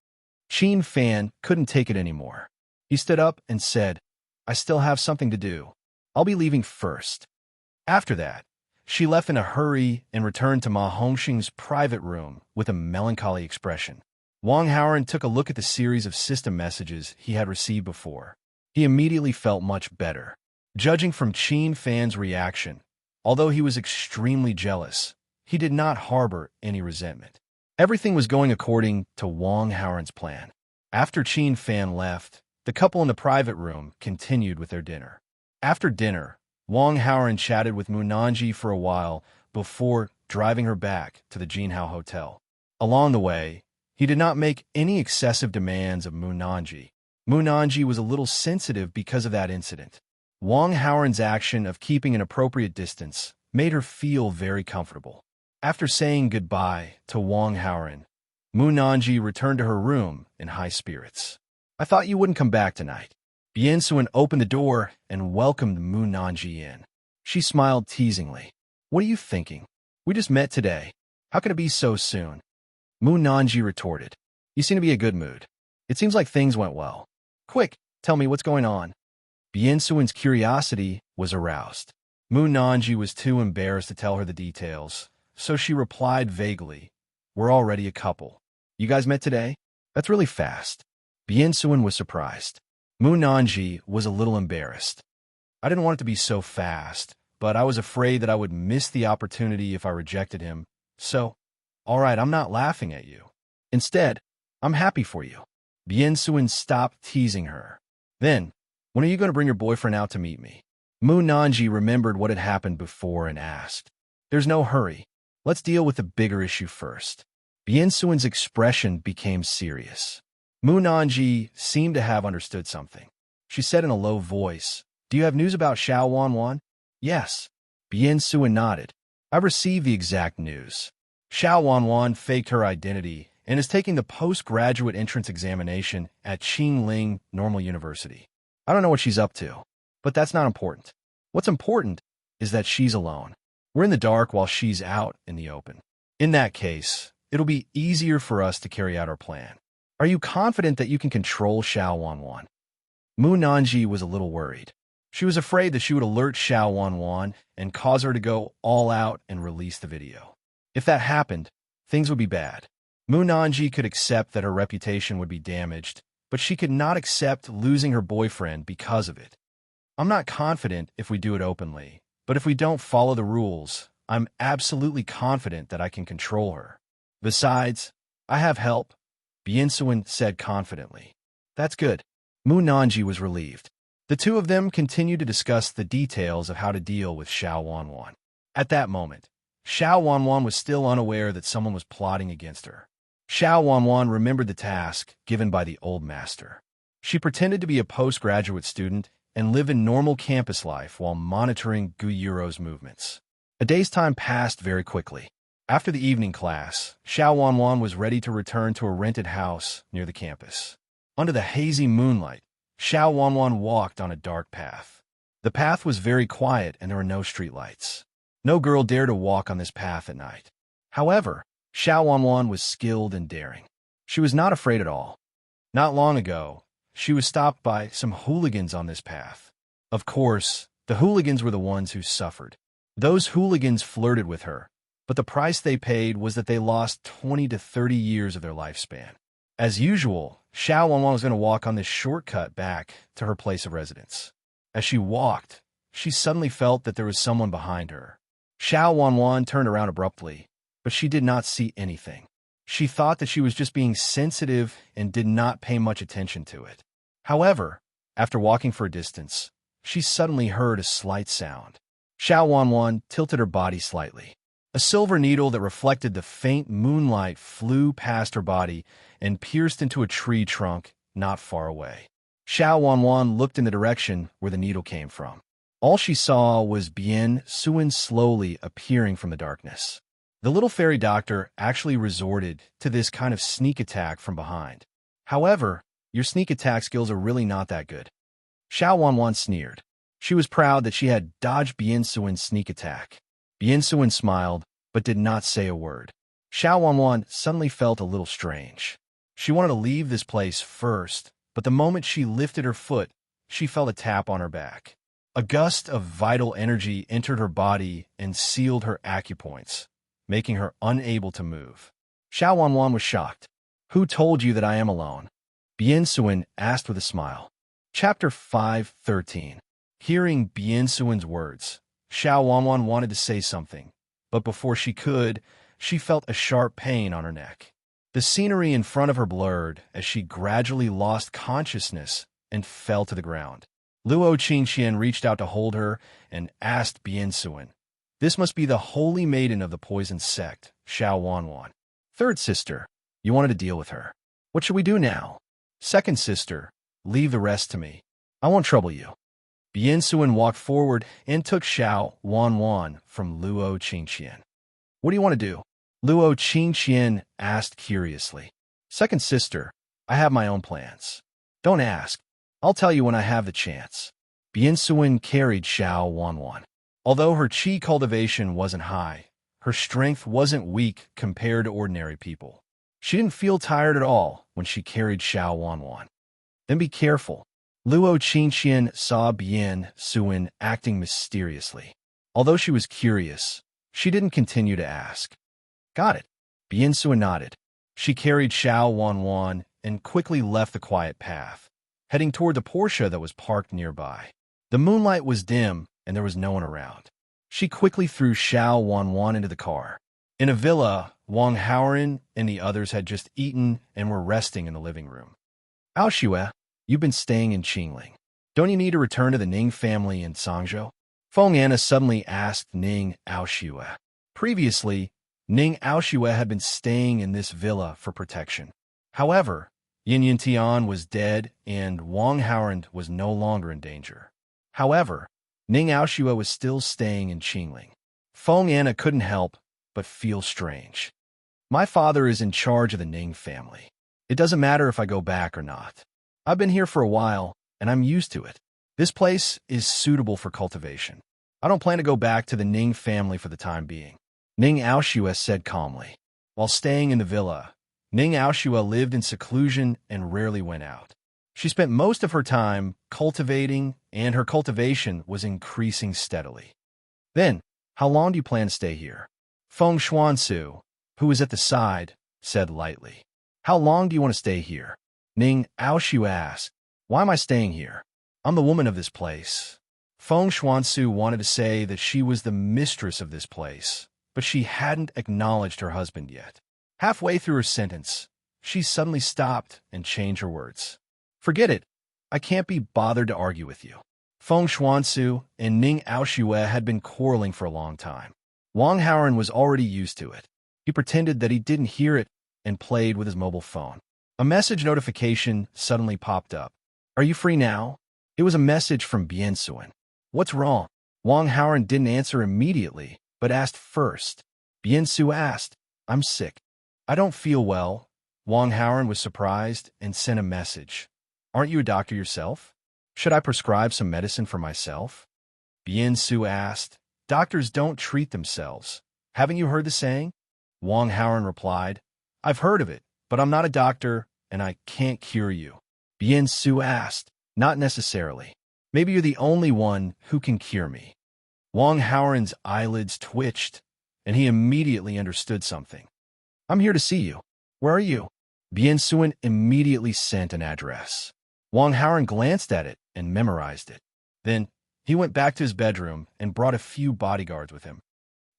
Qin Fan couldn't take it anymore. He stood up and said, I still have something to do. I'll be leaving first. After that, she left in a hurry and returned to Ma Hongxing's private room with a melancholy expression. Wang Haoren took a look at the series of system messages he had received before. He immediately felt much better. Judging from Qin Fan's reaction, although he was extremely jealous, he did not harbor any resentment. Everything was going according to Wang Haoren's plan. After Qin Fan left, the couple in the private room continued with their dinner. After dinner, Wang Haoren chatted with Mu Nanji for a while before driving her back to the Jinhao Hotel. Along the way, he did not make any excessive demands of Mu Nanji. Mu Nanji was a little sensitive because of that incident. Wang Haoren's action of keeping an appropriate distance made her feel very comfortable. After saying goodbye to Wang Haoren, Mu Nanji returned to her room in high spirits. I thought you wouldn't come back tonight. Biansuan opened the door and welcomed Mu Nanji in. She smiled teasingly. What are you thinking? We just met today. How can it be so soon? Mu Nanji retorted. You seem to be in a good mood. It seems like things went well. Quick, tell me what's going on. Biansuan's curiosity was aroused. Mu Nanji was too embarrassed to tell her the details, so she replied vaguely, We're already a couple. You guys met today? That's really fast. Biansuan was surprised. Mu Nanji was a little embarrassed. I didn't want it to be so fast, but I was afraid that I would miss the opportunity if I rejected him, so, all right, I'm not laughing at you. Instead, I'm happy for you. Biansuan stopped teasing her. Then, when are you going to bring your boyfriend out to meet me? Mu Nanji remembered what had happened before and asked. There's no hurry. Let's deal with the bigger issue first. Biansuan's expression became serious. Mu Nanji seemed to have understood something. She said in a low voice, Do you have news about Xiao Wanwan? Yes. Biansuan nodded. I've received the exact news. Xiao Wanwan faked her identity and is taking the postgraduate entrance examination at Qingling Normal University. I don't know what she's up to, but that's not important. What's important is that she's alone. We're in the dark while she's out in the open. In that case, it'll be easier for us to carry out our plan. Are you confident that you can control Xiao Wanwan? Mu Nanji was a little worried. She was afraid that she would alert Xiao Wanwan and cause her to go all out and release the video. If that happened, things would be bad. Mu Nanji could accept that her reputation would be damaged, but she could not accept losing her boyfriend because of it. I'm not confident if we do it openly, but if we don't follow the rules, I'm absolutely confident that I can control her. Besides, I have help, Biansuan said confidently. That's good. Mu Nanji was relieved. The two of them continued to discuss the details of how to deal with Xiao Wanwan. At that moment, Xiao Wanwan was still unaware that someone was plotting against her. Xiao Wanwan remembered the task given by the old master. She pretended to be a postgraduate student and live in normal campus life while monitoring Guyiro's movements. A day's time passed very quickly. After the evening class, Xiao Wanwan was ready to return to a rented house near the campus. Under the hazy moonlight, Xiao Wanwan walked on a dark path. The path was very quiet and there were no streetlights. No girl dared to walk on this path at night. However, Xiao Wanwan was skilled and daring. She was not afraid at all. Not long ago, she was stopped by some hooligans on this path. Of course, the hooligans were the ones who suffered. Those hooligans flirted with her, but the price they paid was that they lost 20 to 30 years of their lifespan. As usual, Xiao Wanwan was going to walk on this shortcut back to her place of residence. As she walked, she suddenly felt that there was someone behind her. Xiao Wanwan turned around abruptly, but she did not see anything. She thought that she was just being sensitive and did not pay much attention to it. However, after walking for a distance, she suddenly heard a slight sound. Xiao Wanwan tilted her body slightly. A silver needle that reflected the faint moonlight flew past her body and pierced into a tree trunk not far away. Xiao Wanwan looked in the direction where the needle came from. All she saw was Bien Suin slowly appearing from the darkness. The little fairy doctor actually resorted to this kind of sneak attack from behind. However, your sneak attack skills are really not that good. Xiao Wanwan sneered. She was proud that she had dodged Bien Suin's sneak attack. Bien Suin smiled, but did not say a word. Xiao Wanwan suddenly felt a little strange. She wanted to leave this place first, but the moment she lifted her foot, she felt a tap on her back. A gust of vital energy entered her body and sealed her acupoints, making her unable to move. Xiao Wanwan was shocked. "Who told you that I am alone?" Bien Suin asked with a smile. Chapter 5:13. Hearing Bien Suin's words, Xiao Wanwan wanted to say something, but before she could, she felt a sharp pain on her neck. The scenery in front of her blurred as she gradually lost consciousness and fell to the ground. Luo Qingqian reached out to hold her and asked Bien Suin, "This must be the holy maiden of the poison sect, Xiao Wanwan. Third sister, you wanted to deal with her. What should we do now? Second sister, leave the rest to me. I won't trouble you." Bien Suin walked forward and took Xiao Wanwan from Luo Qingqian. "What do you want to do?" Luo Qingqian asked curiously. "Second sister, I have my own plans. Don't ask. I'll tell you when I have the chance." Bien Suin carried Xiao Wanwan. Although her qi cultivation wasn't high, her strength wasn't weak compared to ordinary people. She didn't feel tired at all when she carried Xiao Wanwan. "Then be careful." Luo Qingqian saw Bien Suin acting mysteriously. Although she was curious, she didn't continue to ask. "Got it." Bien Suin nodded. She carried Xiao Wanwan and quickly left the quiet path, heading toward the Porsche that was parked nearby. The moonlight was dim and there was no one around. She quickly threw Xiao Wanwan into the car. In a villa, Wang Haoran and the others had just eaten and were resting in the living room. "Aoshue, you've been staying in Qingling. Don't you need to return to the Ning family in Sangzhou?" Feng Anna suddenly asked Ning Aoshue. Previously, Ning Aoshue had been staying in this villa for protection. However, Yin Yintian was dead and Wang Haoran was no longer in danger. However, Ning Aoshue was still staying in Qingling. Feng Anna couldn't help but feel strange. "My father is in charge of the Ning family. It doesn't matter if I go back or not. I've been here for a while, and I'm used to it. This place is suitable for cultivation. I don't plan to go back to the Ning family for the time being," Ning Aoshue said calmly. While staying in the villa, Ning Aoshue lived in seclusion and rarely went out. She spent most of her time cultivating, and her cultivation was increasing steadily. "Then, how long do you plan to stay here?" Feng Xuansu, who was at the side, said lightly. "How long do you want to stay here?" Ning Aoshue asked. "Why am I staying here? I'm the woman of this place." Feng Xuansu wanted to say that she was the mistress of this place, but she hadn't acknowledged her husband yet. Halfway through her sentence, she suddenly stopped and changed her words. "Forget it. I can't be bothered to argue with you." Feng Xuansu and Ning Aoshue had been quarreling for a long time. Wang Haoran was already used to it. He pretended that he didn't hear it and played with his mobile phone. A message notification suddenly popped up. "Are you free now?" It was a message from Bien Suen. What's wrong? Wang Haoran didn't answer immediately, but asked first. Bien Su asked, I'm sick. I don't feel well. Wang Haoran was surprised and sent a message. Aren't you a doctor yourself? Should I prescribe some medicine for myself? Bien Su asked, Doctors don't treat themselves. Haven't you heard the saying? Wang Haoran replied, I've heard of it, but I'm not a doctor and I can't cure you. Bien Su asked, Not necessarily. Maybe you're the only one who can cure me. Wang Haoran's eyelids twitched, and he immediately understood something. I'm here to see you. Where are you? Bien Suen immediately sent an address. Wang Haoran glanced at it and memorized it. Then he went back to his bedroom and brought a few bodyguards with him.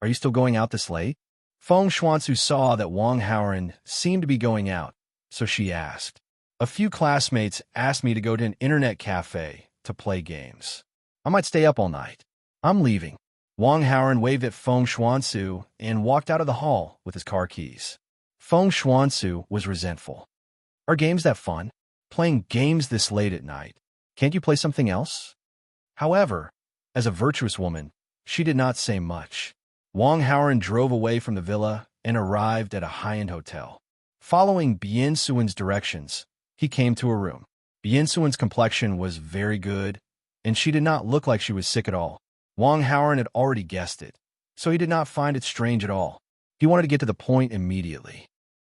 Are you still going out this late? Feng Xuanzu saw that Wang Haoran seemed to be going out, so she asked. A few classmates asked me to go to an internet cafe to play games. I might stay up all night. I'm leaving. Wang Haoran waved at Feng Xuanzu and walked out of the hall with his car keys. Feng Xuanzu was resentful. Are games that fun? Playing games this late at night. Can't you play something else? However, as a virtuous woman, she did not say much. Wang Haoran drove away from the villa and arrived at a high-end hotel. Following Bien Suen's directions, he came to her room. Bien Suen's complexion was very good, and she did not look like she was sick at all. Wang Haoran had already guessed it, so he did not find it strange at all. He wanted to get to the point immediately.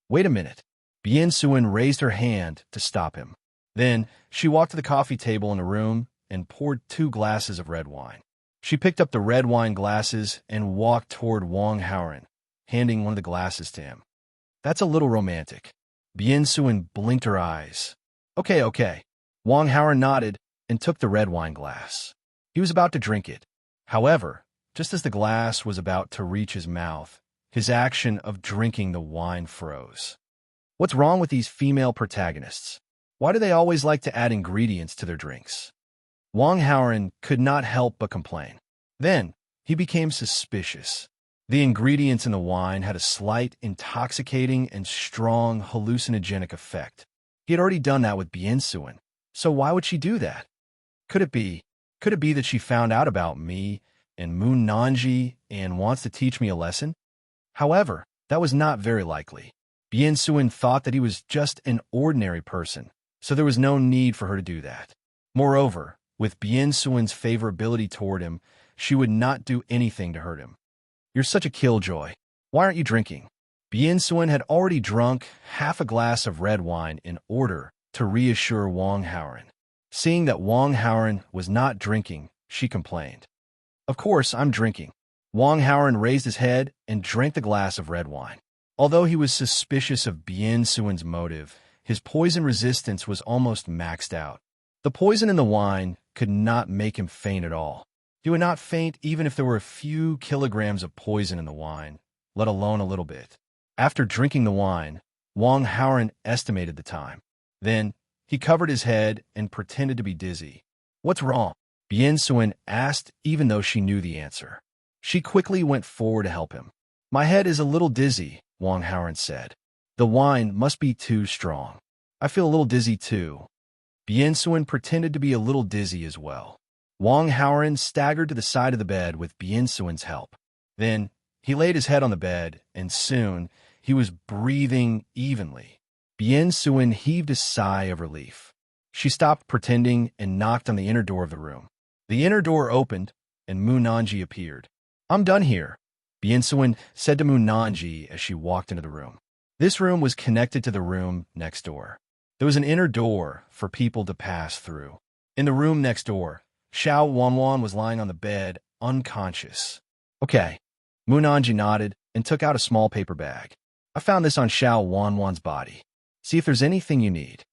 Wait a minute. Bien Suen raised her hand to stop him. Then she walked to the coffee table in the room and poured 2 glasses of red wine. She picked up the red wine glasses and walked toward Wang Haoran, handing one of the glasses to him. That's a little romantic. Bien Suen blinked her eyes. Okay. Wang Haoran nodded and took the red wine glass. He was about to drink it. However, just as the glass was about to reach his mouth, his action of drinking the wine froze. What's wrong with these female protagonists? Why do they always like to add ingredients to their drinks? Wang Haoran could not help but complain. Then, he became suspicious. The ingredients in the wine had a slight, intoxicating, and strong hallucinogenic effect. He had already done that with Bien Suen, so why would she do that? Could it be that she found out about me and Moon Nanji and wants to teach me a lesson? However, that was not very likely. Bien Suen thought that he was just an ordinary person, so there was no need for her to do that. Moreover, with Bien Suen's favorability toward him, she would not do anything to hurt him. You're such a killjoy. Why aren't you drinking? Bien Suen had already drunk half a glass of red wine in order to reassure Wang Haoran. Seeing that Wang Haoran was not drinking, she complained. Of course, I'm drinking. Wang Haoran raised his head and drank the glass of red wine. Although he was suspicious of Bien Suen's motive, his poison resistance was almost maxed out. The poison in the wine could not make him faint at all. He would not faint even if there were a few kilograms of poison in the wine, let alone a little bit. After drinking the wine, Wang Haoran estimated the time. Then, he covered his head and pretended to be dizzy. What's wrong? Bien Suen asked even though she knew the answer. She quickly went forward to help him. My head is a little dizzy, Wang Haoran said. The wine must be too strong. I feel a little dizzy too. Bien Suen pretended to be a little dizzy as well. Wang Haoran staggered to the side of the bed with Bien Suen's help. Then, he laid his head on the bed, and soon, he was breathing evenly. Bien Suen heaved a sigh of relief. She stopped pretending and knocked on the inner door of the room. The inner door opened, and Mu Nanji appeared. I'm done here, Bien Suen said to Mu Nanji as she walked into the room. This room was connected to the room next door. There was an inner door for people to pass through. In the room next door, Xiao Wanwan was lying on the bed, unconscious. Okay. Mu Nanji nodded and took out a small paper bag. I found this on Xiao Wanwan's body. See if there's anything you need.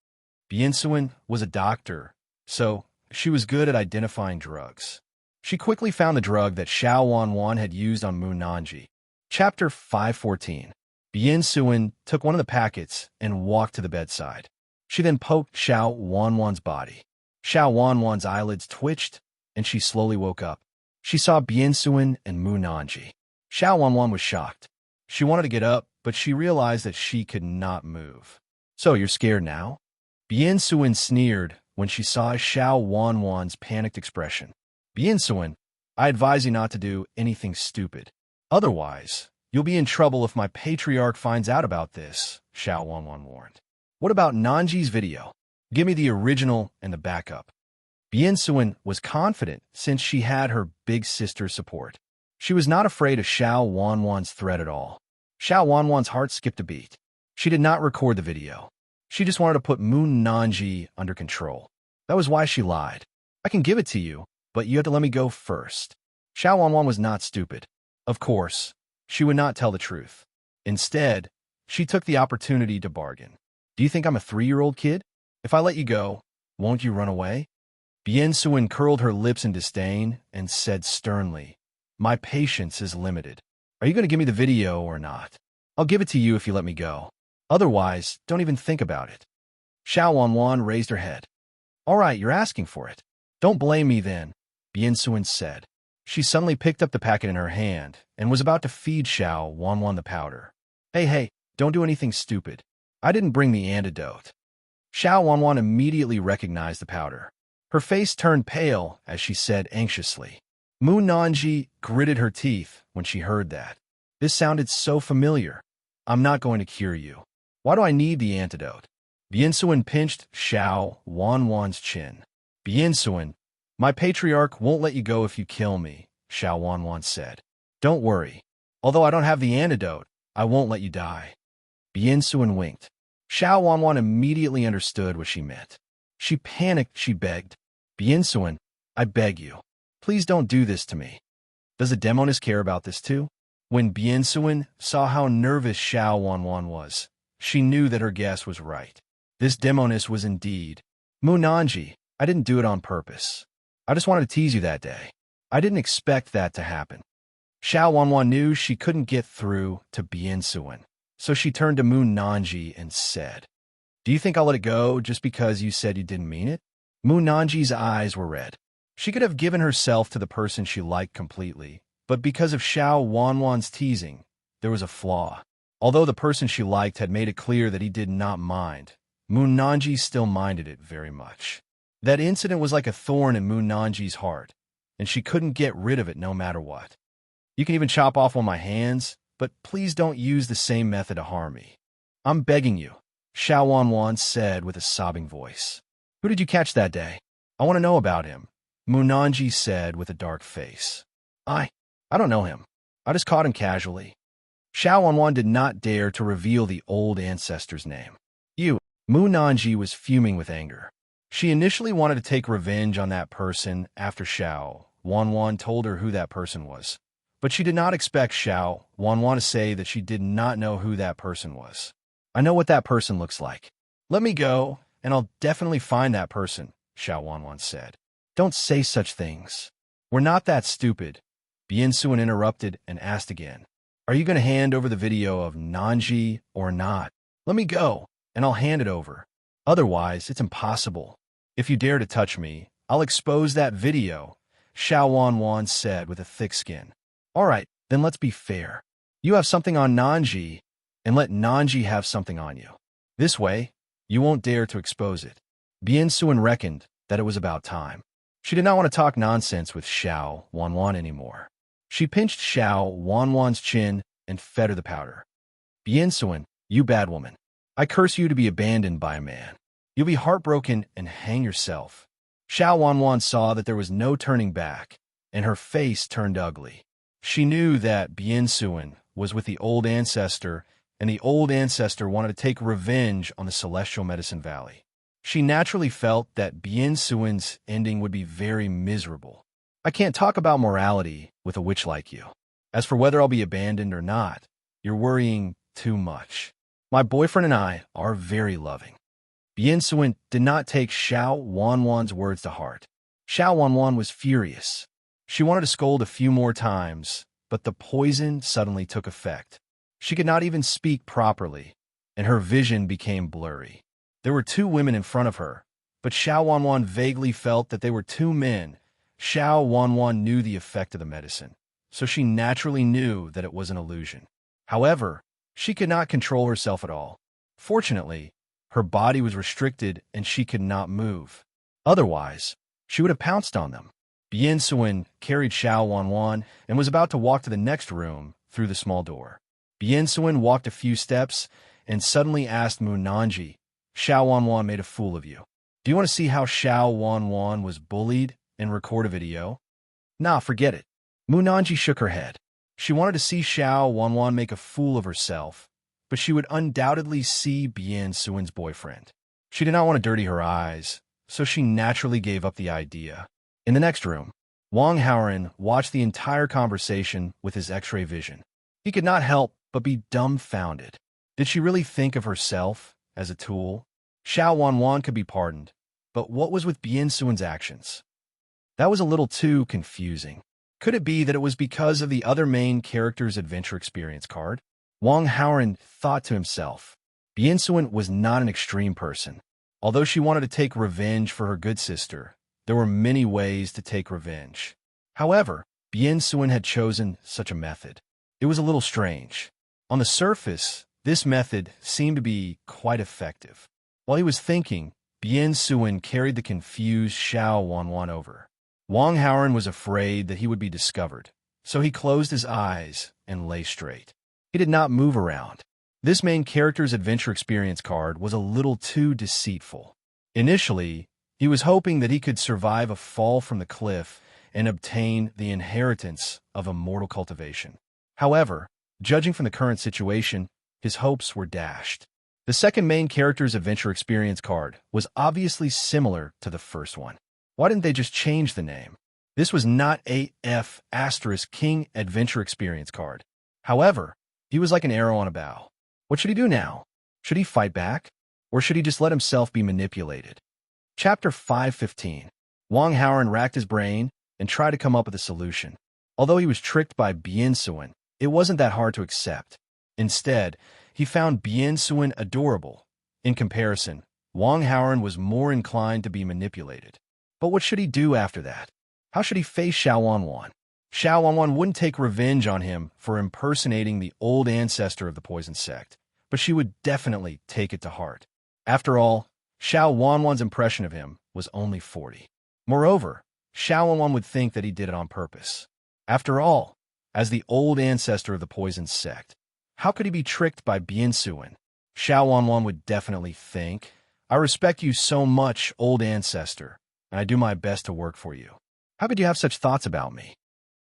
Bien Suen was a doctor, so she was good at identifying drugs. She quickly found the drug that Xiao Wanwan had used on Mu Nanji. Chapter 514. Bien Suen took one of the packets and walked to the bedside. She then poked Xiao Wanwan's body. Xiao Wanwan's eyelids twitched, and she slowly woke up. She saw Bien Suen and Mu Nanji. Xiao Wanwan was shocked. She wanted to get up, but she realized that she could not move. So you're scared now? Bien Suen sneered when she saw Xiao Wanwan's panicked expression. Biansuan, I advise you not to do anything stupid. Otherwise, you'll be in trouble if my patriarch finds out about this, Xiao Wanwan warned. What about Nanji's video? Give me the original and the backup. Biansuan was confident since she had her big sister's support. She was not afraid of Xiao Wanwan's threat at all. Xiao Wanwan's heart skipped a beat. She did not record the video. She just wanted to put Moon Nanji under control. That was why she lied. I can give it to you, but you have to let me go first. Xiao Wanwan was not stupid. Of course, she would not tell the truth. Instead, she took the opportunity to bargain. Do you think I'm a 3-year-old kid? If I let you go, won't you run away? Biansuan curled her lips in disdain and said sternly, My patience is limited. Are you going to give me the video or not? I'll give it to you if you let me go. Otherwise, don't even think about it. Xiao Wanwan raised her head. All right, you're asking for it. Don't blame me then, Biansuan said. She suddenly picked up the packet in her hand and was about to feed Xiao Wanwan the powder. Hey, don't do anything stupid. I didn't bring the antidote. Xiao Wanwan immediately recognized the powder. Her face turned pale as she said anxiously. Moon Nanji gritted her teeth when she heard that. This sounded so familiar. I'm not going to cure you. Why do I need the antidote? Biansuan pinched Xiao Wanwan's chin. Biansuan, my patriarch won't let you go if you kill me, Xiao Wanwan said. Don't worry. Although I don't have the antidote, I won't let you die. Biansuan winked. Xiao Wanwan immediately understood what she meant. She panicked, she begged. Biansuan, I beg you. Please don't do this to me. Does the demoness care about this too? When Biansuan saw how nervous Xiao Wanwan was, she knew that her guess was right. This demoness was indeed. Munanji, I didn't do it on purpose. I just wanted to tease you that day. I didn't expect that to happen. Xiao Wanwan knew she couldn't get through to Biansuan, so she turned to Moon Nanji and said, Do you think I'll let it go just because you said you didn't mean it? Moon Nanji's eyes were red. She could have given herself to the person she liked completely, but because of Xiao Wanwan's teasing, there was a flaw. Although the person she liked had made it clear that he did not mind, Moon Nanji still minded it very much. That incident was like a thorn in Moon Nanji's heart, and she couldn't get rid of it no matter what. You can even chop off one of my hands, but please don't use the same method to harm me. I'm begging you, Xiao Wanwan said with a sobbing voice. Who did you catch that day? I want to know about him, Munanji said with a dark face. I don't know him. I just caught him casually. Xiao Wanwan did not dare to reveal the old ancestor's name. Munanji was fuming with anger. She initially wanted to take revenge on that person after Xiao Wanwan told her who that person was. But she did not expect Xiao Wanwan to say that she did not know who that person was. I know what that person looks like. Let me go, and I'll definitely find that person, Xiao Wanwan said. Don't say such things. We're not that stupid. Biansuan interrupted and asked again. Are you going to hand over the video of Nanji or not? Let me go, and I'll hand it over. Otherwise, it's impossible. If you dare to touch me, I'll expose that video, Xiao Wanwan said with a thick skin. All right, then let's be fair. You have something on Nanji, and let Nanji have something on you. This way, you won't dare to expose it. Biansuan reckoned that it was about time. She did not want to talk nonsense with Xiao Wanwan anymore. She pinched Xiao Wanwan's chin and fed her the powder. Biansuan, you bad woman. I curse you to be abandoned by a man. You'll be heartbroken and hang yourself. Xiao Wanwan saw that there was no turning back, and her face turned ugly. She knew that Biansuan was with the old ancestor, and the old ancestor wanted to take revenge on the Celestial Medicine Valley. She naturally felt that Biansuan's ending would be very miserable. I can't talk about morality with a witch like you. As for whether I'll be abandoned or not, you're worrying too much. My boyfriend and I are very loving. Biansuan did not take Xiao Wanwan's words to heart. Xiao Wanwan was furious. She wanted to scold a few more times, but the poison suddenly took effect. She could not even speak properly, and her vision became blurry. There were two women in front of her, but Xiao Wanwan vaguely felt that they were two men. Xiao Wanwan knew the effect of the medicine, so she naturally knew that it was an illusion. However, she could not control herself at all. Fortunately, her body was restricted and she could not move. Otherwise, she would have pounced on them. Bien Suen carried Xiao Wanwan and was about to walk to the next room through the small door. Bien Suen walked a few steps and suddenly asked Mu Nanji, "Xiao Wanwan made a fool of you. Do you want to see how Xiao Wanwan was bullied and record a video?" "Nah, forget it." Mu Nanji shook her head. She wanted to see Xiao Wanwan make a fool of herself, but she would undoubtedly see Bien Suen's boyfriend. She did not want to dirty her eyes, so she naturally gave up the idea. In the next room, Wang Haoran watched the entire conversation with his X-ray vision. He could not help but be dumbfounded. Did she really think of herself as a tool? Xiao Wanwan could be pardoned, but what was with Bien Suen's actions? That was a little too confusing. Could it be that it was because of the other main character's adventure experience card? Wang Haoran thought to himself. Bien Suen was not an extreme person. Although she wanted to take revenge for her good sister, there were many ways to take revenge. However, Bien Suen had chosen such a method. It was a little strange. On the surface, this method seemed to be quite effective. While he was thinking, Bien Suen carried the confused Xiao Wanwan over. Wang Haoran was afraid that he would be discovered, so he closed his eyes and lay straight. He did not move around. This main character's adventure experience card was a little too deceitful. Initially, he was hoping that he could survive a fall from the cliff and obtain the inheritance of immortal cultivation. However, judging from the current situation, his hopes were dashed. The second main character's adventure experience card was obviously similar to the first one. Why didn't they just change the name? This was not AF * King Adventure Experience card. However, he was like an arrow on a bow. What should he do now? Should he fight back? Or should he just let himself be manipulated? Chapter 515. Wang Haoran racked his brain and tried to come up with a solution. Although he was tricked by Bien Suen, it wasn't that hard to accept. Instead, he found Bien Suen adorable. In comparison, Wang Haoran was more inclined to be manipulated. But what should he do after that? How should he face Xiao Wanwan? Xiao Wanwan wouldn't take revenge on him for impersonating the old ancestor of the poison sect, but she would definitely take it to heart. After all, Xiao Wanwan's impression of him was only 40. Moreover, Xiao Wanwan would think that he did it on purpose. After all, as the old ancestor of the poison sect, how could he be tricked by Bien Suen? Xiao Wanwan would definitely think, "I respect you so much, old ancestor, and I do my best to work for you. How could you have such thoughts about me?"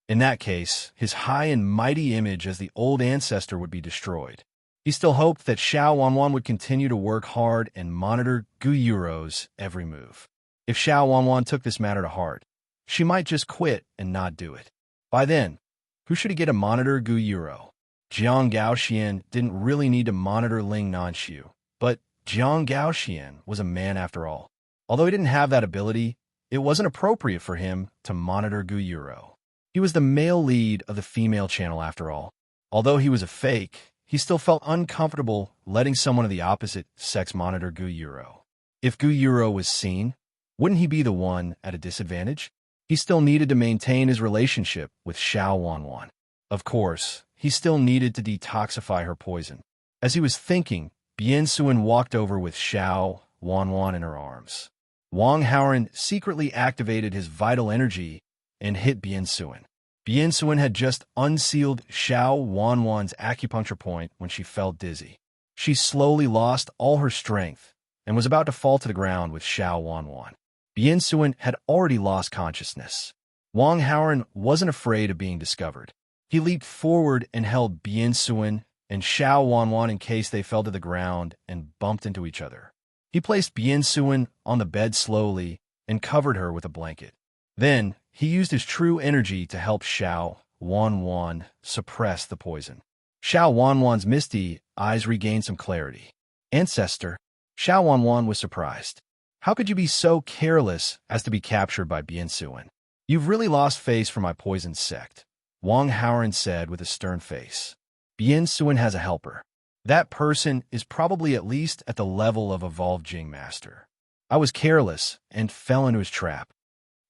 In that case, his high and mighty image as the old ancestor would be destroyed. He still hoped that Xiao Wanwan would continue to work hard and monitor Gu Yuro's every move. If Xiao Wanwan took this matter to heart, she might just quit and not do it. By then, who should he get to monitor Gu Yuro? Jiang Gaoxian didn't really need to monitor Ling Nanxiu, but Jiang Gaoxian was a man after all. Although he didn't have that ability, it wasn't appropriate for him to monitor Gu Yuro. He was the male lead of the female channel after all. Although he was a fake, he still felt uncomfortable letting someone of the opposite sex monitor Gu Yuro. If Gu Yuro was seen, wouldn't he be the one at a disadvantage? He still needed to maintain his relationship with Xiao Wanwan. Of course, he still needed to detoxify her poison. As he was thinking, Bien Suen walked over with Xiao Wanwan in her arms. Wang Haoran secretly activated his vital energy and hit Bien Suen. Bien Suen had just unsealed Xiao Wanwan's acupuncture point when she felt dizzy. She slowly lost all her strength and was about to fall to the ground with Xiao Wanwan. Bien Suen had already lost consciousness. Wang Haoran wasn't afraid of being discovered. He leaped forward and held Bien Suen and Xiao Wanwan in case they fell to the ground and bumped into each other. He placed Bien Suen on the bed slowly and covered her with a blanket. Then, he used his true energy to help Xiao Wanwan suppress the poison. Xiao Wanwan's misty eyes regained some clarity. "Ancestor," Xiao Wanwan was surprised. "How could you be so careless as to be captured by Bien Suen? You've really lost face for my poison sect," Wang Haoran said with a stern face. "Bien Suen has a helper. That person is probably at least at the level of evolved Jing Master. I was careless and fell into his trap."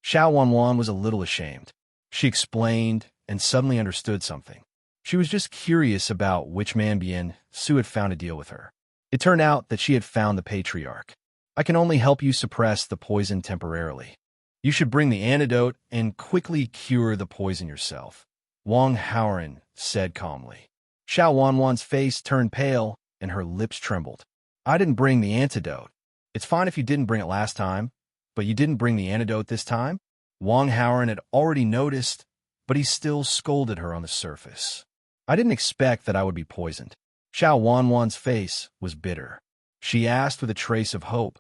Xiao Wanwan was a little ashamed. She explained and suddenly understood something. She was just curious about which man Bien Suen had found to deal with her. It turned out that she had found the patriarch. I can only help you suppress the poison temporarily. You should bring the antidote and quickly cure the poison yourself," Wang Haoran said calmly. Xiao Wanwan's face turned pale and her lips trembled. "I didn't bring the antidote. It's fine if you didn't bring it last time, but you didn't bring the antidote this time?" Wang Haoran had already noticed, but he still scolded her on the surface. "I didn't expect that I would be poisoned." Xiao Wanwan's face was bitter. She asked with a trace of hope,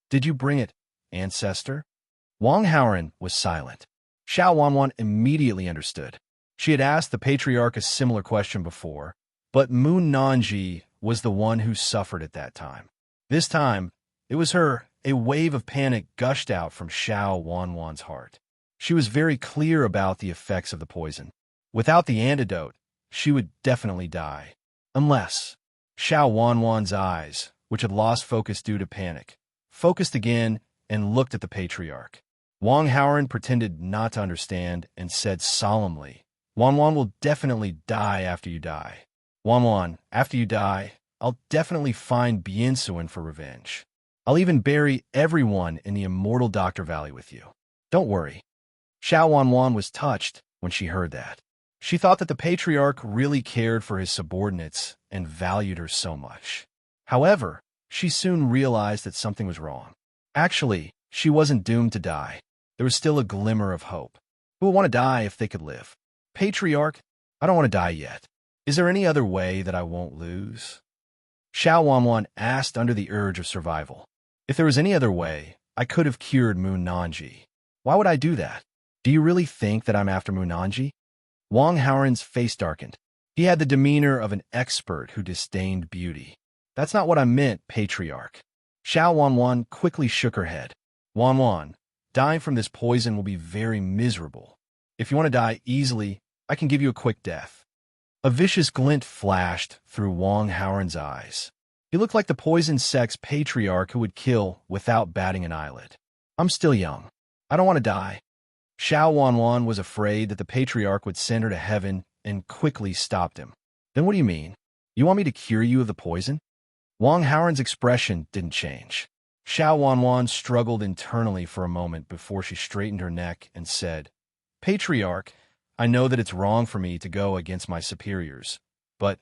"Did you bring it, ancestor?" Wang Haoran was silent. Xiao Wanwan immediately understood. She had asked the patriarch a similar question before, but Mu Nanji was the one who suffered at that time. This time, it was her. A wave of panic gushed out from Xiao Wanwan's heart. She was very clear about the effects of the poison. Without the antidote, she would definitely die. Unless Xiao Wanwan's eyes, which had lost focus due to panic, focused again and looked at the patriarch. Wang Haoran pretended not to understand and said solemnly, "Wanwan will definitely die after you die. Wanwan, after you die, I'll definitely find Biansuan for revenge. I'll even bury everyone in the immortal Dr. Valley with you. Don't worry." Xiao Wanwan was touched when she heard that. She thought that the patriarch really cared for his subordinates and valued her so much. However, she soon realized that something was wrong. Actually, she wasn't doomed to die. There was still a glimmer of hope. Who would want to die if they could live? "Patriarch, I don't want to die yet. Is there any other way that I won't lose?" Xiao Wanwan asked under the urge of survival. "If there was any other way, I could have cured Mu Nanji. Why would I do that? Do you really think that I'm after Mu Nanji?" Wang Haoran's face darkened. He had the demeanor of an expert who disdained beauty. "That's not what I meant, patriarch." Xiao Wanwan quickly shook her head. "Wanwan, dying from this poison will be very miserable. If you want to die easily, I can give you a quick death." A vicious glint flashed through Wang Haoran's eyes. He looked like the poison-sex patriarch who would kill without batting an eyelid. "I'm still young. I don't want to die." Xiao Wanwan was afraid that the patriarch would send her to heaven and quickly stopped him. "Then what do you mean? You want me to cure you of the poison?" Wang Haoran's expression didn't change. Xiao Wanwan struggled internally for a moment before she straightened her neck and said, "Patriarch, I know that it's wrong for me to go against my superiors, but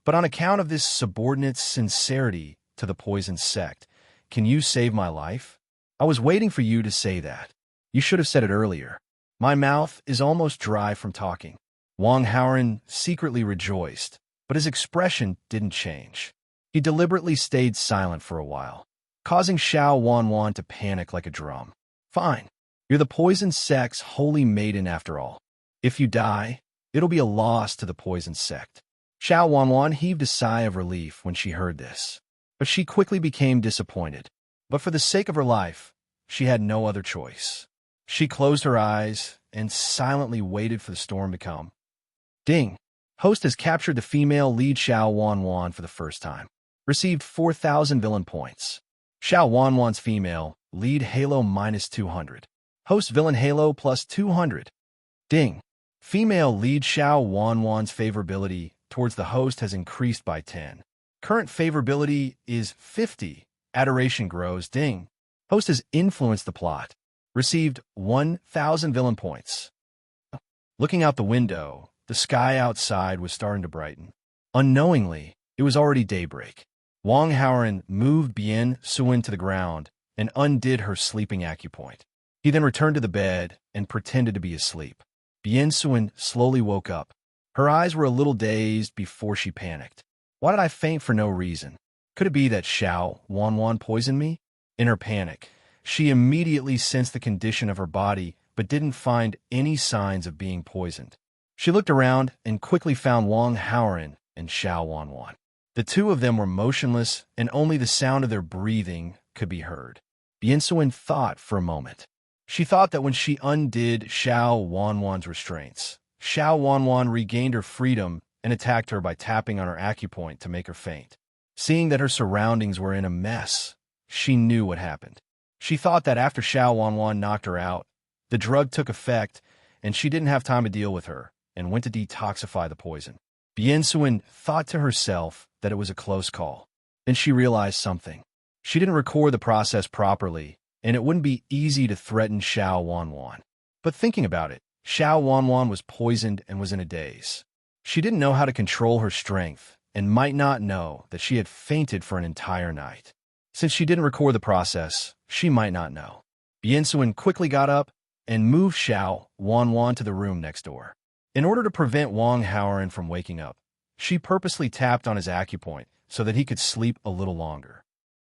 on account of this subordinate's sincerity to the poison sect, can you save my life? I was waiting for you to say that. You should have said it earlier. My mouth is almost dry from talking." Wang Haoran secretly rejoiced, but his expression didn't change. He deliberately stayed silent for a while, causing Xiao Wanwan to panic like a drum. "Fine. You're the poison sect's holy maiden after all. If you die, it'll be a loss to the poison sect." Xiao Wanwan heaved a sigh of relief when she heard this, but she quickly became disappointed. But for the sake of her life, she had no other choice. She closed her eyes and silently waited for the storm to come. Ding! Host has captured the female lead Xiao Wanwan for the first time. Received 4,000 villain points. Xiao Wanwan's female lead Halo -200. Host villain Halo +200. Ding! Female lead Xiao Wanwan's favorability towards the host has increased by 10. Current favorability is 50. Adoration grows. Ding! Host has influenced the plot. Received 1,000 villain points. Looking out the window, the sky outside was starting to brighten. Unknowingly, it was already daybreak. Wang Haoran moved Biansuan to the ground and undid her sleeping acupoint. He then returned to the bed and pretended to be asleep. Biansuan slowly woke up. Her eyes were a little dazed before she panicked. Why did I faint for no reason? Could it be that Xiao Wanwan poisoned me? In her panic, she immediately sensed the condition of her body but didn't find any signs of being poisoned. She looked around and quickly found Wang Haoran and Xiao Wanwan. The two of them were motionless, and only the sound of their breathing could be heard. Biansuan thought for a moment. She thought that when she undid Xiao Wanwan's restraints, Xiao Wanwan regained her freedom and attacked her by tapping on her acupoint to make her faint. Seeing that her surroundings were in a mess, she knew what happened. She thought that after Xiao Wanwan knocked her out, the drug took effect, and she didn't have time to deal with her, and went to detoxify the poison. Biansuan thought to herself that it was a close call. Then she realized something. She didn't record the process properly, and it wouldn't be easy to threaten Xiao Wanwan. But thinking about it, Xiao Wanwan was poisoned and was in a daze. She didn't know how to control her strength and might not know that she had fainted for an entire night. Since she didn't record the process, she might not know. Yansuan quickly got up and moved Xiao Wanwan to the room next door. In order to prevent Wang Haoran from waking up, she purposely tapped on his acupoint so that he could sleep a little longer.